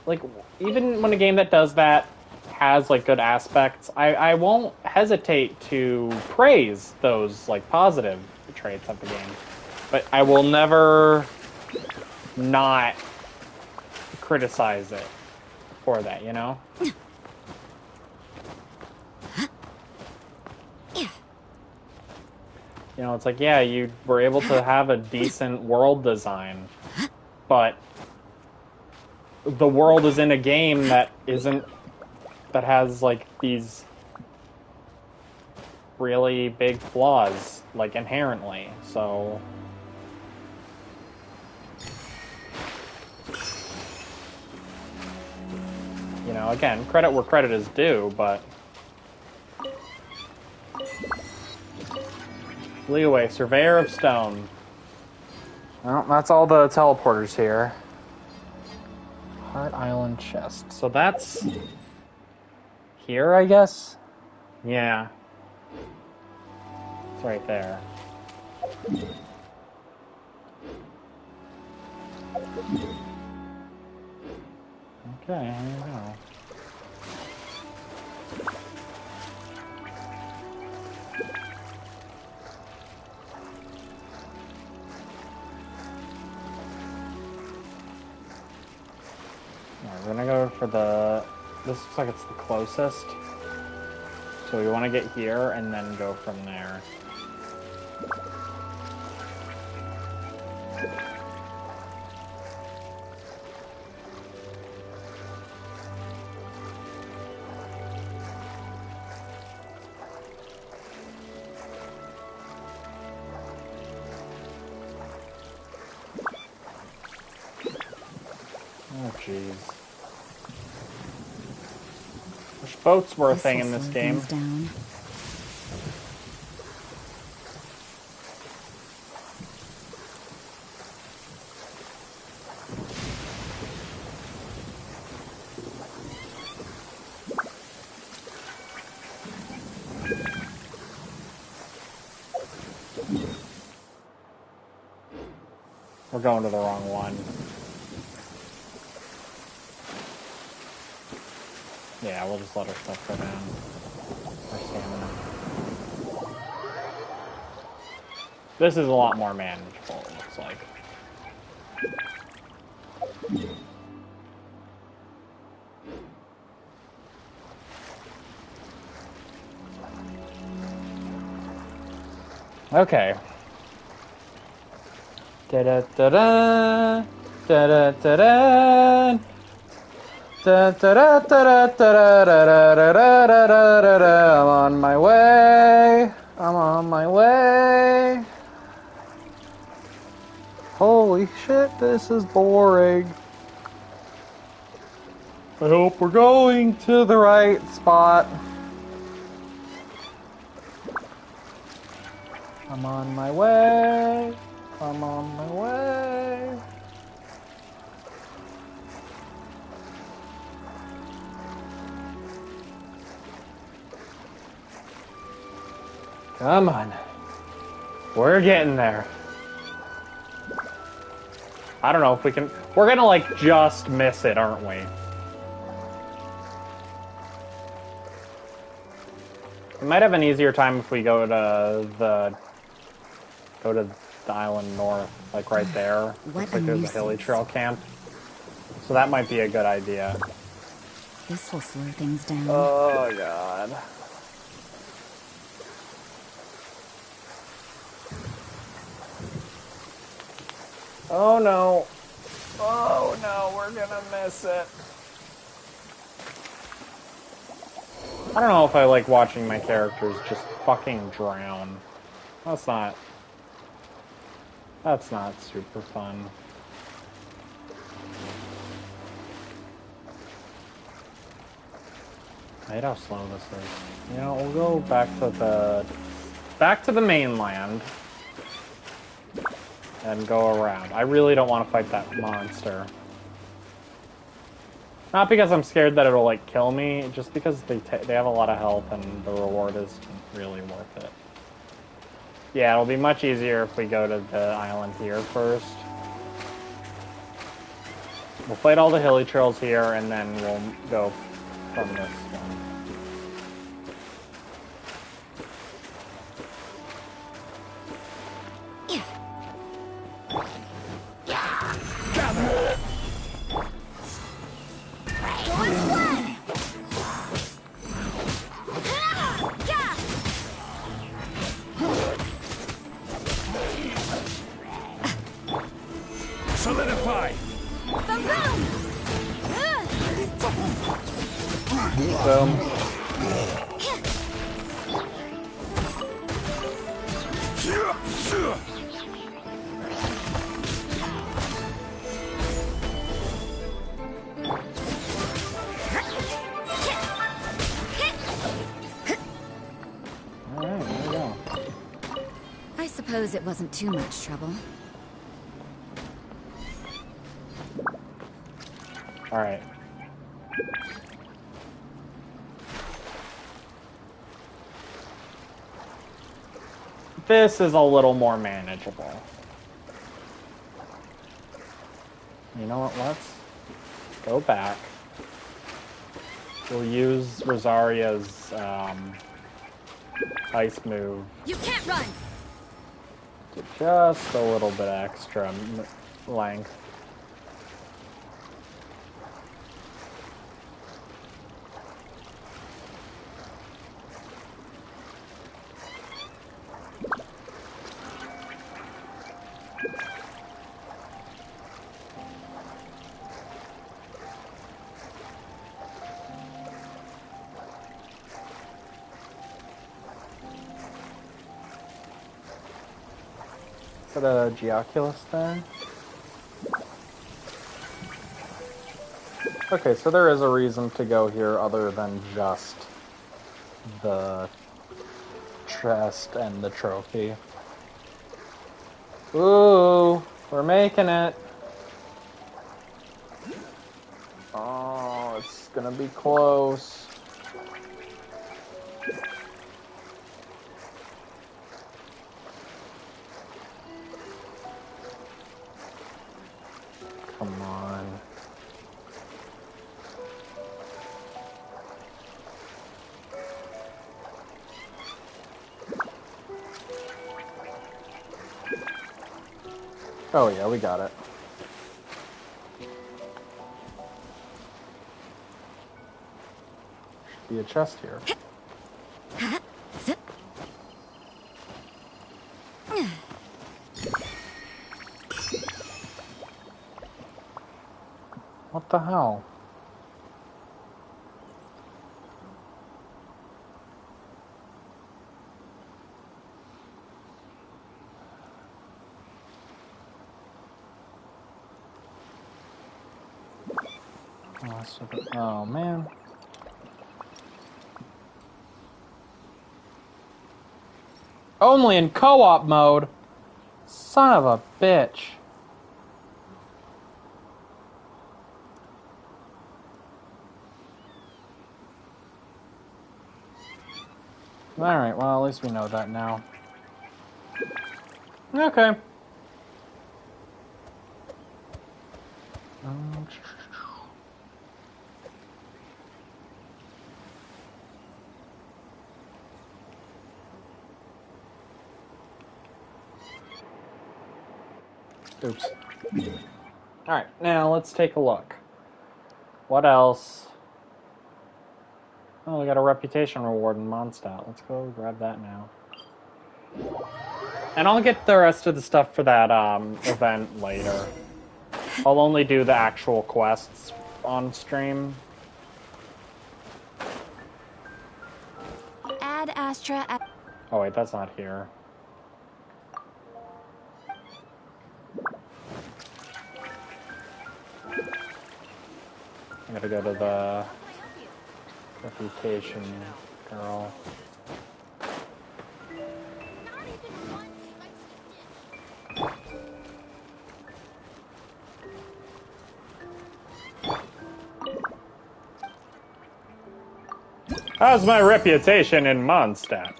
like even when a game that does that has like good aspects, I won't hesitate to praise those like positive traits of the game, but I will never not criticize it for that, you know? You know, it's like, yeah, you were able to have a decent world design, but the world is in a game that has, like, these really big flaws, like, inherently, so... You know, again, credit where credit is due, but... Leeway, Surveyor of Stone. Well, that's all the teleporters here. Heart Island chest. So that's here, I guess? Yeah. It's right there. Okay, here you go. We're gonna go for the... This looks like it's the closest. So we want to get here and then go from there. Oh, jeez. Wish boats were a thing in this game. Down. We're going to the wrong one. Yeah, we'll just let our stuff go down. Our stamina. This is a lot more manageable, it looks like. Okay. Da-da-da-da, da-da-da-da. I'm on my way. I'm on my way. Holy shit, this is boring. I hope we're going to the right spot. I'm on my way. I'm on my way. Come on. We're getting there. I don't know if we can... We're gonna, like, just miss it, aren't we? We might have an easier time if we go to the island north, like right there. Looks like there's a hilly trail camp. So that might be a good idea. This will slow things down. Oh, God. Oh no. Oh no, we're gonna miss it. I don't know if I like watching my characters just fucking drown. That's not super fun. I hate how slow this is. You know, we'll go back to the mainland. And go around. I really don't want to fight that monster. Not because I'm scared that it'll like kill me, just because they have a lot of health and the reward is really worth it. Yeah, it'll be much easier if we go to the island here first. We'll fight all the hilly trails here and then we'll go from this one. Solidify! Boom. I suppose it wasn't too much trouble. Alright. This is a little more manageable. You know what, let's go back. We'll use Rosaria's ice move. You can't run! To just a little bit extra length. Is that a Geoculus there? Okay, so there is a reason to go here other than just the chest and the trophy. Ooh, we're making it. Oh, it's gonna be close. Come on. Oh yeah, we got it. Should be a chest here. What the hell? Oh man. Only in co-op mode. Son of a bitch. Alright, well, at least we know that now. Okay. Oops. Alright, now let's take a look. What else? Oh, we got a reputation reward in Mondstadt. Let's go grab that now. And I'll get the rest of the stuff for that event later. I'll only do the actual quests on stream. Add Astra at... Oh wait, that's not here. I gotta go to the reputation girl. How's my reputation in Mondstadt?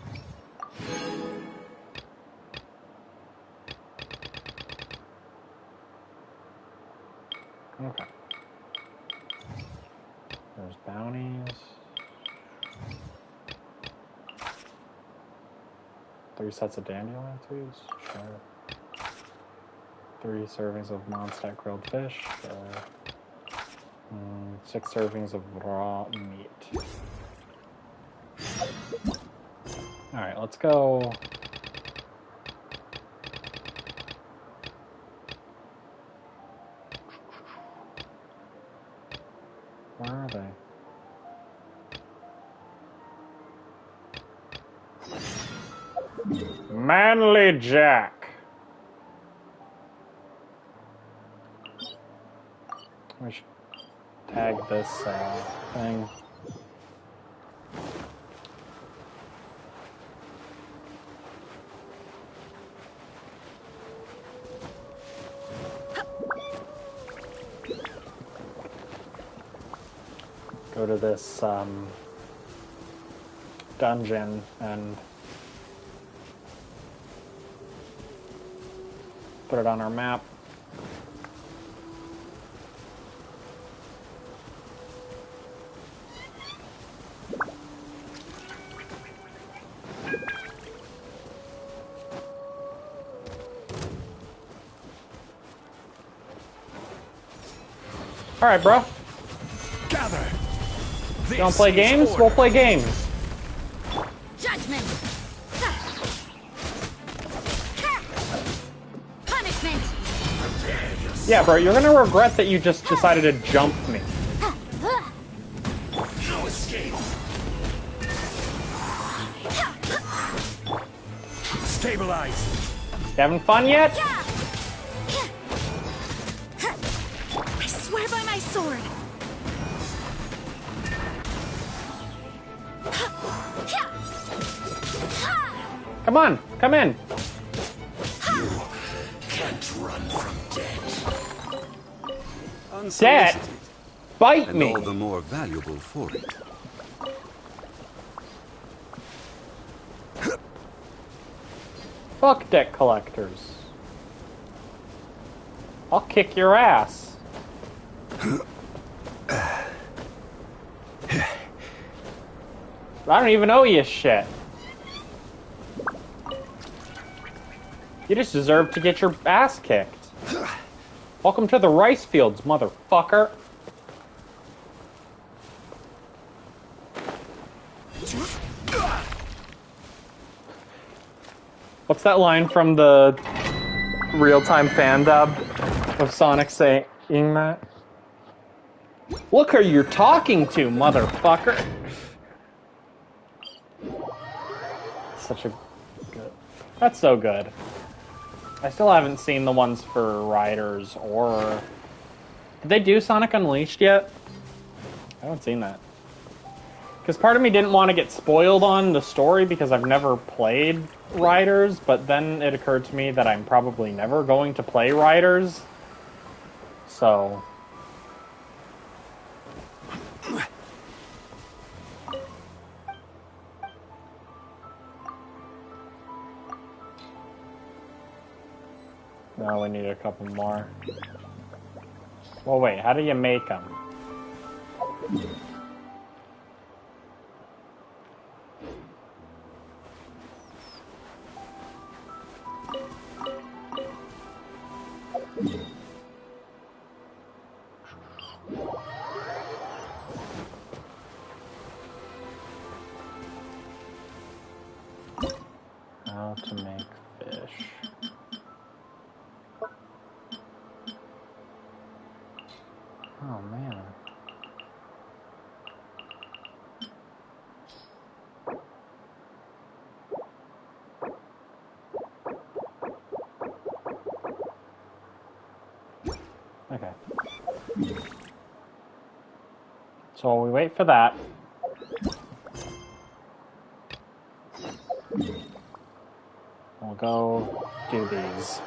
Okay. There's bounties. 3 sets of dandelion to use? Sure. 3 servings of Mondstadt grilled fish? Sure. 6 servings of raw meat. Alright, let's go. Where are they? Manly Jack. We should tag this thing. go to this dungeon and put it on our map. All right, bro. Gather. You don't play games? We'll play games. Judgment. Punishment. Yeah, bro, you're gonna regret that you just decided to jump me. No escape. Stabilize. You having fun yet? I swear by my sword. Come on, come in. You can't run from death. Dead? Bite and me. all the more valuable for it. Fuck debt collectors. I'll kick your ass. I don't even owe you shit. You just deserve to get your ass kicked. Welcome to the rice fields, motherfucker. What's that line from the real-time fan dub of Sonic saying that? Look who you're talking to, motherfucker. Such a good... That's so good. I still haven't seen the ones for Riders or... Did they do Sonic Unleashed yet? I haven't seen that. Because part of me didn't want to get spoiled on the story because I've never played Riders, but then it occurred to me that I'm probably never going to play Riders. So... No, we need a couple more. Well, wait, how do you make them? How to make fish. Oh, man. Okay. So we wait for that. We'll go do these.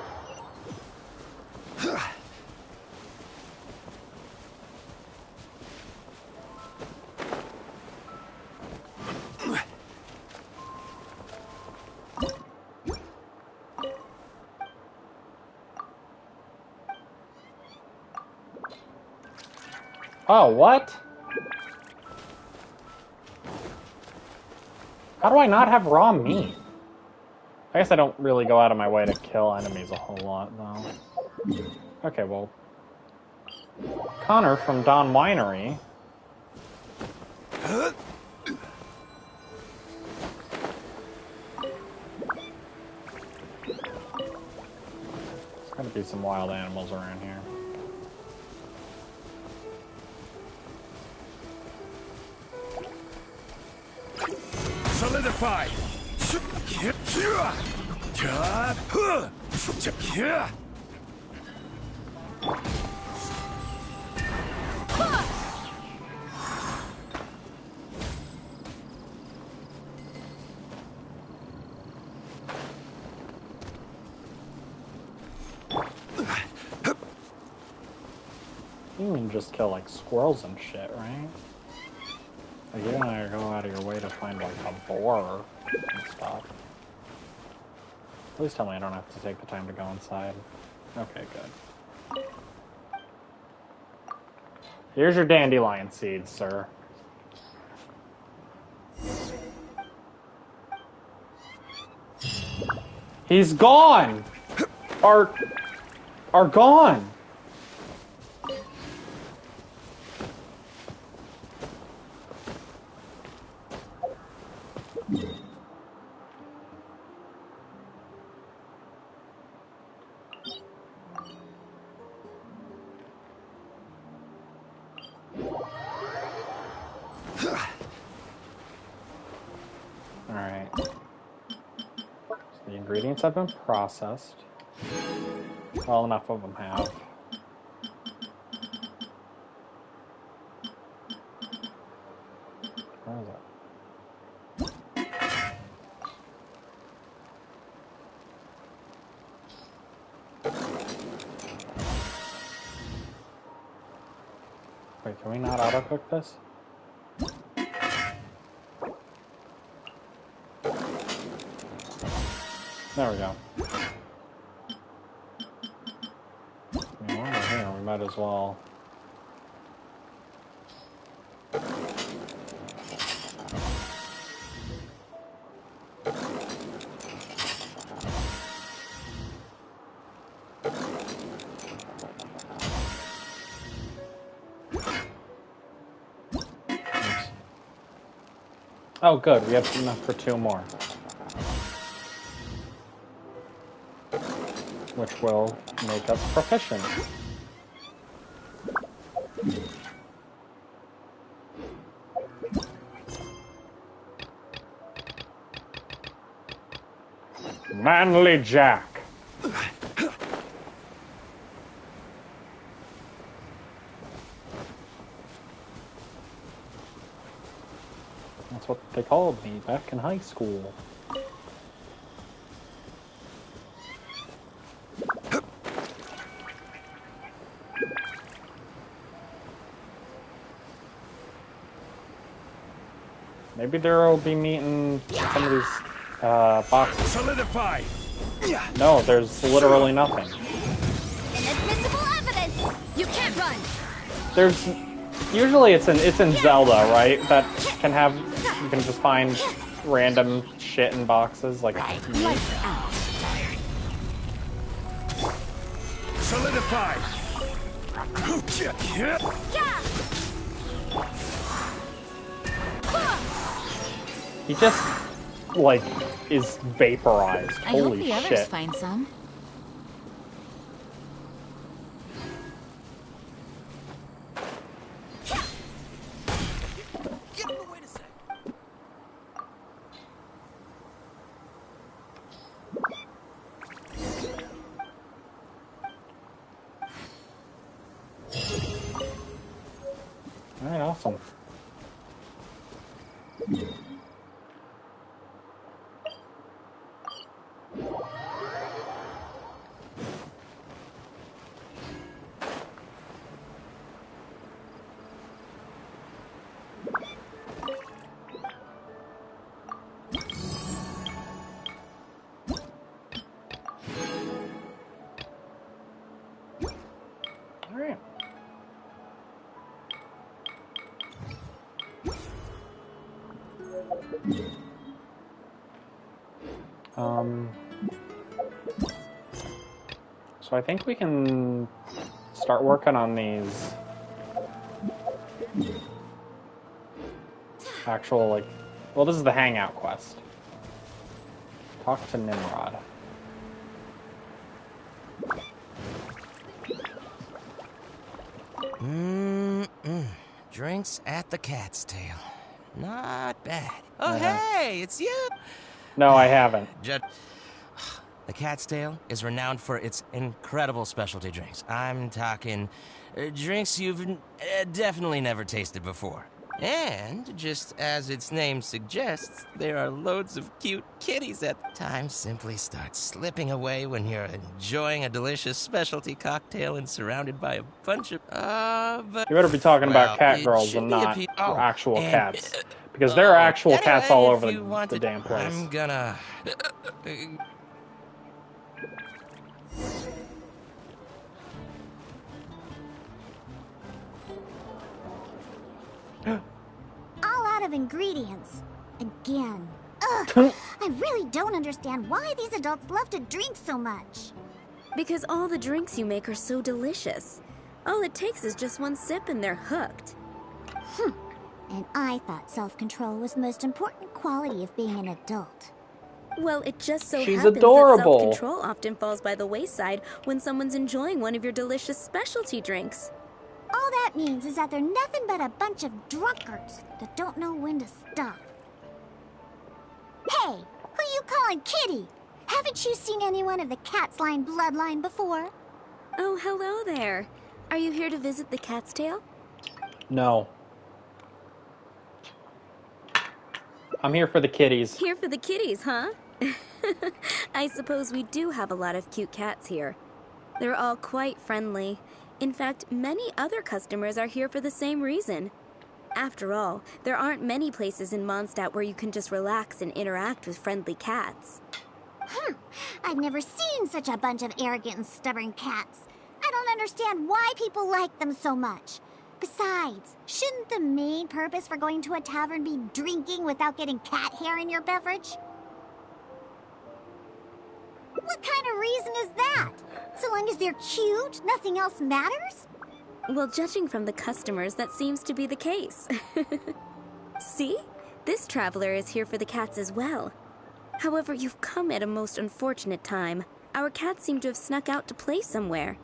Oh, what? How do I not have raw meat? I guess I don't really go out of my way to kill enemies a whole lot, though. Okay, well... Connor from Dawn Winery. There's gotta be some wild animals around here. Solidify! You can just kill like squirrels and shit, right? Like, you don't go out of your way to find, like, a boar and stuff. Please tell me I don't have to take the time to go inside. Okay, good. Here's your dandelion seeds, sir. He's gone! Are gone! Alright. So the ingredients have been processed. Well, enough of them have. Where is it? Wait, can we not auto-cook this? There we go. I mean, while we're here, we might as well. Oops. Oh, good. We have enough for 2 more. Which will make us proficient. Manly Jack. That's what they called me back in high school. Maybe there will be meat in some of these boxes. Solidify! No, there's literally nothing. Inadmissible evidence! You can't run! There's usually it's in Zelda, right? That can have you can just find random shit in boxes like meat. Solidify! He just like is vaporized. I hope Holy the others shit. find some. Alright, awesome. Alright. So I think we can start working on these actual, like, well, this is the hangout quest. Talk to Nimrod. Drinks at the Cat's Tail. Not bad. Oh, Uh-huh. hey, it's you! No, I haven't. The Cat's Tail is renowned for its incredible specialty drinks. I'm talking drinks you've definitely never tasted before. And, just as its name suggests, there are loads of cute kitties at the time. Simply start slipping away when you're enjoying a delicious specialty cocktail and surrounded by a bunch of, You better be talking about cat it girls should and be not actual and, cats. Because there are actual cats all anyway, over if you want the damn place. I'm gonna... All out of ingredients. Again. Ugh! I really don't understand why these adults love to drink so much. Because all the drinks you make are so delicious. All it takes is just one sip and they're hooked. And I thought self-control was the most important quality of being an adult. Well, it just so She's happens adorable. that self-control often falls by the wayside when someone's enjoying one of your delicious specialty drinks. All that means is that they're nothing but a bunch of drunkards that don't know when to stop. Hey, who you calling Kitty? Haven't you seen anyone of the Cat's Line bloodline before? Oh, hello there. Are you here to visit the Cat's Tail? No. I'm here for the kitties. Here for the kitties, huh? I suppose we do have a lot of cute cats here. They're all quite friendly. In fact, many other customers are here for the same reason. After all, there aren't many places in Mondstadt where you can just relax and interact with friendly cats. I've never seen such a bunch of arrogant and stubborn cats. I don't understand why people like them so much. Besides, shouldn't the main purpose for going to a tavern be drinking without getting cat hair in your beverage? What kind of reason is that? So long as they're cute, nothing else matters? Well, judging from the customers, that seems to be the case. See? This traveler is here for the cats as well. However, you've come at a most unfortunate time. Our cats seem to have snuck out to play somewhere.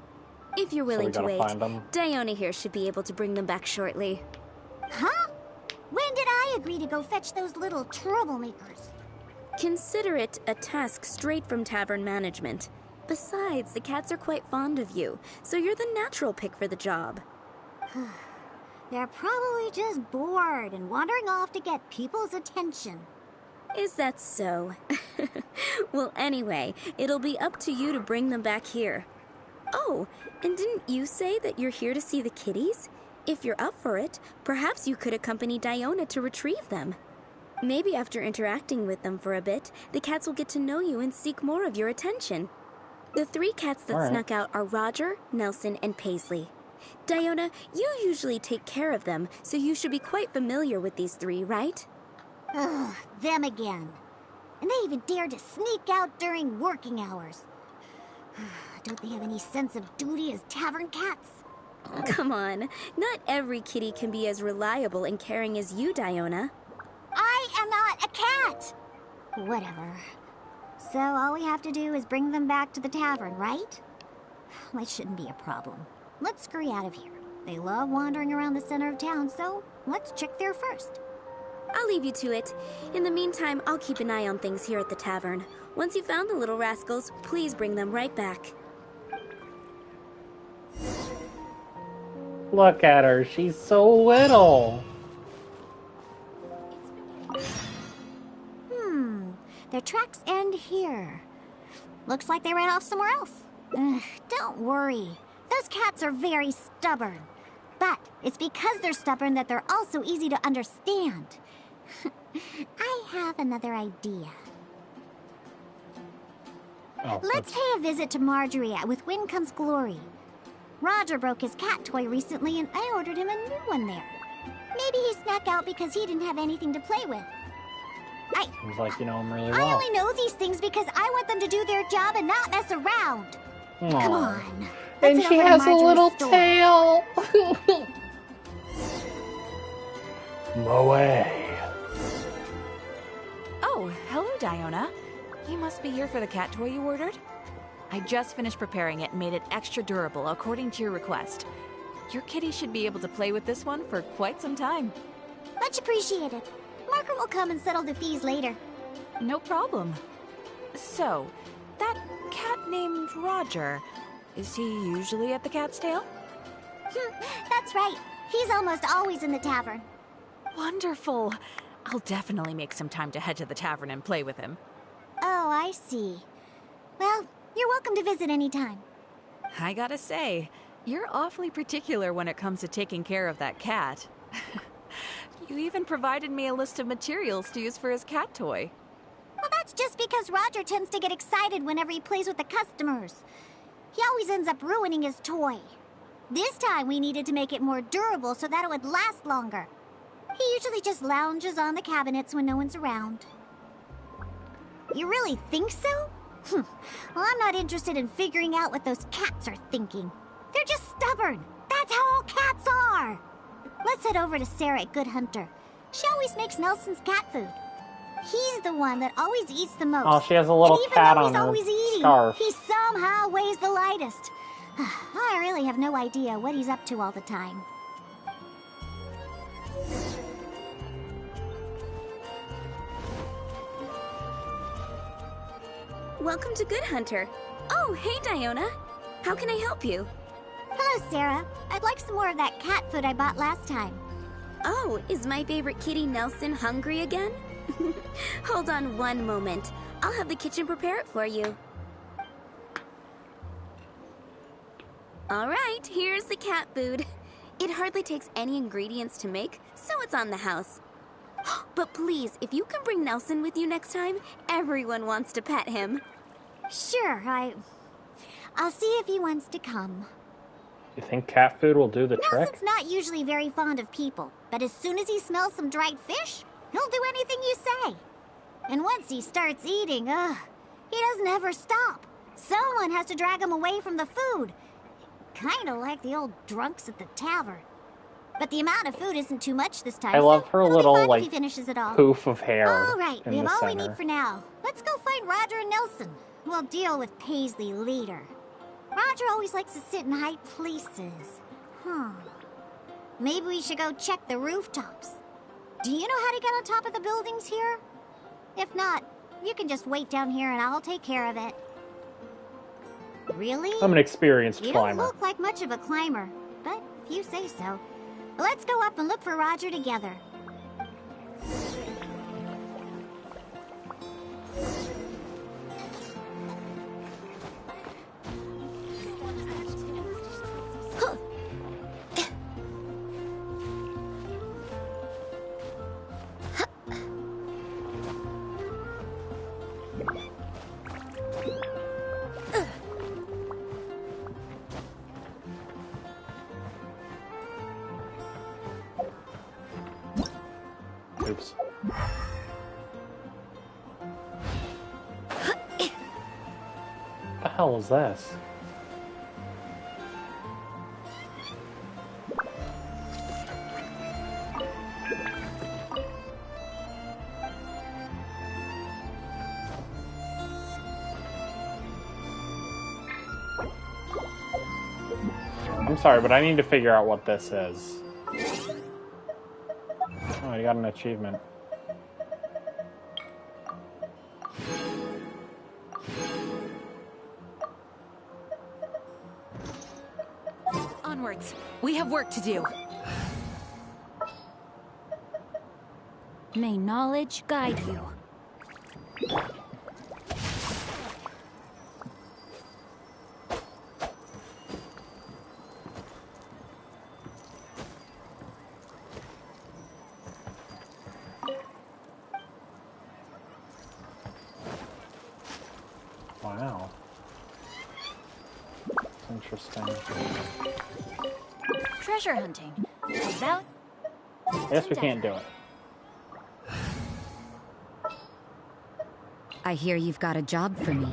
If you're willing to wait, Diona here should be able to bring them back shortly. Huh? When did I agree to go fetch those little troublemakers? Consider it a task straight from tavern management. Besides, the cats are quite fond of you, so you're the natural pick for the job. They're probably just bored and wandering off to get people's attention. Is that so? Well, anyway, it'll be up to you to bring them back here. Oh, and didn't you say that you're here to see the kitties? If you're up for it, perhaps you could accompany Diona to retrieve them. Maybe after interacting with them for a bit, the cats will get to know you and seek more of your attention. The 3 cats that snuck out are Roger, Nelson, and Paisley. Diona, you usually take care of them, so you should be quite familiar with these 3, right? Ugh, them again. And they even dared to sneak out during working hours. Don't they have any sense of duty as tavern cats? Come on, not every kitty can be as reliable and caring as you, Diona. I am not a cat! Whatever. So all we have to do is bring them back to the tavern, right? That shouldn't be a problem. Let's scurry out of here. They love wandering around the center of town, so let's check there first. I'll leave you to it. In the meantime, I'll keep an eye on things here at the tavern. Once you've found the little rascals, please bring them right back. Look at her, she's so little. Their tracks end here. Looks like they ran off somewhere else. Don't worry. Those cats are very stubborn. But it's because they're stubborn that they're also easy to understand. I have another idea. Let's pay a visit to Marjorie with Wind Comes Glory. Roger broke his cat toy recently and I ordered him a new one there. Maybe he snuck out because he didn't have anything to play with. Seems like you know him really I well. only know these things because I want them to do their job and not mess around. Aww. Come on. And she has a little tail. Moe. Oh, hello, Diona. You must be here for the cat toy you ordered? I just finished preparing it and made it extra durable according to your request. Your kitty should be able to play with this one for quite some time. Much appreciated. Margaret will come and settle the fees later. No problem. So, that cat named Roger, is he usually at the Cat's Tail? That's right. He's almost always in the tavern. Wonderful. I'll definitely make some time to head to the tavern and play with him. Oh, I see. Well, you're welcome to visit anytime. I gotta say, you're awfully particular when it comes to taking care of that cat. You even provided me a list of materials to use for his cat toy. Well, that's just because Roger tends to get excited whenever he plays with the customers. He always ends up ruining his toy. This time we needed to make it more durable so that it would last longer. He usually just lounges on the cabinets when no one's around. You really think so? Well, I'm not interested in figuring out what those cats are thinking. They're just stubborn. That's how all cats are. Let's head over to Sarah at Good Hunter. She always makes Nelson's cat food. He's the one that always eats the most. Oh, she has a little cat on her always eating, scarf. he somehow weighs the lightest. I really have no idea what he's up to all the time. Welcome to Good Hunter. Oh, hey, Diona. How can I help you? Hello, Sarah. I'd like some more of that cat food I bought last time. Oh, is my favorite kitty Nelson hungry again? Hold on one moment. I'll have the kitchen prepare it for you. All right, here's the cat food. It hardly takes any ingredients to make, so it's on the house. But please, if you can bring Nelson with you next time, everyone wants to pet him. Sure, I'll see if he wants to come. You think cat food will do the trick? Nelson's not usually very fond of people, but as soon as he smells some dried fish, he'll do anything you say. And once he starts eating, he doesn't ever stop. Someone has to drag him away from the food. Kind of like the old drunks at the tavern. But the amount of food isn't too much this time. I love her little, like, he finishes it all. poof of hair. All right, in we have the all center. we need for now. Let's go find Roger and Nelson. We'll deal with Paisley later. Roger always likes to sit in high places. Maybe we should go check the rooftops. Do you know how to get on top of the buildings here? If not, you can just wait down here and I'll take care of it. Really? I'm an experienced You climber. don't look like much of a climber, but if you say so. Let's go up and look for Roger together. Oops. What the hell is this? I'm sorry, but I need to figure out what this is. Oh, I got an achievement. Onwards. We have work to do. May knowledge guide you. Wow. That's interesting. Treasure hunting. About I guess we can't do it. I hear you've got a job for me.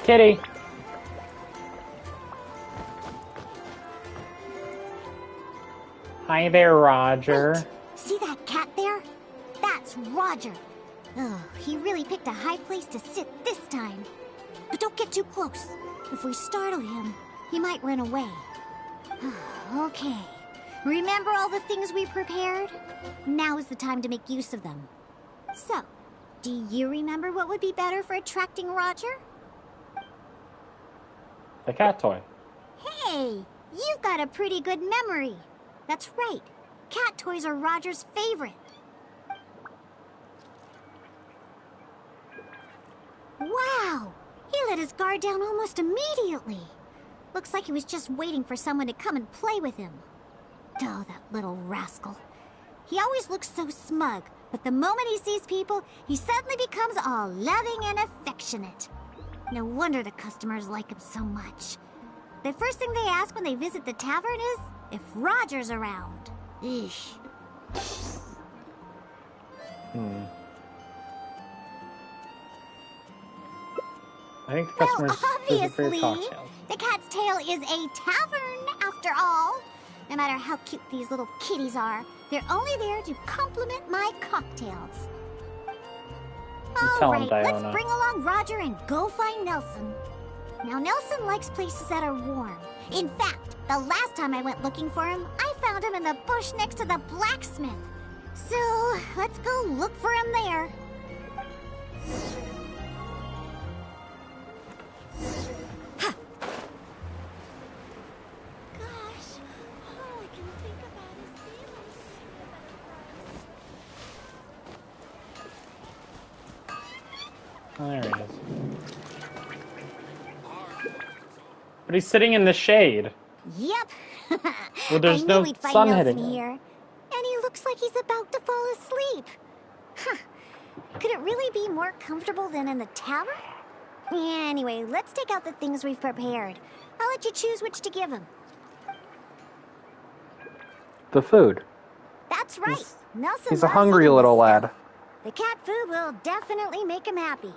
Kitty! Hi there, Roger. Wait, see that cat there? That's Roger. Oh, he really picked a high place to sit this time. But don't get too close. If we startle him, he might run away. Okay. Remember all the things we prepared? Now is the time to make use of them. So, do you remember what would be better for attracting Roger? The cat toy. Hey, you've got a pretty good memory. That's right. Cat toys are Roger's favorite. Wow! He let his guard down almost immediately. Looks like he was just waiting for someone to come and play with him. Oh, that little rascal. He always looks so smug, but the moment he sees people, he suddenly becomes all loving and affectionate. No wonder the customers like him so much. The first thing they ask when they visit the tavern is if Roger's around. Eesh. I think the customers visit for your Obviously, cocktails. the Cat's Tail is a tavern, after all. No matter how cute these little kitties are, they're only there to compliment my cocktails. Tell him, Alright, let's Diona. bring along Roger and go find Nelson. Now, Nelson likes places that are warm. In fact, the last time I went looking for him, I found him in the bush next to the blacksmith. So, let's go look for him there. Oh, there he is. But he's sitting in the shade. Yep. Well, there's I no knew we'd find sun Nelson hitting him. here. And he looks like he's about to fall asleep. Huh. Could it really be more comfortable than in the tavern? Yeah, anyway, let's take out the things we've prepared. I'll let you choose which to give him. The food. That's right. Nelson He's a loves hungry eating little this lad. stuff. The cat food will definitely make him happy.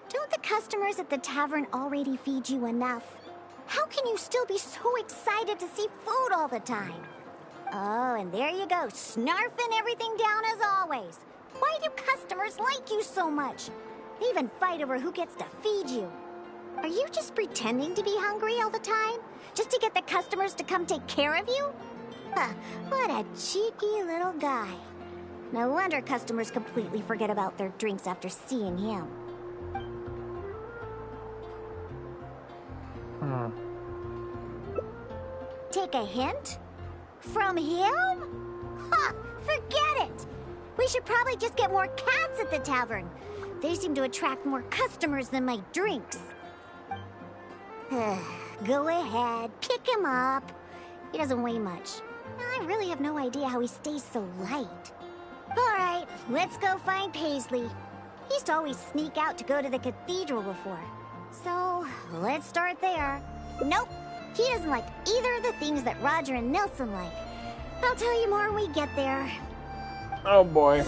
Don't the customers at the tavern already feed you enough? How can you still be so excited to see food all the time? Oh, and there you go, snarfing everything down as always. Why do customers like you so much? They even fight over who gets to feed you. Are you just pretending to be hungry all the time? Just to get the customers to come take care of you? Huh, what a cheeky little guy. No wonder customers completely forget about their drinks after seeing him. Take a hint? From him? Ha! Forget it! We should probably just get more cats at the tavern. They seem to attract more customers than my drinks. Go ahead, pick him up. He doesn't weigh much. I really have no idea how he stays so light. Alright, let's go find Paisley. He used to always sneak out to go to the cathedral before. So, let's start there. Nope, he doesn't like either of the things that Roger and Nelson like. I'll tell you more when we get there. Oh boy.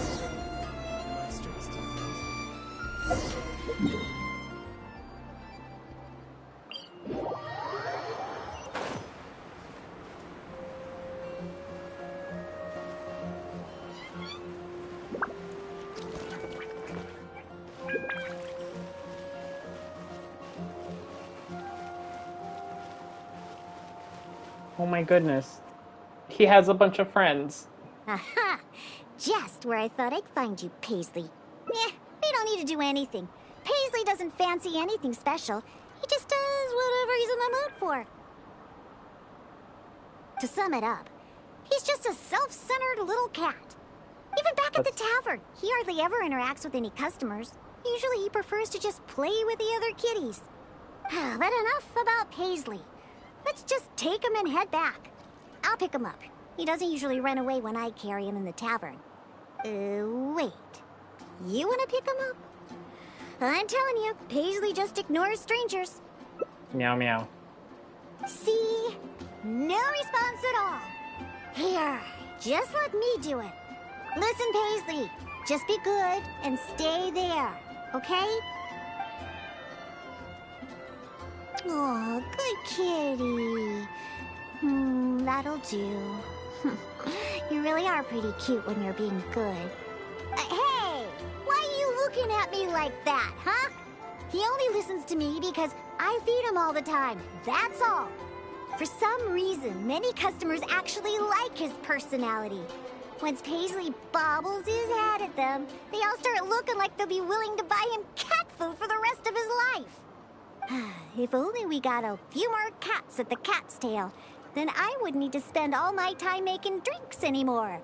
Oh my goodness. He has a bunch of friends. Aha! Just where I thought I'd find you, Paisley. Eh, we don't need to do anything. Paisley doesn't fancy anything special. He just does whatever he's in the mood for. To sum it up, he's just a self-centered little cat. Even back at the tavern, he hardly ever interacts with any customers. Usually he prefers to just play with the other kitties. But enough about Paisley. Let's just take him and head back. I'll pick him up. He doesn't usually run away when I carry him in the tavern. Wait. You want to pick him up? I'm telling you, Paisley just ignores strangers. Meow meow. See? No response at all. Here, just let me do it. Listen, Paisley. Just be good and stay there, okay? Oh, kitty. That'll do. You really are pretty cute when you're being good. Hey! Why are you looking at me like that, huh? He only listens to me because I feed him all the time. That's all. For some reason, many customers actually like his personality. Once Paisley bobbles his head at them, they all start looking like they'll be willing to buy him cat food for the rest of his life. If only we got a few more cats at the Cat's Tail, then I wouldn't need to spend all my time making drinks anymore.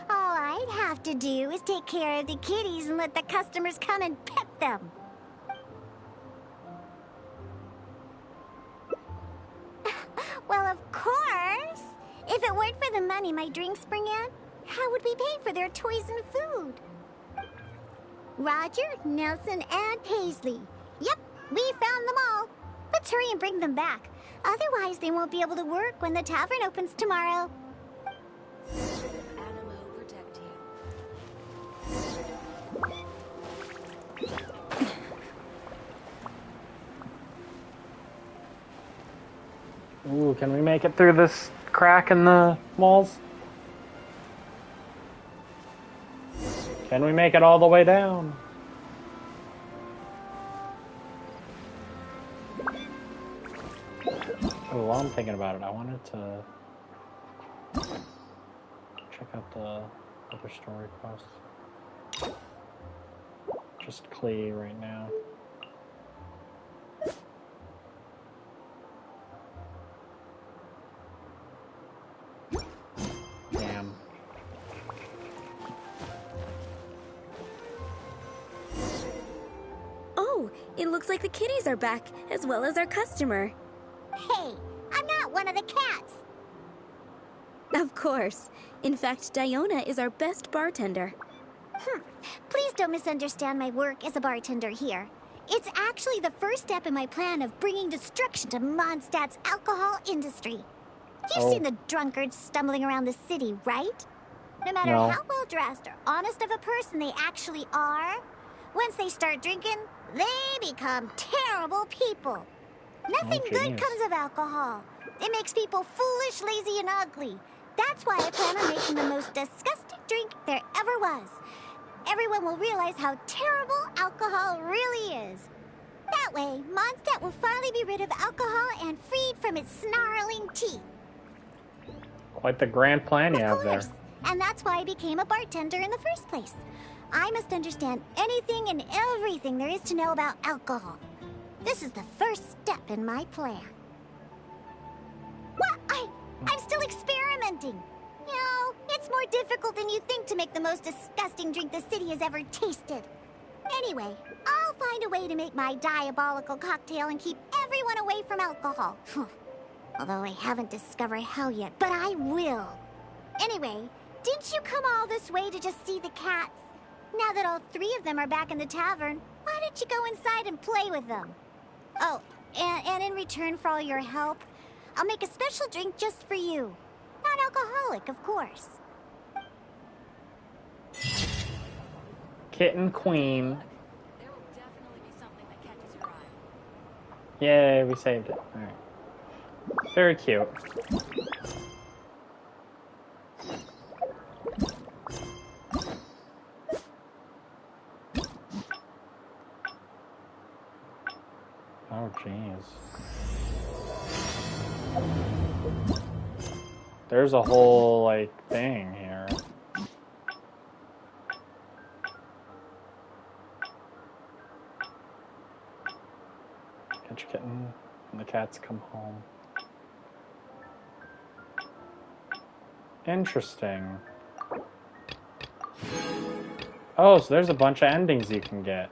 All I'd have to do is take care of the kitties and let the customers come and pet them. Well, of course. If it weren't for the money my drinks bring in, how would we pay for their toys and food? Roger, Nelson, and Paisley. Yep, we found them all. Let's hurry and bring them back. Otherwise, they won't be able to work when the tavern opens tomorrow. Ooh, can we make it through this crack in the walls? Can we make it all the way down? Oh, while I'm thinking about it, I wanted to check out the other story quests. Just Klee right now. Damn. Oh, it looks like the kitties are back, as well as our customer. Hey, I'm not one of the cats. Of course. In fact, Diona is our best bartender. Please don't misunderstand my work as a bartender here. It's actually the first step in my plan of bringing destruction to Mondstadt's alcohol industry. You've seen the drunkards stumbling around the city, right? No matter how well-dressed or honest of a person they actually are, once they start drinking, they become terrible people. Nothing good comes of alcohol. It makes people foolish, lazy, and ugly. That's why I plan on making the most disgusting drink there ever was. Everyone will realize how terrible alcohol really is. That way, Mondstadt will finally be rid of alcohol and freed from its snarling teeth. Quite the grand plan you have there. And that's why I became a bartender in the first place. I must understand anything and everything there is to know about alcohol. This is the first step in my plan. What? I'm still experimenting. You know, it's more difficult than you think to make the most disgusting drink the city has ever tasted. Anyway, I'll find a way to make my diabolical cocktail and keep everyone away from alcohol. Although I haven't discovered how yet, but I will. Anyway, didn't you come all this way to just see the cats? Now that all three of them are back in the tavern, why don't you go inside and play with them? Oh, and in return for all your help, I'll make a special drink just for you. Non-alcoholic, of course. Kitten Queen. Yay, we saved it. Alright. Very cute. Oh, jeez. There's a whole, like, thing here. Catch a kitten when the cats come home. Interesting. Oh, so there's a bunch of endings you can get.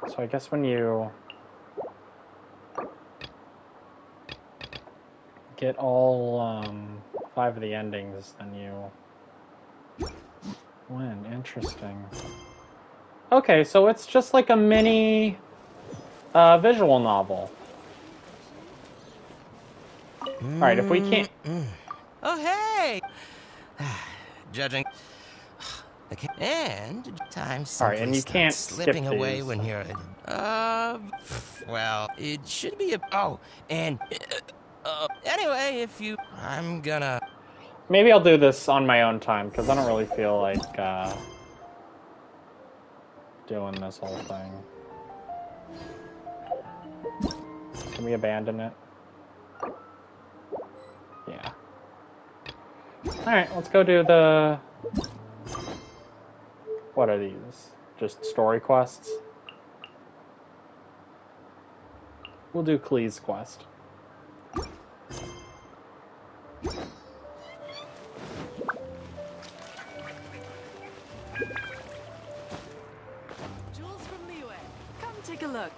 So I guess when you get all 5 of the endings, then you win. Interesting. Okay, so it's just like a mini visual novel. Alright, if we can't... Oh, hey! judging. And time Alright, and you can't slipping skip away these. when you're well, it should be a anyway, if you I'm gonna Maybe I'll do this on my own time, because I don't really feel like doing this whole thing. Can we abandon it? Yeah. Alright, let's go do the... What are these? Just story quests? We'll do Klee's quest. Jules from Liyue, come take a look.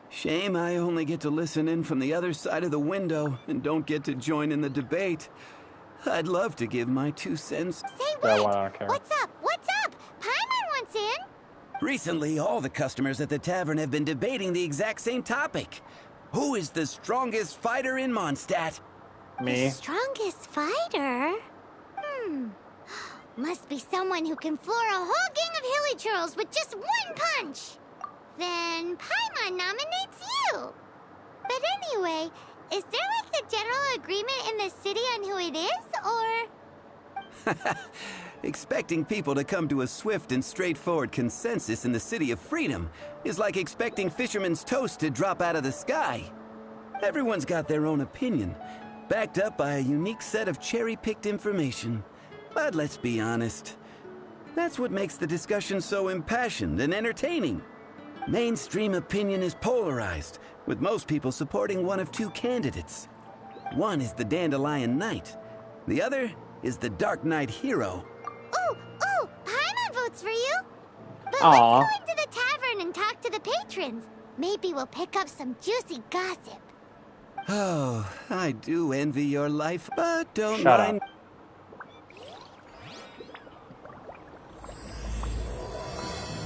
Shame I only get to listen in from the other side of the window and don't get to join in the debate. I'd love to give my 2 cents. Say what? Yeah, well, I don't care. What's up? What's up? Paimon wants in. Recently, all the customers at the tavern have been debating the exact same topic. Who is the strongest fighter in Mondstadt? Me. The strongest fighter? Must be someone who can floor a whole gang of hilly churls with just one punch. Then Paimon nominates you. But anyway, is there like a general agreement in the city on who it is, or? Expecting people to come to a swift and straightforward consensus in the City of Freedom is like expecting fisherman's toast to drop out of the sky. Everyone's got their own opinion, backed up by a unique set of cherry-picked information. But let's be honest, that's what makes the discussion so impassioned and entertaining. Mainstream opinion is polarized, with most people supporting one of 2 candidates. One is the Dandelion Knight. The other is the Dark Knight Hero. Ooh, Paimon votes for you. But Aw. let's go into the tavern and talk to the patrons. Maybe we'll pick up some juicy gossip. Oh, I do envy your life, but don't Shut mind. up.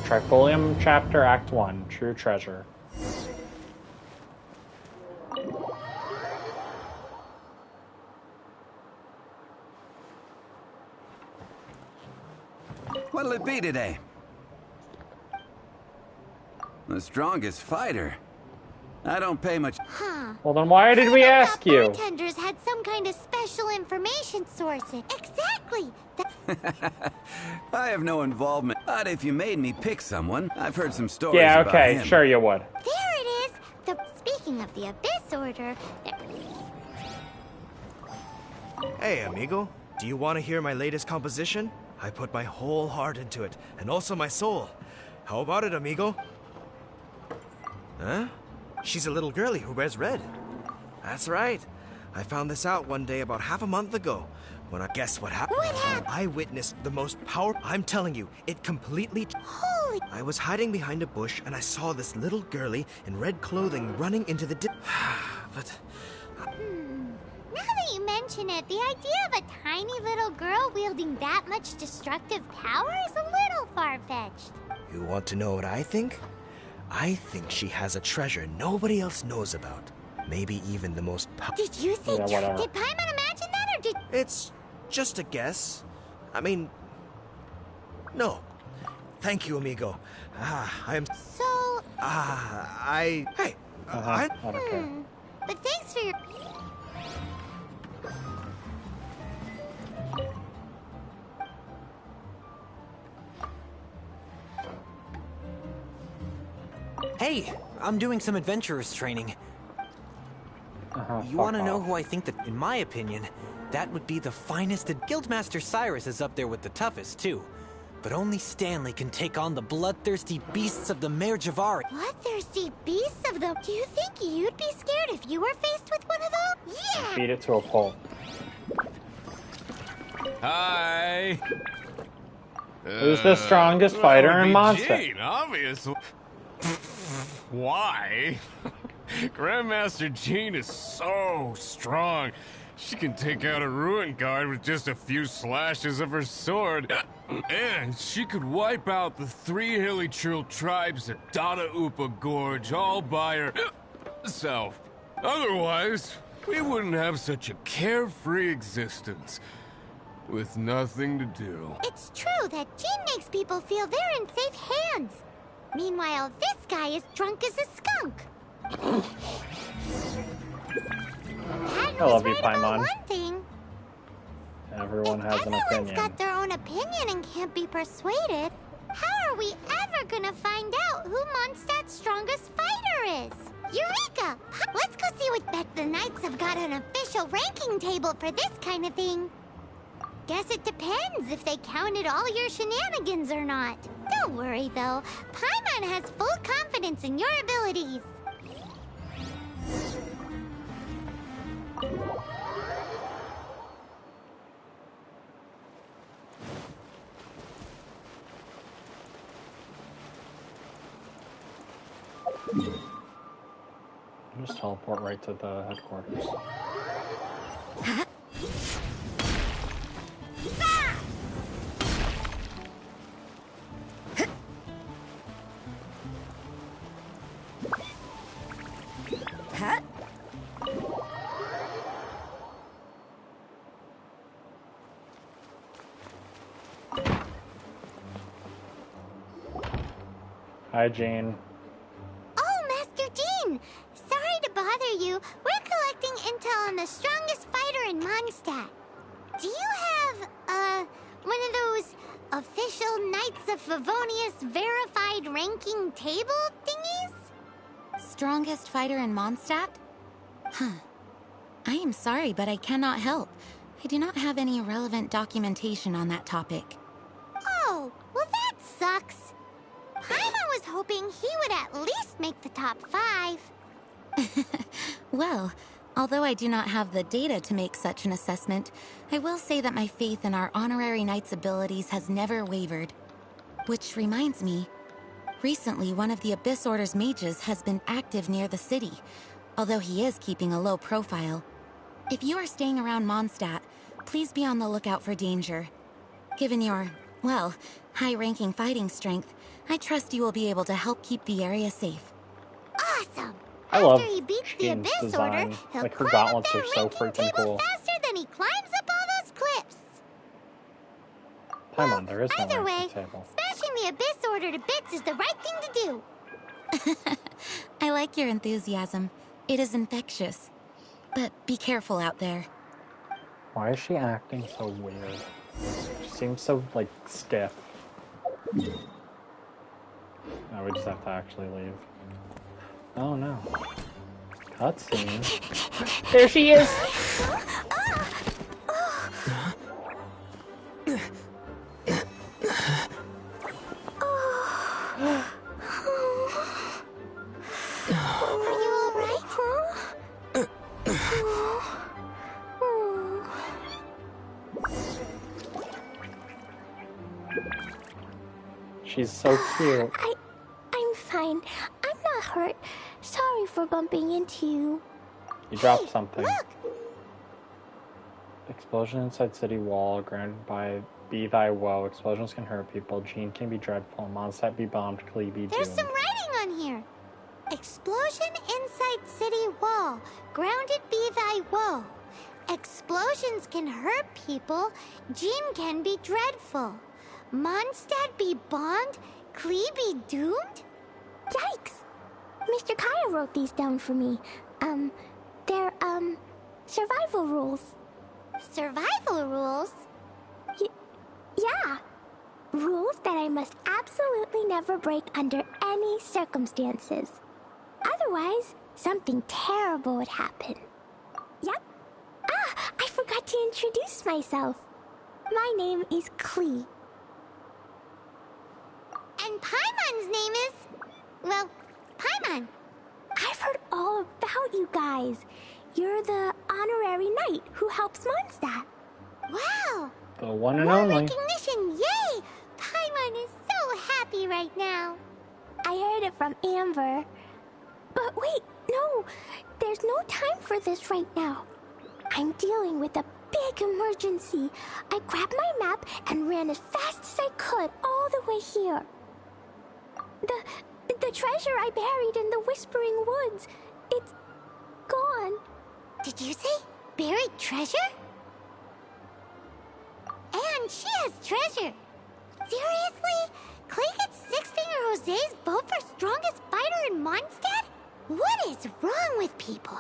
Trifolium Chapter Act 1, True Treasure. What'll it be today? The strongest fighter? I don't pay much. Huh. Well, then why did we ask you? Bartenders had some kind of special information sources. Exactly. I have no involvement. But if you made me pick someone, I've heard some stories Yeah, about okay, him. sure you would. There it is. Speaking of the Abyss Order... Hey, amigo. Do you want to hear my latest composition? I put my whole heart into it, and also my soul. How about it, amigo? Huh? She's a little girlie who wears red. That's right. I found this out one day about half a month ago. When I guess what happened? What happened? I witnessed the most powerful... I'm telling you, it completely... Holy... I was hiding behind a bush and I saw this little girlie in red clothing running into the but... Now that you mention it, the idea of a tiny little girl wielding that much destructive power is a little far-fetched. You want to know what I think? I think she has a treasure nobody else knows about. Maybe even the most Did you say Yeah, whatever. Did Paimon imagine that, or did... It's just a guess. I mean... No. Thank you, amigo. I'm... So... Hey, I don't care. But thanks for your... Hey, I'm doing some adventurers training. You want to know who I think that, in my opinion, that would be the finest? Guildmaster Cyrus is up there with the toughest, too. But only Stanley can take on the bloodthirsty beasts of the Mare Javari. Bloodthirsty beasts of them? Do you think you'd be scared if you were faced with one of those? Yeah! Beat it to a pulp. Hi. Who's the strongest fighter in Mondstadt? Jean, obviously. Why? Grandmaster Jean is so strong. She can take out a ruin guard with just a few slashes of her sword. And she could wipe out the 3 hilly churl tribes at Dada Upa Gorge all by self. Otherwise, we wouldn't have such a carefree existence. With nothing to do. It's true that Jean makes people feel they're in safe hands. Meanwhile, this guy is drunk as a skunk. I love you, Paimon. One thing. Everyone has an opinion. Everyone's got their own opinion and can't be persuaded. How are we ever gonna find out who Mondstadt's strongest fighter is? Eureka! Let's go see what bet the Knights have got an official ranking table for this kind of thing. Guess it depends if they counted all your shenanigans or not. Don't worry, though. Paimon has full confidence in your abilities. Just teleport right to the headquarters. Hi, Jean. Oh, Master Jean! Sorry to bother you. We're collecting intel on the strongest fighter in Mondstadt. Do you have, one of those official Knights of Favonius verified ranking table thingies? Strongest fighter in Mondstadt? Huh. I am sorry, but I cannot help. I do not have any relevant documentation on that topic. Oh, well that sucks. Paimon was hoping he would at least make the top 5. Well, although I do not have the data to make such an assessment, I will say that my faith in our honorary knight's abilities has never wavered. Which reminds me, recently one of the Abyss Order's mages has been active near the city, although he is keeping a low profile. If you are staying around Mondstadt, please be on the lookout for danger. Given your, well, high-ranking fighting strength, I trust you will be able to help keep the area safe. Awesome! I love After he beats the Jean's Abyss design. Order, he'll Like, her climb up gauntlets that are so ranking freaking table cool. faster than he climbs up all those cliffs. Paimon, there is no Either way, ranking table. smashing the Abyss Order to bits is the right thing to do. I like your enthusiasm. It is infectious. But be careful out there. Why is she acting so weird? She seems so, like, stiff. No, we just have to actually leave. Oh no. Cutscene. There she is! Are you alright? She's so cute. I'm fine. I'm not hurt. Sorry for bumping into you. You dropped something. Explosion inside city wall, granted by Be Thy Woe. Explosions can hurt people. Jean can be dreadful. Mondstadt be bombed. Klee be doomed. There's some writing on here. Explosion inside city wall. Grounded be thy woe. Explosions can hurt people. Jean can be dreadful. Mondstadt be bombed. Klee be doomed? Yikes! Mr. Kaya wrote these down for me. They're, survival rules. Survival rules? Yeah. Rules that I must absolutely never break under any circumstances. Otherwise, something terrible would happen. Yep. Ah, I forgot to introduce myself. My name is Klee. And Paimon's name is... well, Paimon. I've heard all about you guys. You're the honorary knight who helps Mondstadt. Wow! The one and More only. recognition, yay! Paimon is so happy right now. I heard it from Amber. But wait, no! There's no time for this right now. I'm dealing with a big emergency. I grabbed my map and ran as fast as I could all the way here. The treasure I buried in the Whispering Woods. It's gone. Did you say buried treasure? And she has treasure. Seriously? Clay gets Six-Finger Jose's vote for strongest fighter in Mondstadt? What is wrong with people?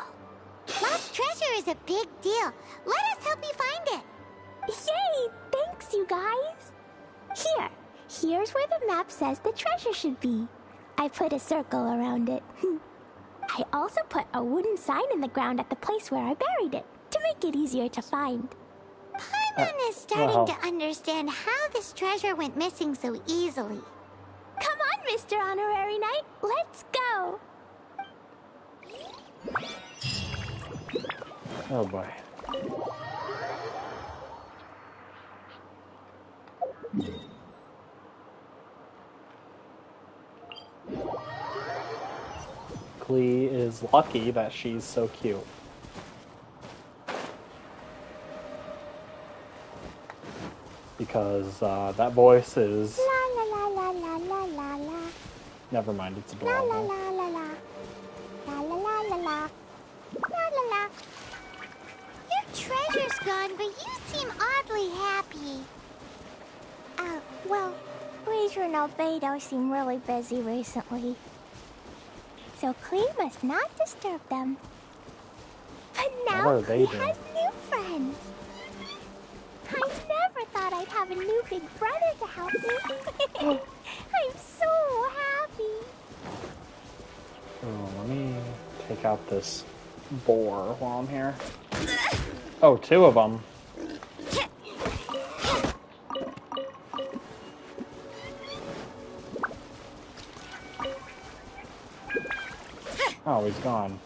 Lost treasure is a big deal. Let us help you find it. Yay! Thanks, you guys. Here's where the map says the treasure should be. I put a circle around it. I also put a wooden sign in the ground at the place where I buried it, to make it easier to find. Paimon is starting to understand how this treasure went missing so easily. Come on, Mr. Honorary Knight, let's go! Oh boy. Klee is lucky that she's so cute. Because that voice is... La la la la la la la. Never mind, it's La la adorable. la la la. La la la la la. La la la. Your treasure's gone, but you seem oddly happy. Well, Razor and Albedo seem really busy recently. So Klee must not disturb them. But now What are they Klee doing? has new friends. I never thought I'd have a new big brother to help me. I'm so happy. Oh, let me take out this boar while I'm here. Oh, two of them. Oh, he's gone.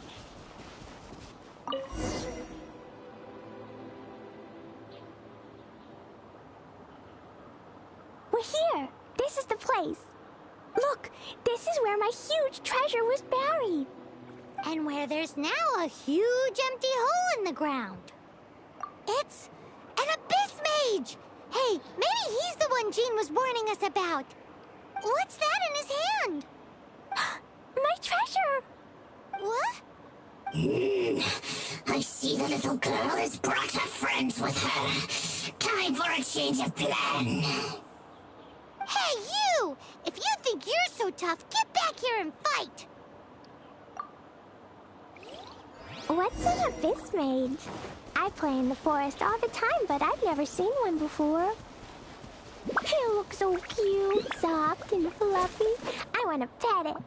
We're here. This is the place. Look, this is where my huge treasure was buried. And where there's now a huge empty hole in the ground. It's an abyss mage! Hey, maybe he's the one Jean was warning us about. What's that in his hand? My treasure! What? I see the little girl has brought her friends with her. Time for a change of plan. Hey, you! If you think you're so tough, get back here and fight! What's an abyss mage? I play in the forest all the time, but I've never seen one before. It looks so cute, soft and fluffy. I want to pet it.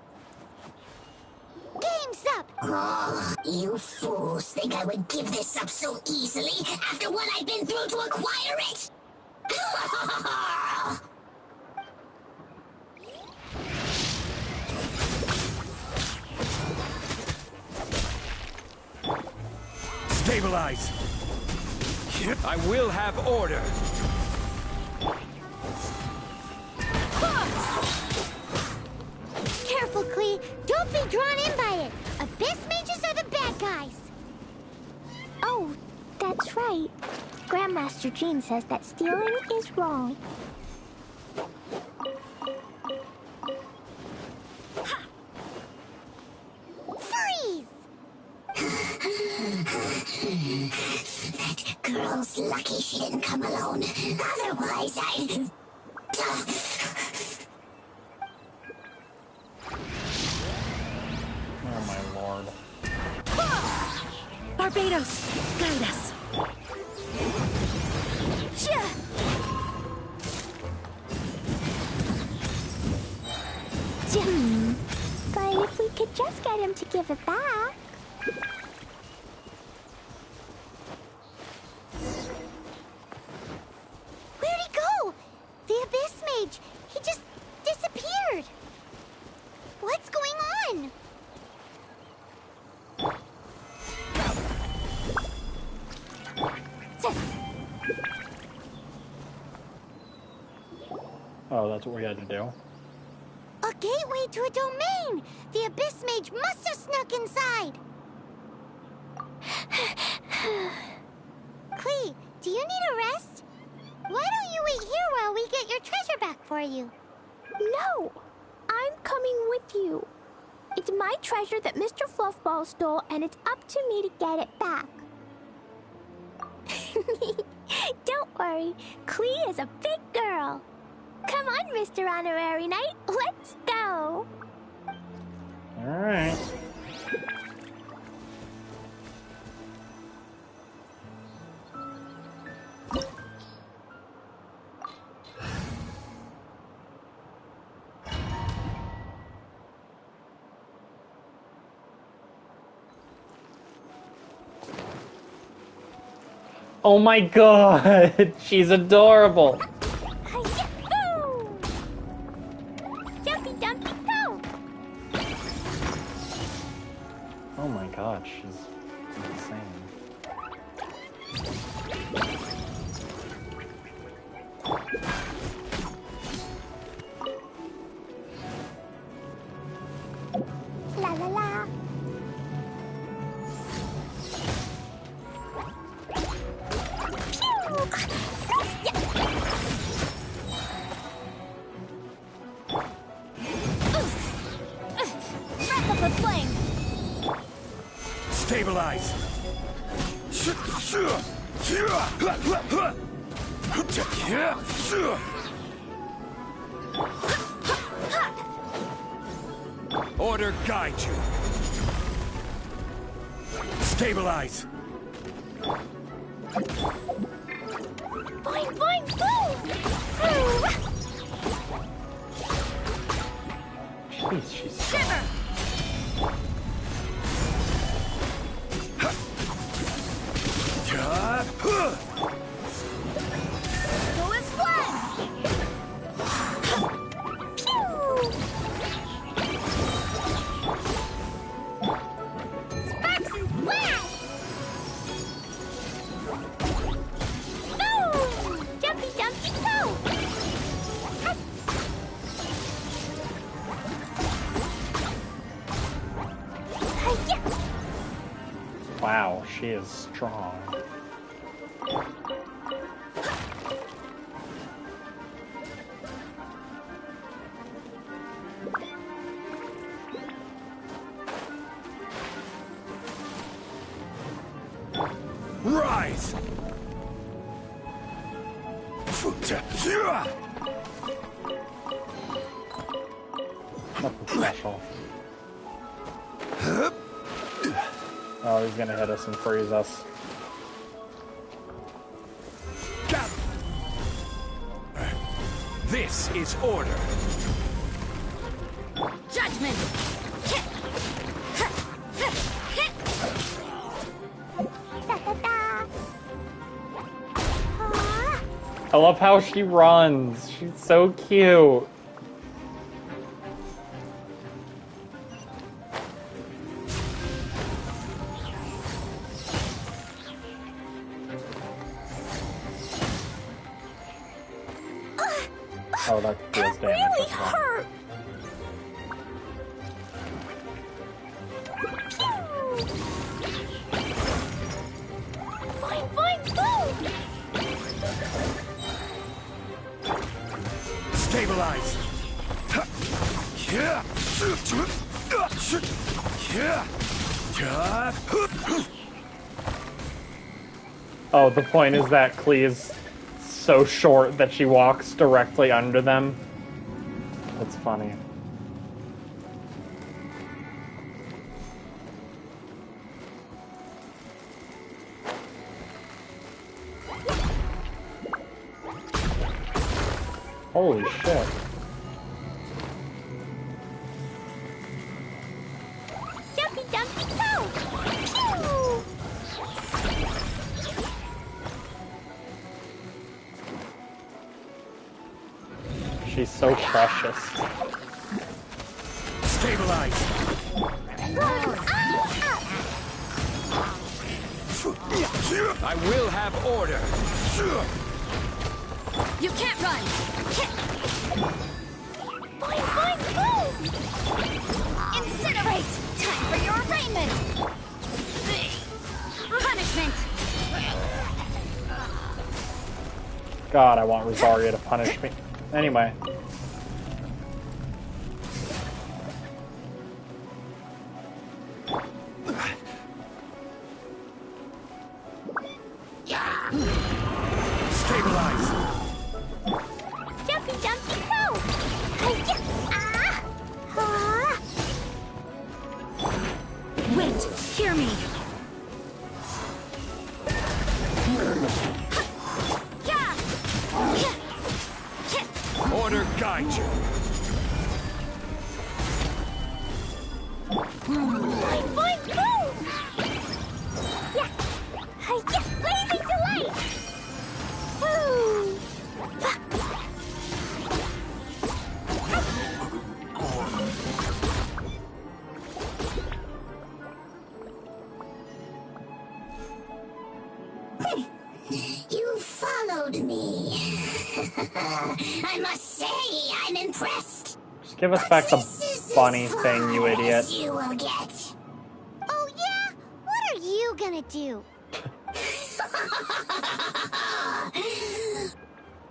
Game's up! Oh, you fools think I would give this up so easily after what I've been through to acquire it? Stabilize! I will have order! Careful, Klee. Don't be drawn in by it. Abyss mages are the bad guys. Oh, that's right. Grandmaster Jean says that stealing is wrong. Freeze! That girl's lucky she didn't come alone. Otherwise, I'd... Oh my lord. Barbados, guide us. But if we could just get him to give it back. Where'd he go? The Abyss Mage. He just disappeared. What's going on? Oh, that's what we had to do. A gateway to a domain! The Abyss Mage must have snuck inside! Klee, do you need a rest? Why don't you wait here while we get your treasure back for you? No! I'm coming with you. If It's my treasure that Mr. Fluffball stole, and it's up to me to get it back. Don't worry, Klee is a big girl. Come on, Mr. Honorary Knight, let's go. Alright. Oh my god, she's adorable. Jumpy, jumpy, go! Oh my god, she's insane. La la la. Wrap up the flame! Stabilize! Order guide you. Stabilize! Boing, boing, boom! Jeez, she's Shiver! Go as one! Sparks and flash! Boom! Jumpy, jumpy, go! wow, she is strong. Rise! Nothing special. Oh, he's gonna hit us and freeze us. This is order. Judgment! I love how she runs. She's so cute. Oh, that feels damage. Really That's fine. hurt! Boing, boing, boom! Stabilize! Oh, the point is that Klee is so short that she walks directly under them. That's funny. Holy shit. Jumpy, jumpy, go! Pew! She's so precious. Stabilize! I will have order! You can't run! Boing, boing, boom! Incinerate! Time for your arraignment! Punishment! God, I want Rosaria to punish me. Anyway. Wait, hear me. Order guide you. Boing, boom! Yeah. Yeah, blazing delight! Woo! You followed me. I must say, I'm impressed. Just give us back the bunny thing, you idiot. You will get. Oh yeah? What are you gonna do?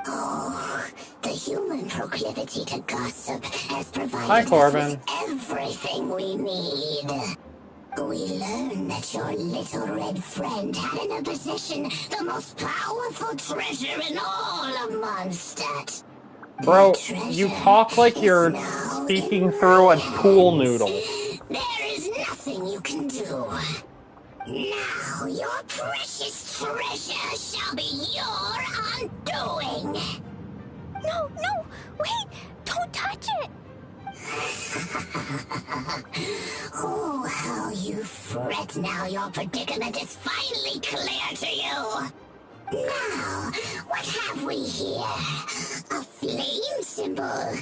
Oh, the human proclivity to gossip has provided Hi, us Corbin. with everything we need. We learned that your little red friend had in her possession the most powerful treasure in all of Mondstadt. Bro, you talk like you're speaking through a pool noodle. There is nothing you can do. Now your precious treasure shall be your undoing. No, no! Wait! Don't touch it! Oh, how you fret now your predicament is finally clear to you. Now, what have we here? A flame symbol.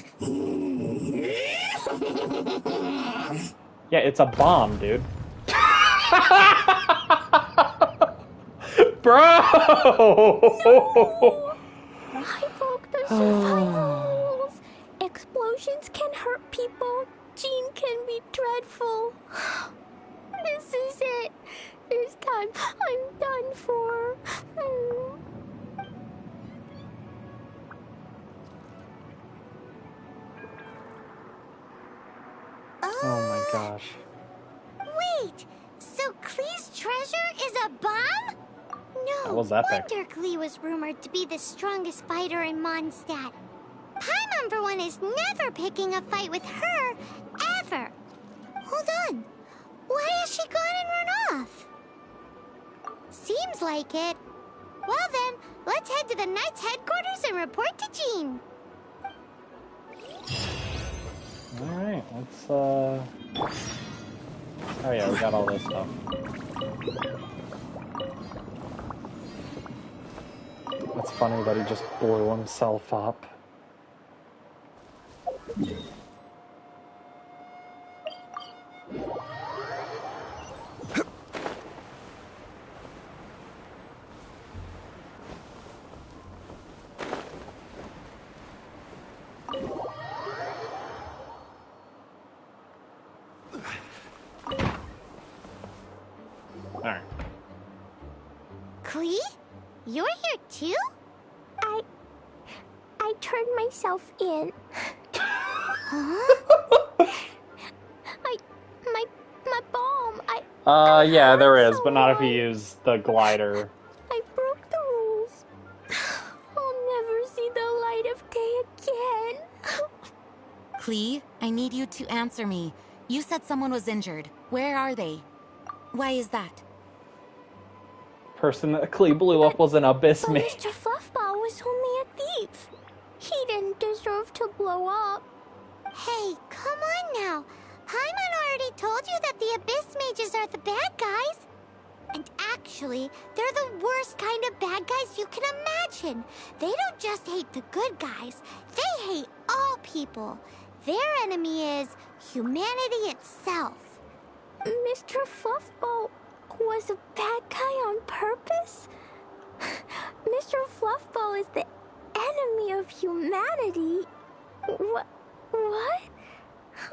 Yeah, it's a bomb, dude. Bro! I broke the survival rules. Explosions can hurt people. Jean can be dreadful. This is it. This time, I'm done for. Oh my gosh. Wait! So Klee's treasure is a bomb? No That was epic. wonder Klee was rumored to be the strongest fighter in Mondstadt. Paimon, for one, is never picking a fight with her, ever. Hold on. Why has she gone and run off? Seems like it. Well then, let's head to the Knight's headquarters and report to Jean. Alright, let's, Oh yeah, we got all this stuff. It's funny that he just blew himself up. Alright. Klee? You're here too? I turned myself in. Huh? My bomb. Yeah, there is, but not if you use the glider. I broke the rules. I'll never see the light of day again. Klee, I need you to answer me. You said someone was injured. Where are they? Why is that? Person that Klee blew up was an abyss But mage. Mr. Fluffball was only a thief. He didn't deserve to blow up. Hey, come on now. Paimon already told you that the Abyss Mages are the bad guys. And actually, they're the worst kind of bad guys you can imagine. They don't just hate the good guys. They hate all people. Their enemy is humanity itself. Mr. Fluffball was a bad guy on purpose? Mr. Fluffball is the enemy of humanity? What?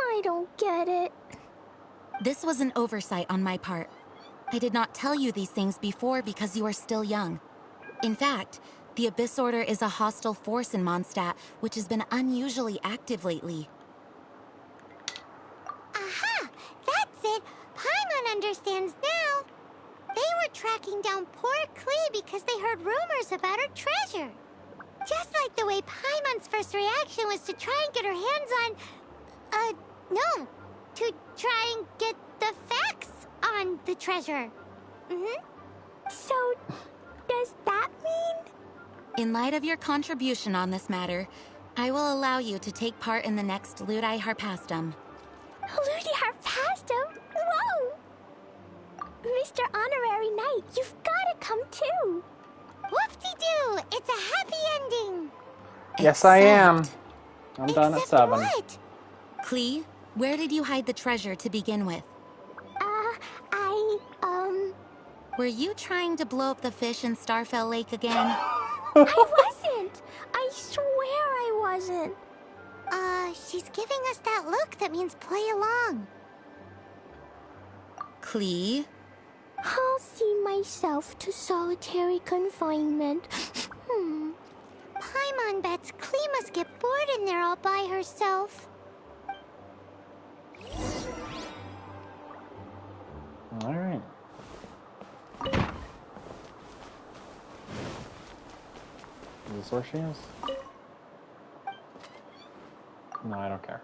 I don't get it. This was an oversight on my part. I did not tell you these things before because you are still young. In fact, the Abyss Order is a hostile force in Mondstadt, which has been unusually active lately. Aha! That's it! Paimon understands now. They were tracking down poor Klee because they heard rumors about her treasure. Just like the way Paimon's first reaction was to try and get her hands on... no. To try and get the facts on the treasure. So, does that mean? In light of your contribution on this matter, I will allow you to take part in the next Ludi Harpastum. Ludi Harpastum? Whoa! Mr. Honorary Knight, you've gotta come too! Whoop-de-doo! It's a happy ending! Yes, I am. I'm done at 7. What? Klee, where did you hide the treasure to begin with? I Were you trying to blow up the fish in Starfell Lake again? I wasn't! I swear I wasn't! She's giving us that look that means play along. Klee? I'll see myself to solitary confinement. Paimon bets Klee must get bored in there all by herself. Alright. Is this where she is? No, I don't care.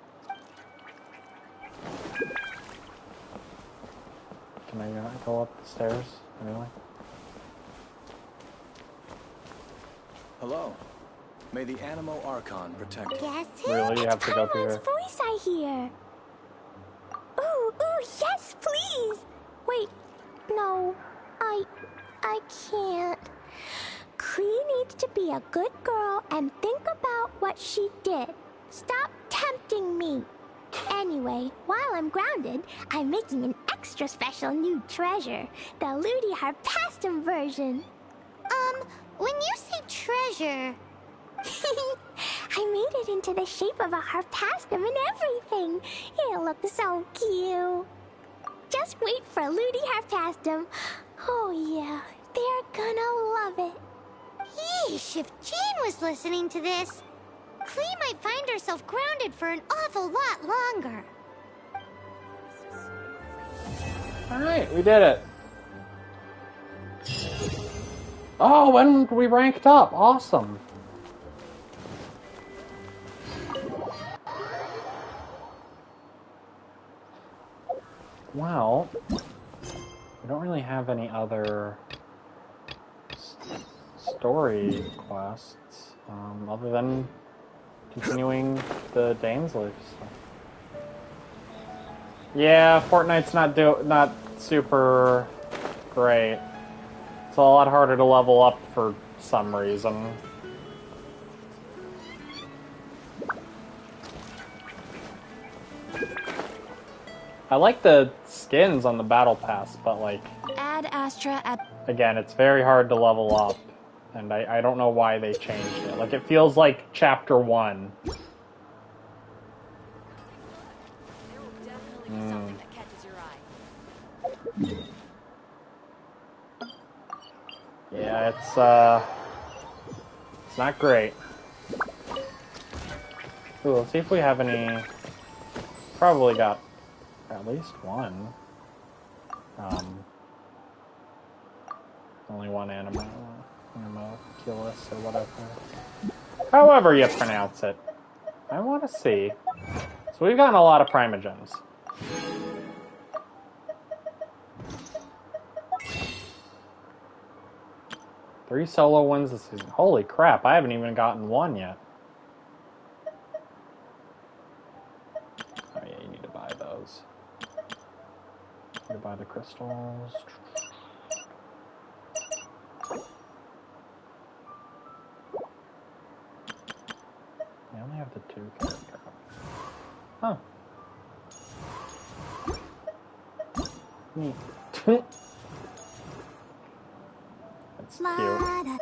Can I go up the stairs? Really? Hello. May the Animo Archon protect you. Guess who? Really? You have to go through Paimon's here? voice I hear. Ooh, yes, please! Wait, no, I can't. Klee needs to be a good girl and think about what she did. Stop tempting me. Anyway, while I'm grounded, I'm making an extra special new treasure, the Ludi Harpastum version. When you say treasure... I made it into the shape of a harpastum and everything. It'll look so cute. Just wait for Ludi Harpastum. Oh yeah, they're gonna love it. Yeesh, if Jane was listening to this, Klee might find herself grounded for an awful lot longer. Alright, we did it. Oh, and we ranked up. Awesome. Well, we don't really have any other story quests, other than continuing the Danesley stuff. Yeah, Fortnite's not super great. It's a lot harder to level up for some reason. I like the skins on the battle pass, but like, Add Astra at... again, it's very hard to level up, and I don't know why they changed it. Like, it feels like Chapter 1. Yeah, it's not great. Ooh, let's see if we have any... Probably got at least one. Only one animoculus or whatever. However you pronounce it. I want to see. So we've gotten a lot of Primogems. Three solo wins this season. Holy crap, I haven't even gotten one yet. Oh yeah, you need to buy those. You need to buy the crystals. I only have the 2 character. Huh. Neat. That's cute.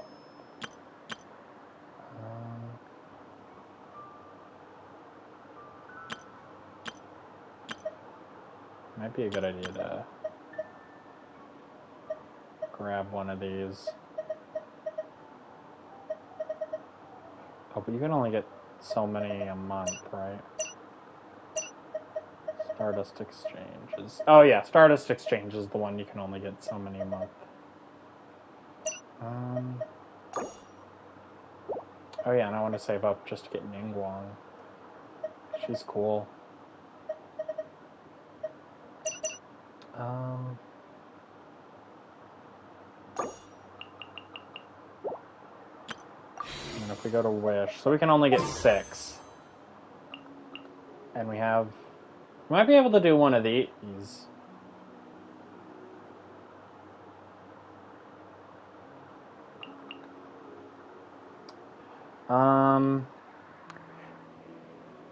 Might be a good idea to grab one of these. Oh, but you can only get so many a month, right? Stardust Exchange is... Oh yeah, Stardust Exchange is the one you can only get so many a month. Oh yeah, and I want to save up just to get Ningguang. She's cool. if we go to Wish. So we can only get 6. And we might be able to do one of these.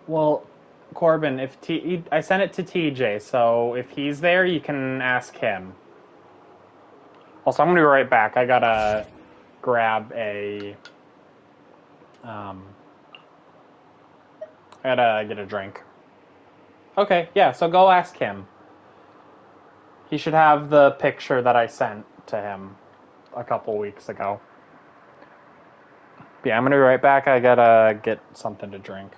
Well, Corbin, I sent it to TJ, so if he's there, you can ask him. Also, I'm gonna be right back. I gotta grab I gotta get a drink. Okay, yeah, so go ask him. He should have the picture that I sent to him a couple weeks ago. Yeah, I'm gonna be right back. I gotta get something to drink.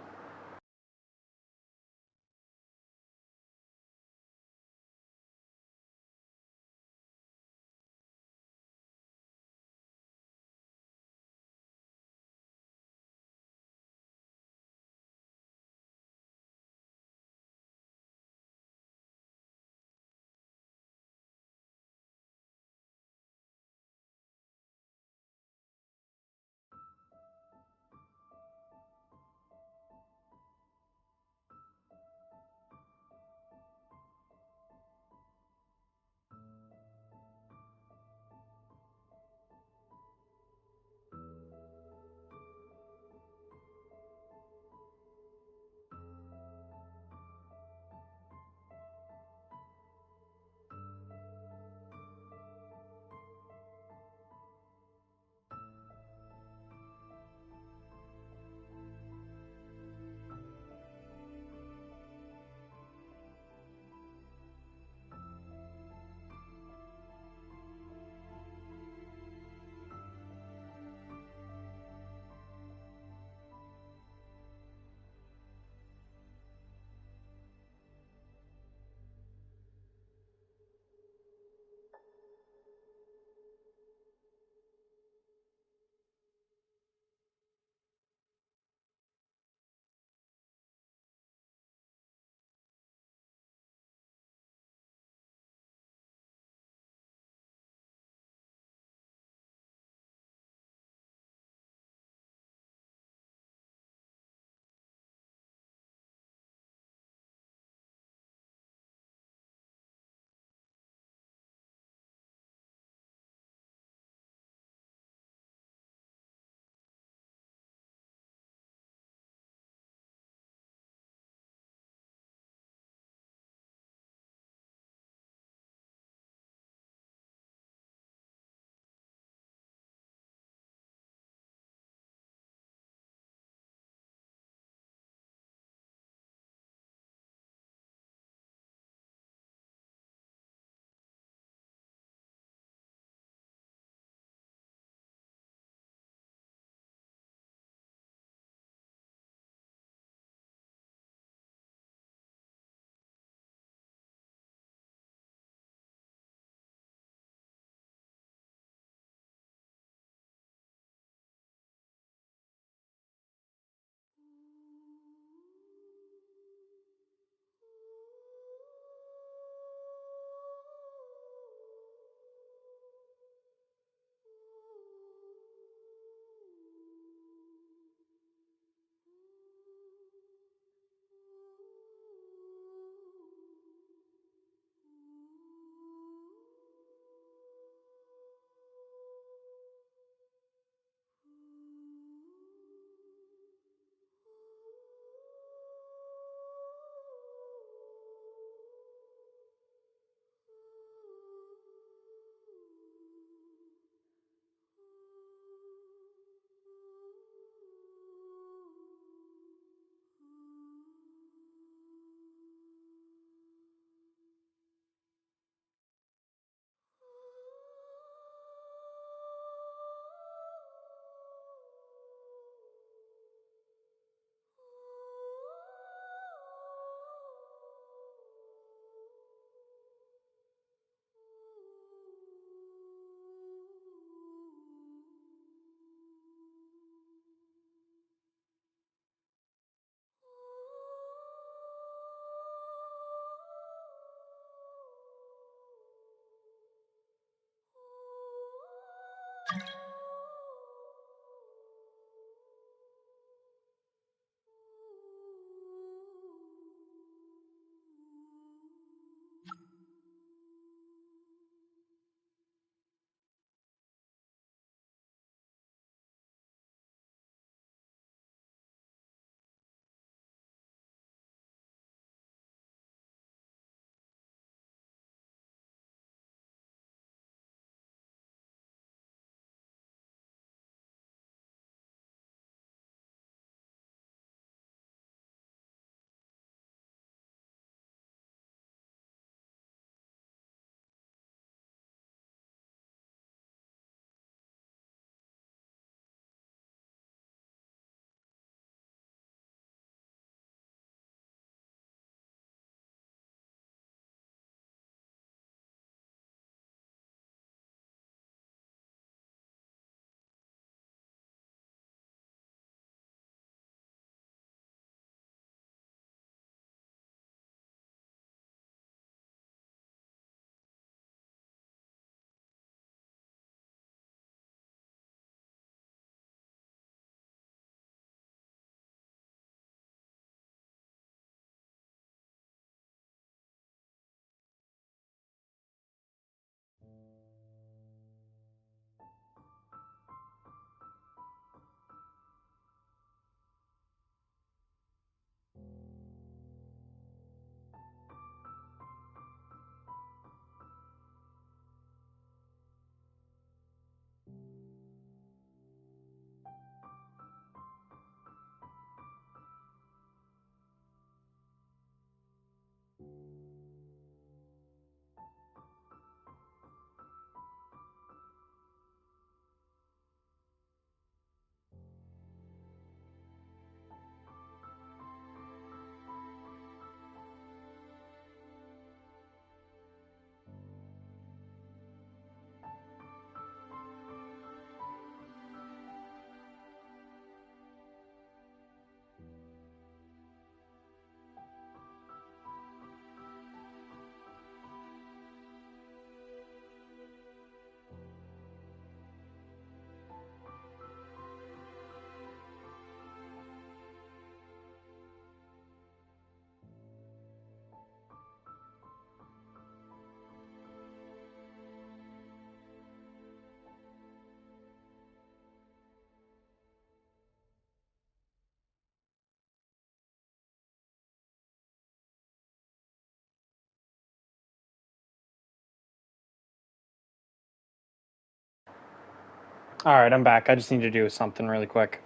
Alright, I'm back. I just need to do something really quick.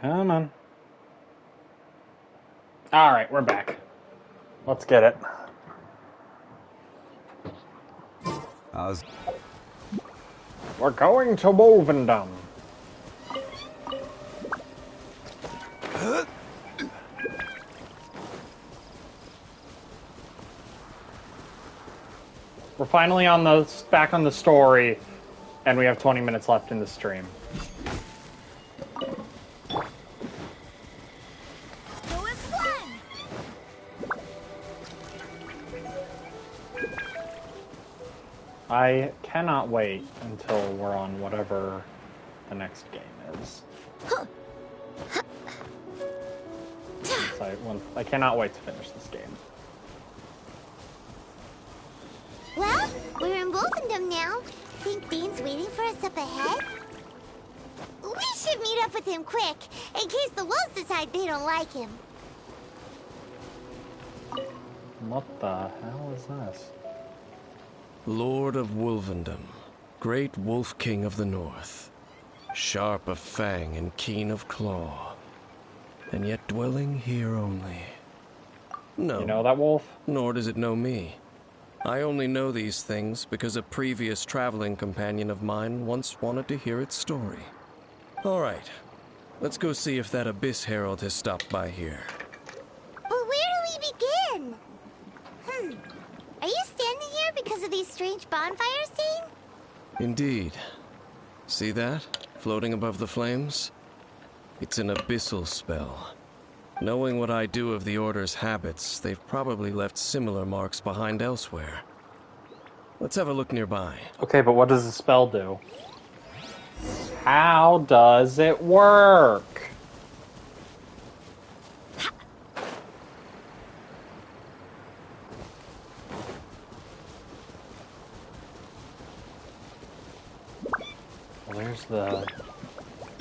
Come on. Alright, we're back. Let's get it. We're going to Wolvendom. We're finally back on the story, and we have 20 minutes left in the stream. I cannot wait until we're on whatever the next game is. I cannot wait to finish this game. Well, we're in Wolfendom now. Think Dean's waiting for us up ahead? We should meet up with him quick, in case the wolves decide they don't like him. What the hell is this? Lord of Wolvendom, great Wolf King of the North, sharp of fang and keen of claw, and yet dwelling here only. No. You know that wolf? Nor does it know me. I only know these things because a previous traveling companion of mine once wanted to hear its story. All right, let's go see if that Abyss Herald has stopped by here. But where do we begin? Are you standing here because of these strange bonfires, Dean? Indeed. See that? Floating above the flames? It's an abyssal spell. Knowing what I do of the Order's habits, they've probably left similar marks behind elsewhere. Let's have a look nearby. Okay, but what does the spell do? How does it work? Well, there's the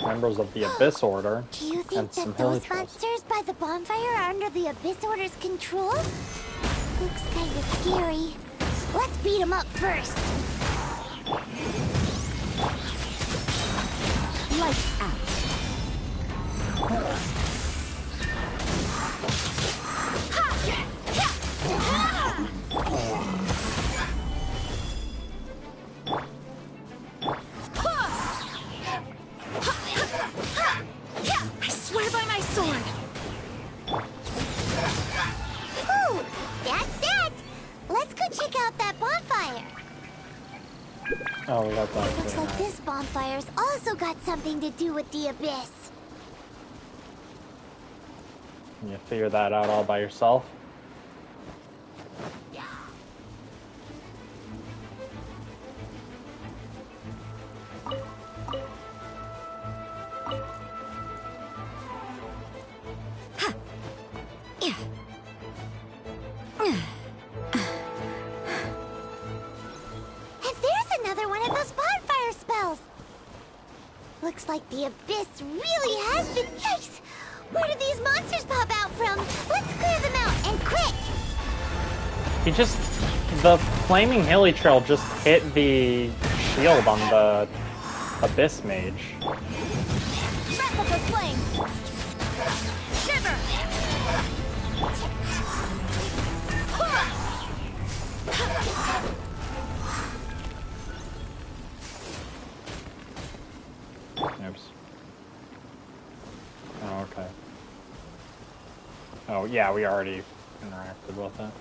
members of the Abyss Order. Do you think and some that those hilly monsters by the bonfire are under the Abyss Order's control? Looks kinda scary. Let's beat them up first. Lights out. I swear by my sword. Whew, that's that. Let's go check out that bonfire. Oh, we got that. Looks like this bonfire's also got something to do with the Abyss. Can you figure that out all by yourself? And there's another one of those bonfire spells. Looks like the Abyss really has been nice. Where did these monsters pop out from? Let's clear them out, and quick! The flaming hilly trail just hit the shield on the Abyss Mage. Wrap up the flame! Shiver! Oh, yeah, we already interacted with it.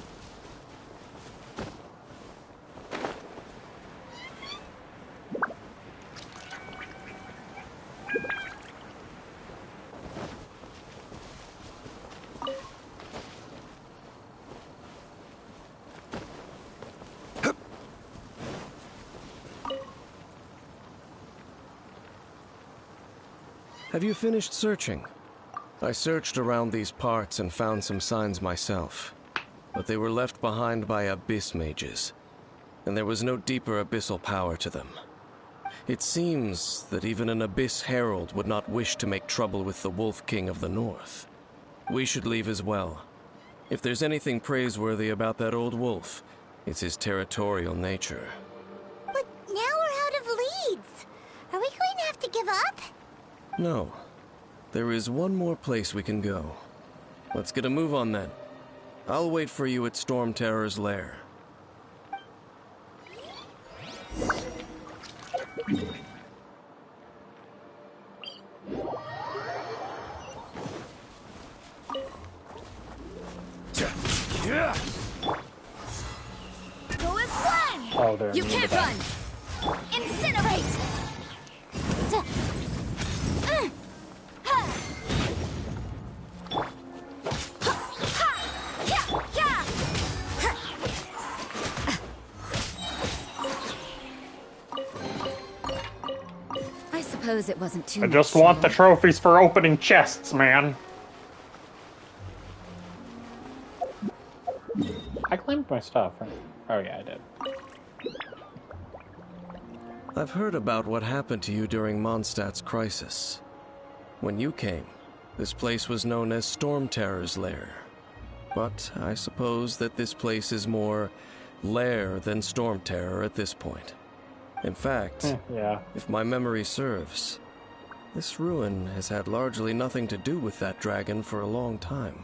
Have you finished searching? I searched around these parts and found some signs myself, but they were left behind by abyss mages, and there was no deeper abyssal power to them. It seems that even an abyss herald would not wish to make trouble with the Wolf King of the North. We should leave as well. If there's anything praiseworthy about that old wolf, it's his territorial nature. But now we're out of leads. Are we going to have to give up? No. There is one more place we can go. Let's get a move on then. I'll wait for you at Storm Terror's lair. Go as one! Oh, there. You can't run! Incinerate! I suppose it wasn't too I just much want the trouble. trophies for opening chests, man. I claimed my stuff, right? Oh yeah, I did. I've heard about what happened to you during Mondstadt's crisis. When you came, this place was known as Storm Terror's lair. But I suppose that this place is more lair than Storm Terror at this point. In fact, yeah. If my memory serves, this ruin has had largely nothing to do with that dragon for a long time.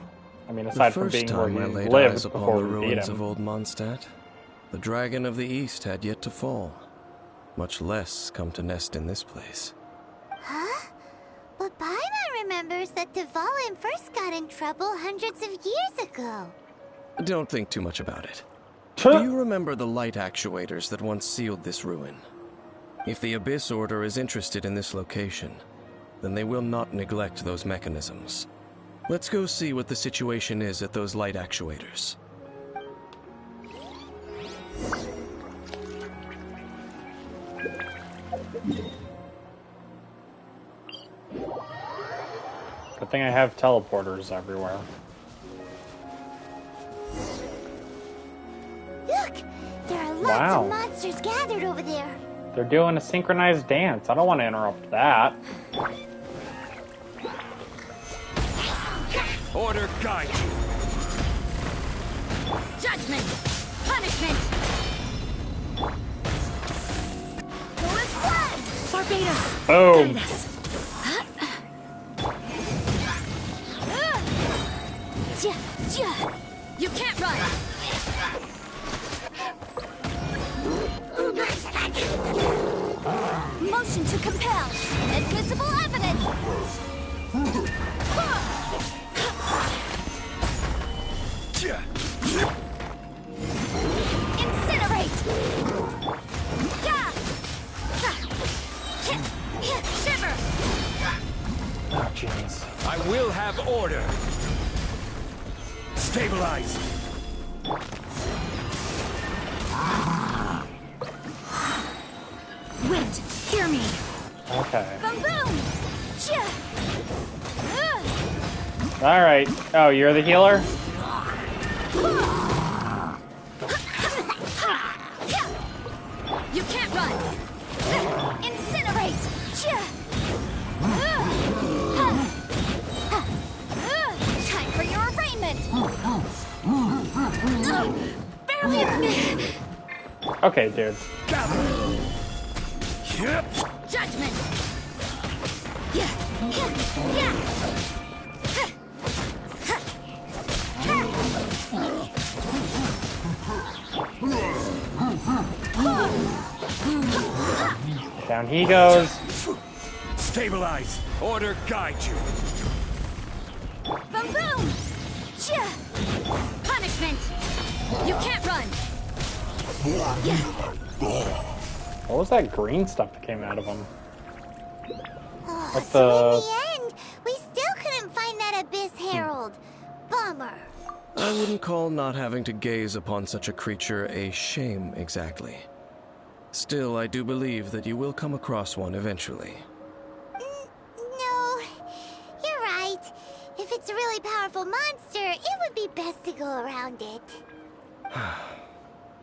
I mean, aside the from first being where time I he laid lived eyes upon before the we beat ruins him. of old Mondstadt, the dragon of the East had yet to fall, much less come to nest in this place. Huh? But Paimon remembers that Dvalin first got in trouble hundreds of years ago. Don't think too much about it. Do you remember the light actuators that once sealed this ruin? If the Abyss Order is interested in this location, then they will not neglect those mechanisms. Let's go see what the situation is at those light actuators. Good thing I have teleporters everywhere. Look! There are lots Wow. of monsters gathered over there. They're doing a synchronized dance. I don't want to interrupt that. Order guide you. Judgment! Punishment! Go as one! Barbados! Boom! Guide us. You can't run! Motion to compel! Admissible evidence! Incinerate! Shiver! Oh, jeez. I will have order. Stabilize. Wind, hear me. Okay. Boom boom! Alright. Oh, you're the healer? You can't run! Incinerate! Time for your arraignment! Barely. Okay, dude. Judgment! Down he goes. Stabilize. Order guide you. Boom boom! What was that green stuff that came out of him? Like So in the end, we still couldn't find that Abyss Herald. Bummer. I wouldn't call not having to gaze upon such a creature a shame exactly. Still, I do believe that you will come across one eventually. No, you're right. If it's a really powerful monster, it would be best to go around it.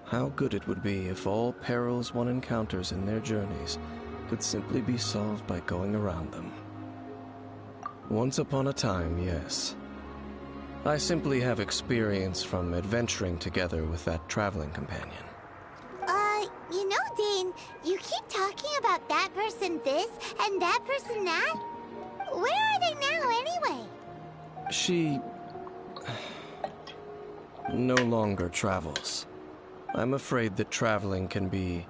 How good it would be if all perils one encounters in their journeys could simply be solved by going around them. Once upon a time, yes. I simply have experience from adventuring together with that traveling companion. You know, Dane, you keep talking about that person this and that person that. Where are they now, anyway? She no longer travels. I'm afraid that traveling can be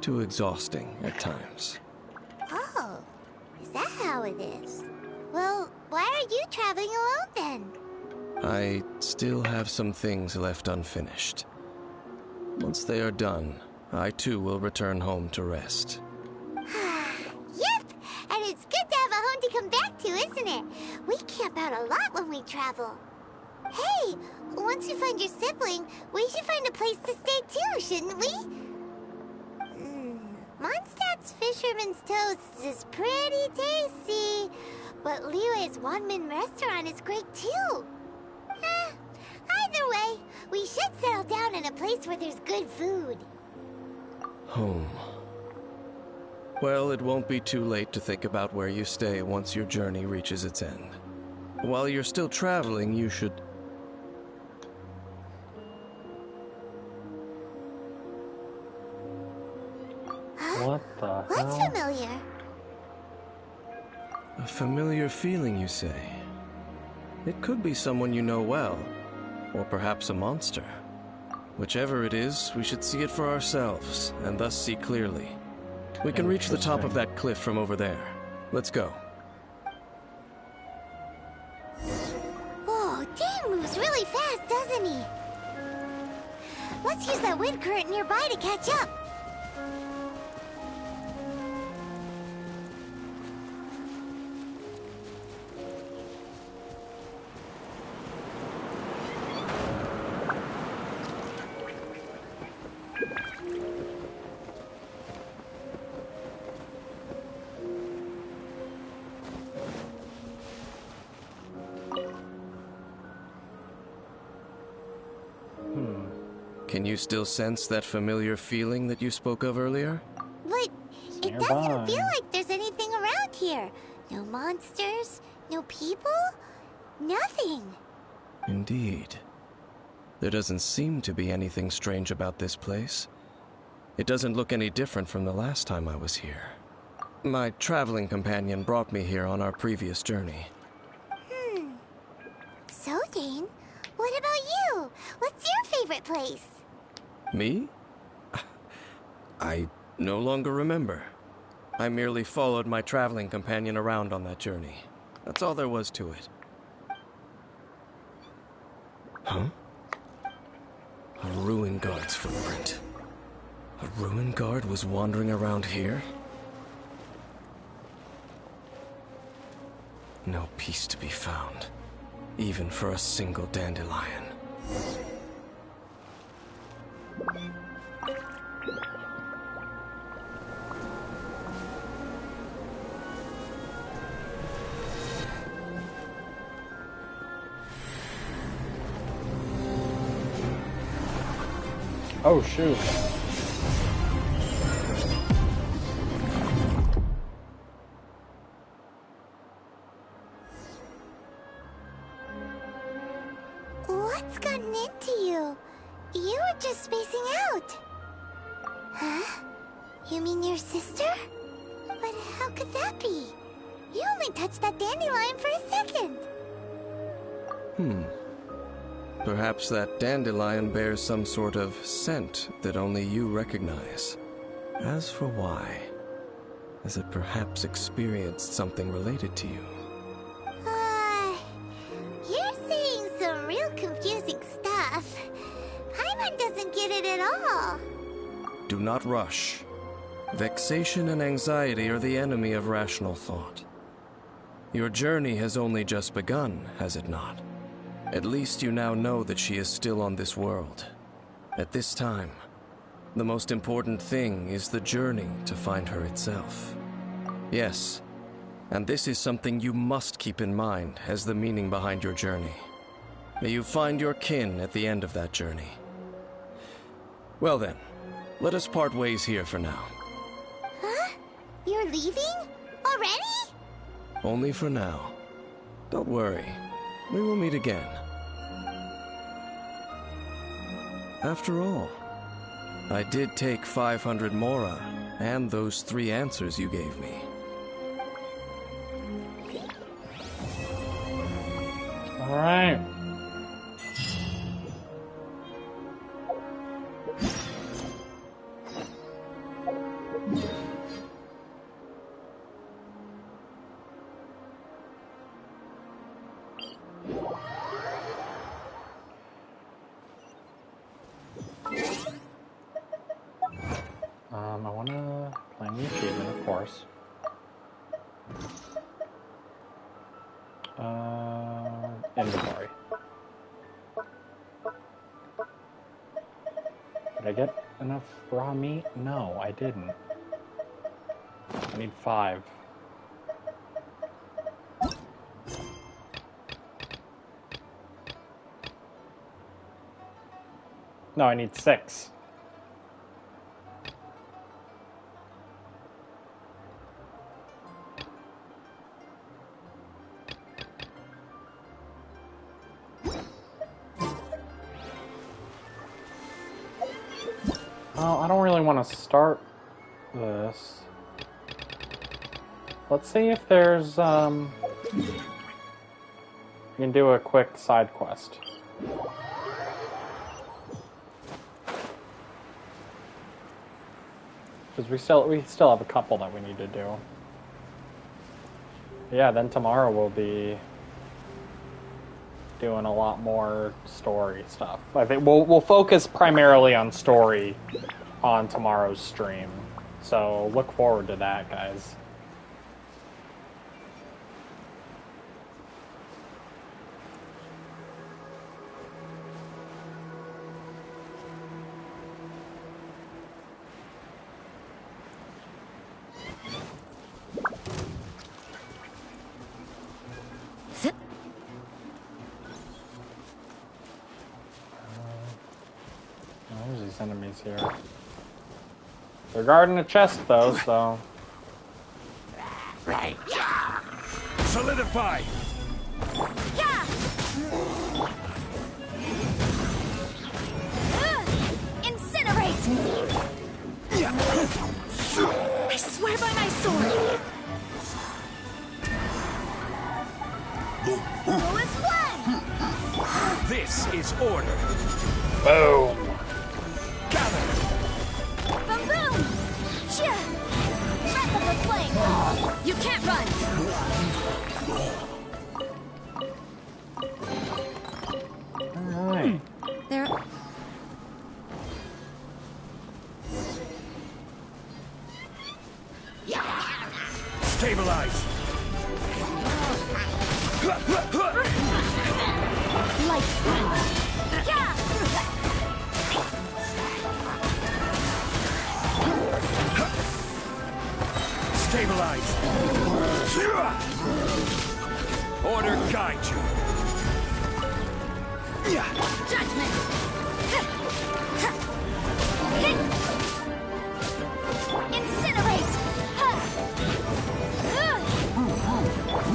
too exhausting at times. Oh, is that how it is? Well, why are you traveling alone then? I still have some things left unfinished. Once they are done, I too will return home to rest. Yep, and it's good to have a home to come back to, isn't it? We camp out a lot when we travel. Hey, once we find your sibling, we should find a place to stay too, shouldn't we? Mondstadt's Fisherman's Toast is pretty tasty, but Liyue's Wanmin restaurant is great too. Either way, we should settle down in a place where there's good food. Home. Well, it won't be too late to think about where you stay once your journey reaches its end. While you're still traveling, you should... What the hell? What's familiar? A familiar feeling, you say? It could be someone you know well, or perhaps a monster. Whichever it is, we should see it for ourselves, and thus see clearly. We can reach the top of that cliff from over there. Let's go. Whoa, Dane moves really fast, doesn't he? Let's use that wind current nearby to catch up. Can you still sense that familiar feeling that you spoke of earlier? But it doesn't feel like there's anything around here. No monsters, no people, nothing. Indeed. There doesn't seem to be anything strange about this place. It doesn't look any different from the last time I was here. My traveling companion brought me here on our previous journey. So, Dane, what about you? What's your favorite place? Me? I no longer remember. I merely followed my traveling companion around on that journey. That's all there was to it. Huh? A ruin guard's footprint. A ruin guard was wandering around here? No peace to be found, even for a single dandelion. Oh, shoot. What's gotten into you? You were just spacing out. Huh? You mean your sister? But how could that be? You only touched that dandelion for a second. Perhaps that dandelion bears some sort of scent that only you recognize. As for why, has it perhaps experienced something related to you? You're saying some real confusing stuff. Paimon doesn't get it at all. do not rush. Vexation and anxiety are the enemy of rational thought. Your journey has only just begun, has it not? At least you now know that she is still on this world. At this time, the most important thing is the journey to find her itself. Yes, and this is something you must keep in mind as the meaning behind your journey. May you find your kin at the end of that journey. Well then, let us part ways here for now. Huh? You're leaving? Already? Only for now. Don't worry, we will meet again. After all, I did take 500 Mora and those 3 answers you gave me. All right. I want to claim the achievement, of course. Inventory. Did I get enough raw meat? No, I didn't. I need 5. No, I need 6. I don't really want to start this. Let's see if there's, you can do a quick side quest. Because we still have a couple that we need to do. Yeah, then tomorrow we'll be doing a lot more story stuff. I think we'll focus primarily on story on tomorrow's stream. So look forward to that, guys. There's these enemies here. They're guarding the chest, though, so... Right. Solidify! Yeah! Incinerate! I swear by my sword! Go as one! This is order. Boom! Gather! Boom boom! Chia! Breath of the flame! You can't run! Alright. There... Stabilize! Light! Yeah! Stabilize! Order guide you! Judgment! Incinerate!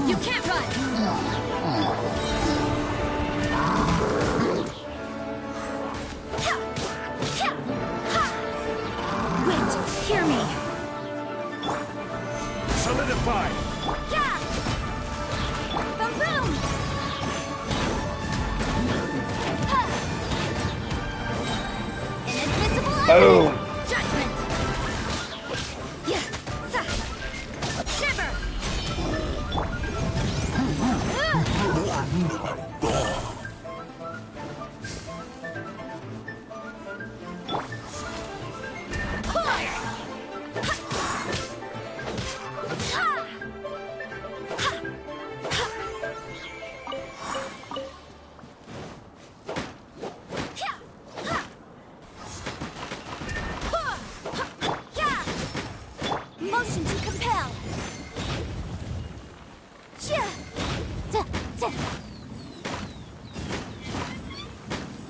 You can't run! Wait, hear me! Solidify! Yeah! Boom boom! An invisible Boom! enemy! Judgment! Yeah! Shiver!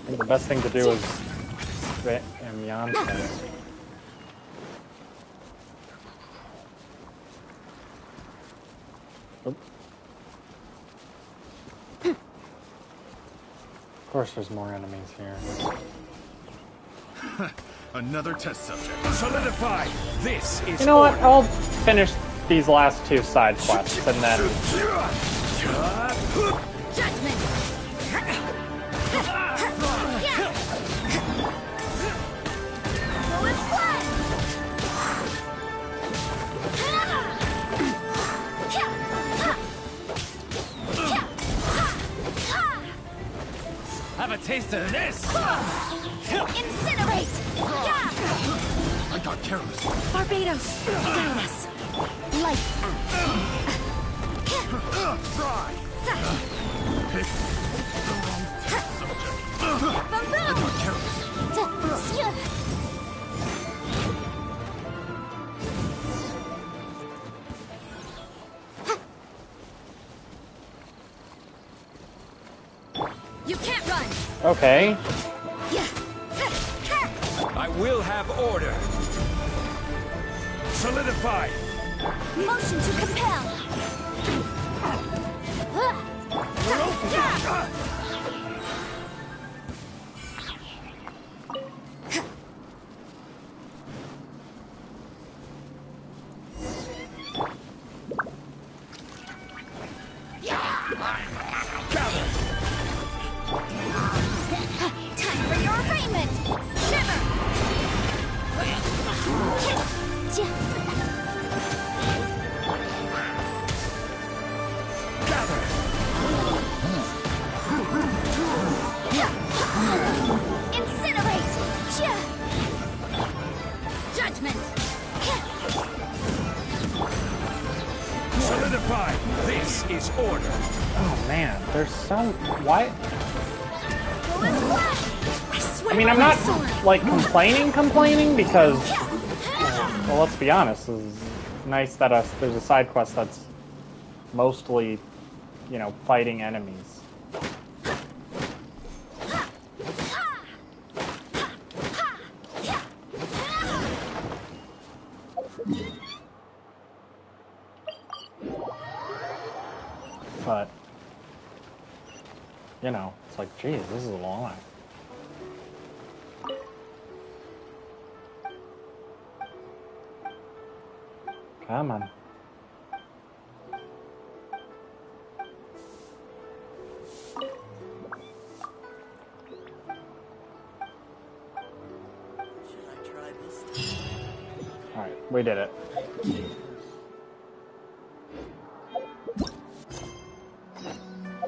think the best thing to do is Yante. Of course there's more enemies here. Another test subject. Solidify! This is You know what? I'll finish these last two side quests and then... Judgment! Have a taste of this! Incinerate! I got careless. Barbados, guide us. Lights out. Fry! Pick the wrong test subject. I got careless. You can't run! Okay. I will have order. Solidify! Motion to compel! Time for your arraignment! Shiver! Incinerate! Judgment! Solidify! This is order. Oh man, there's so... Why? I mean, I'm not, like, complaining because... Well, let's be honest, it's nice that there's a side quest that's mostly, you know, fighting enemies. But, you know, it's like, geez, this is a lot. Come on. Alright, we did it.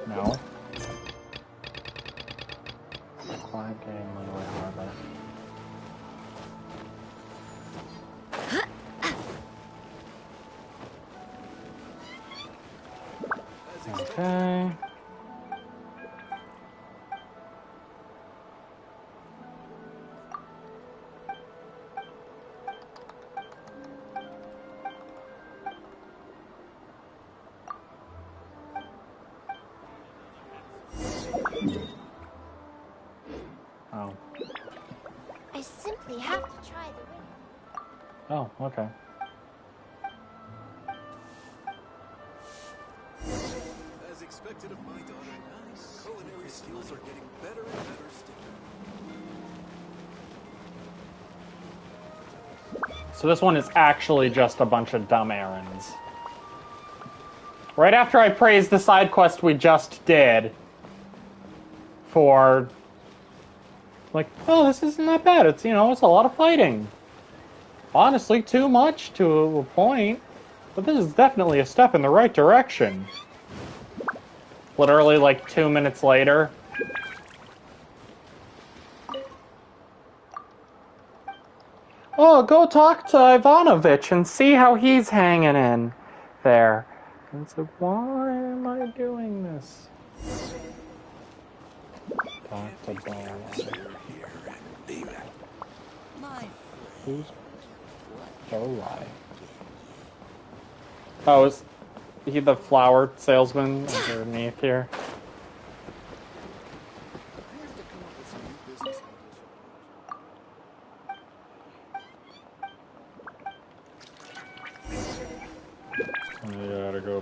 No. Quiet game, Runaway Harbor. Okay. Oh. I simply have to try the ring. Oh, okay. As expected of my daughter, culinary skills are getting better and better still. So this one is actually just a bunch of dumb errands. Right after I praised the side quest we just did for, like, oh, this isn't that bad. It's, you know, it's a lot of fighting. Honestly, too much to a point. But this is definitely a step in the right direction. Literally, like, 2 minutes later. Oh, go talk to Ivanovich and see how he's hanging in there. And it's like, why am I doing this? Talk to Bola. Who's Bola? Oh, is he the flower salesman underneath here?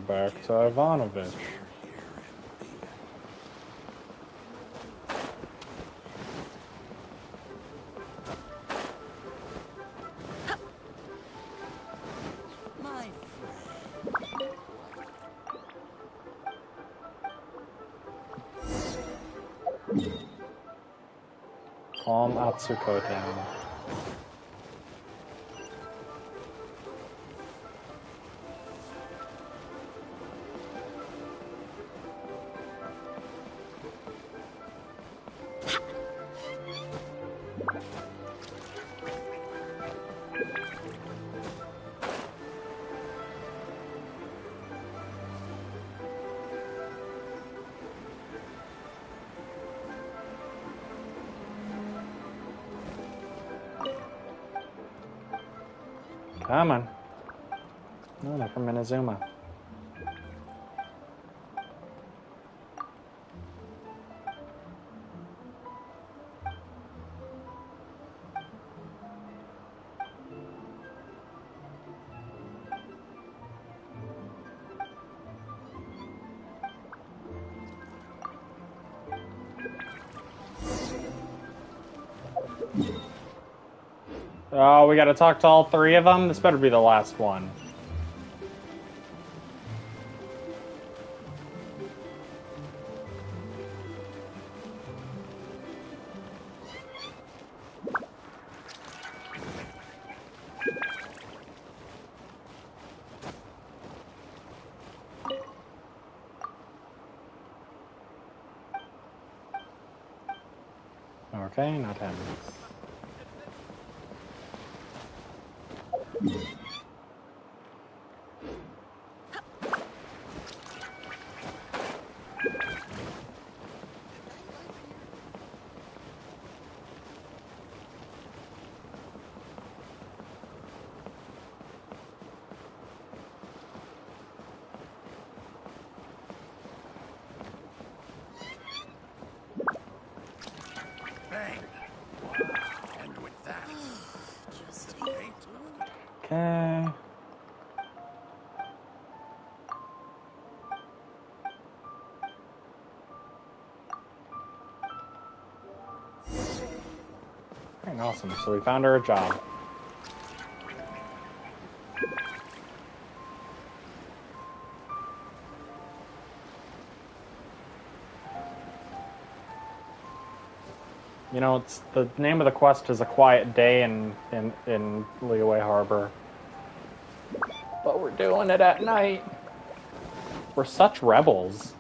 back to Ivanovich. Calm Atsuko down. Come on. No, they're from Inazuma. Oh, we gotta talk to all three of them? This better be the last one. Okay, not him. Okay. Alright, awesome. So we found her a job. You know, it's the name of the quest is A Quiet Day in Liyue Harbor. But we're doing it at night. We're such rebels.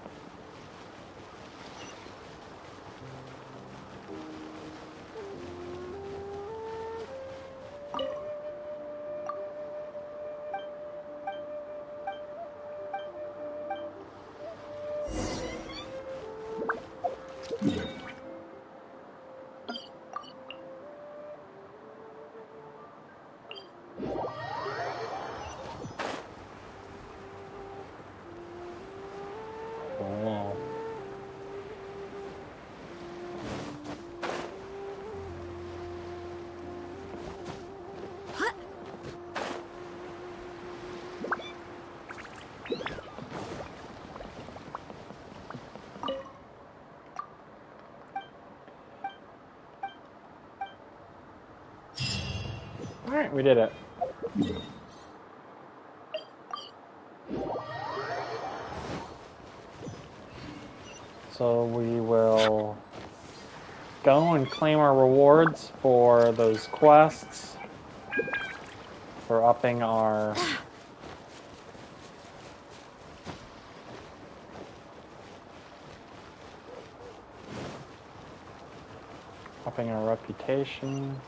Cool. Alright, we did it. So we will go and claim our rewards for those quests, for upping our reputation.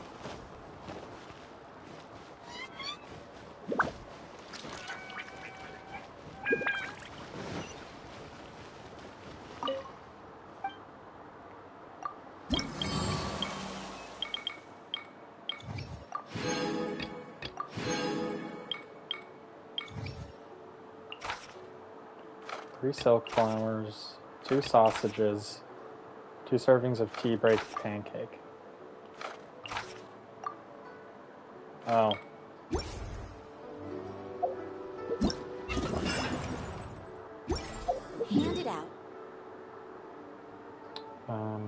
Three silk flowers, 2 sausages, 2 servings of tea break pancake. Oh. I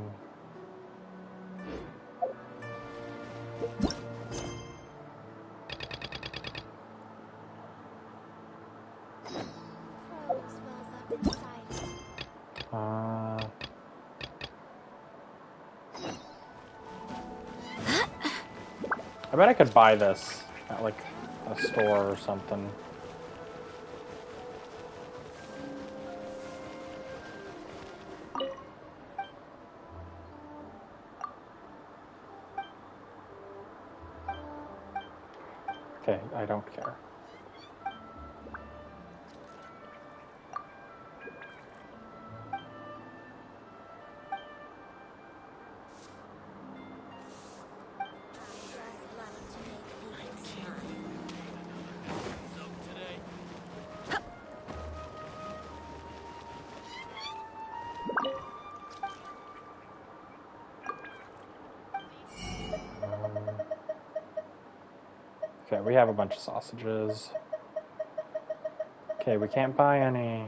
bet I could buy this at like a store or something. Okay, I don't care. Okay, we have a bunch of sausages. Okay, we can't buy any.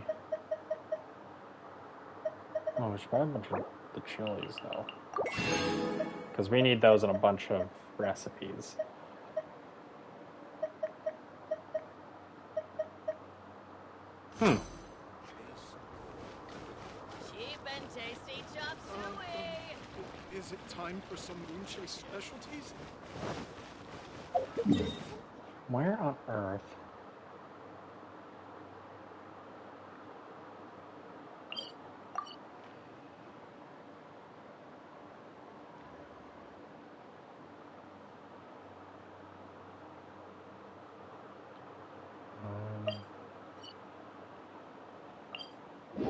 Oh, we should buy a bunch of the chilies, though. Because we need those in a bunch of recipes. Cheap and tasty chop suey! Is it time for some Moonchase specialties? Where on earth?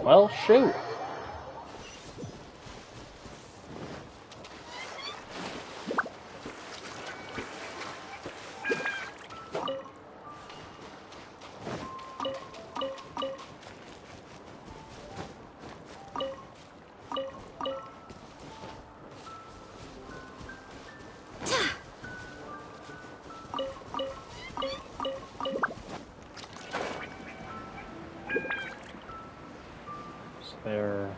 Well, shoot. There.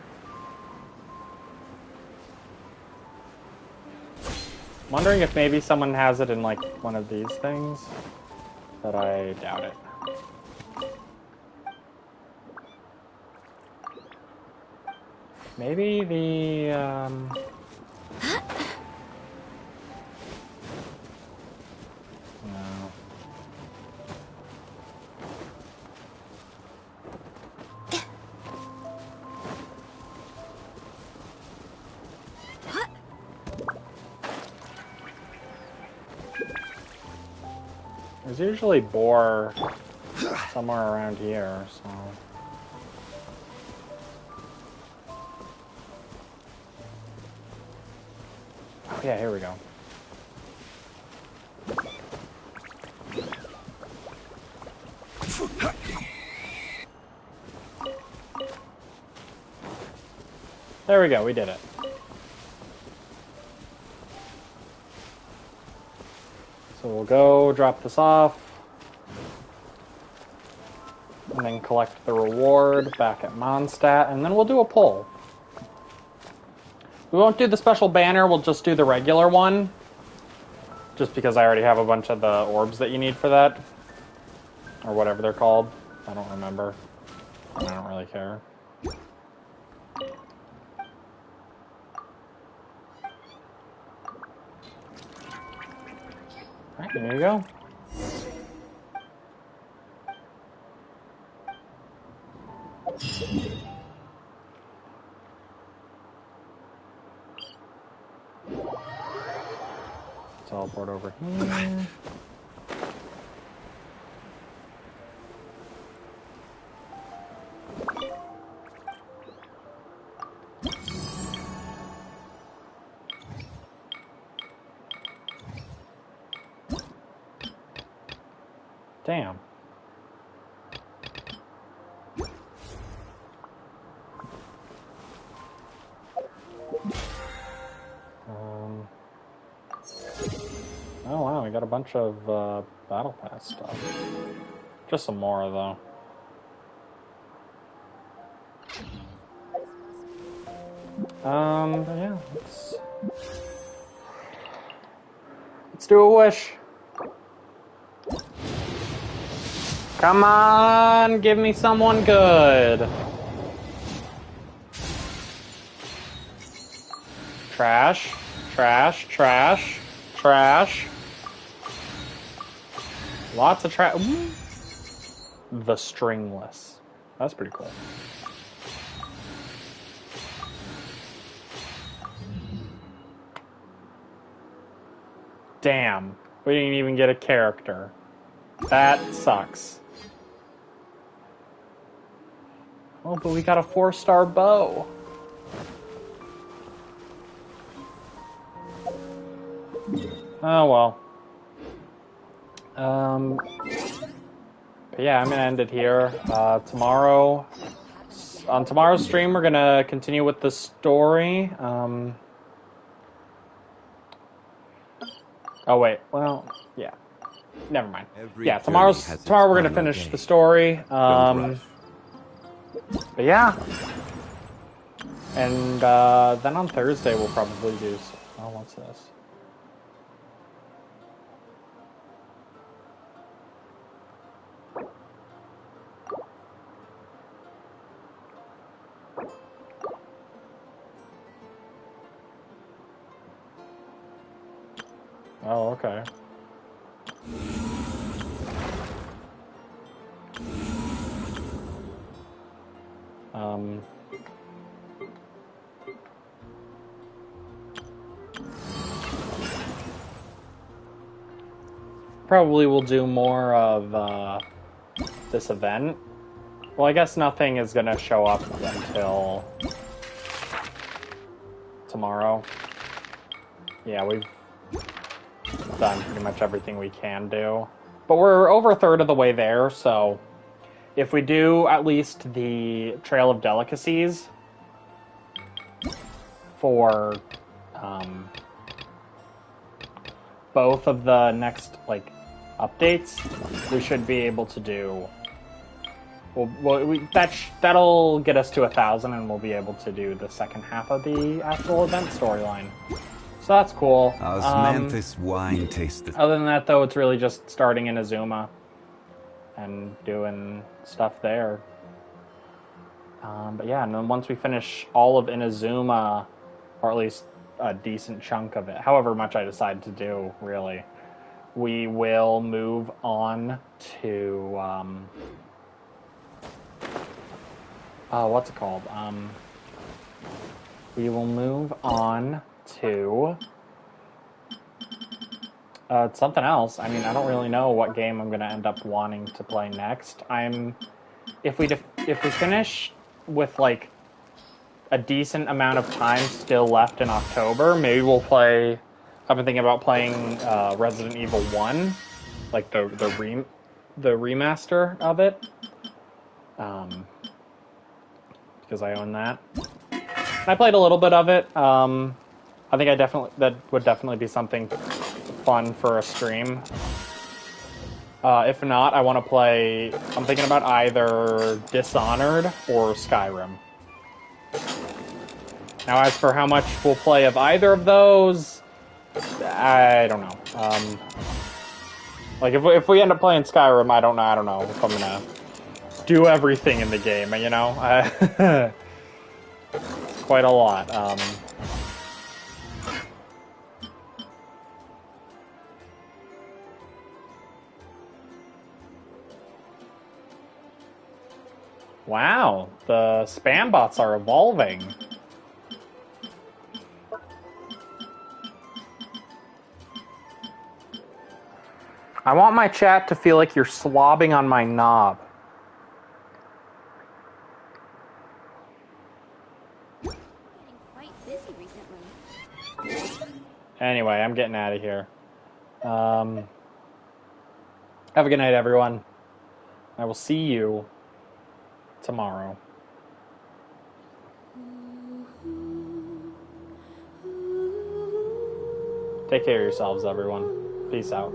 I'm wondering if maybe someone has it in like one of these things, but I doubt it. Maybe the no. There's usually boar somewhere around here, so. Oh yeah, here we go. There we go, we did it. So we'll go drop this off, and then collect the reward back at Mondstadt, and then we'll do a poll. We won't do the special banner, we'll just do the regular one, just because I already have a bunch of the orbs that you need for that, or whatever they're called. I don't remember, and I don't really care. Alright, there you go. Teleport over here. Damn. Oh wow, we got a bunch of Battle Pass stuff. Just some more though. But yeah, let's do a wish. Come on, give me someone good. Trash, trash, trash, trash. Lots of trash. The Stringless. That's pretty cool. Damn, we didn't even get a character. That sucks. Oh, but we got a 4-star bow. Oh well. But yeah, I'm gonna end it here. On tomorrow's stream, we're gonna continue with the story. Oh wait, well, yeah. Never mind. Yeah, tomorrow we're gonna finish the story. But yeah. And then on Thursday we'll probably do. Oh, what's this? Oh, okay. Probably will do more of this event. Well, I guess nothing is gonna show up until tomorrow. Yeah, we've done pretty much everything we can do. But we're over a third of the way there, so if we do at least the Trail of Delicacies for both of the next updates, we should be able to do. That'll get us to 1,000, and we'll be able to do the second half of the actual event storyline. So that's cool. Osmanthus wine tasted. Other than that, though, it's really just starting in Azuma and doing stuff there. But yeah, and then once we finish all of Inazuma, or at least a decent chunk of it, however much I decide to do, really, we will move on to what's it called? We will move on to something else. I mean, I don't really know what game I'm going to end up wanting to play next. If we finish with a decent amount of time still left in October, maybe we'll play. I've been thinking about playing Resident Evil 1, like the remaster of it, because I own that. I played a little bit of it. I think that would definitely be something fun for a stream. If not, I want to play. I'm thinking about either Dishonored or Skyrim. Now, as for how much we'll play of either of those, I don't know. If we end up playing Skyrim, I don't know if I'm gonna do everything in the game. You know, it's quite a lot. Wow, the spam bots are evolving. I want my chat to feel like you're slobbing on my knob. Quite busy recently. Anyway, I'm getting out of here. Have a good night, everyone. I will see you tomorrow. Take care of yourselves, everyone. Peace out.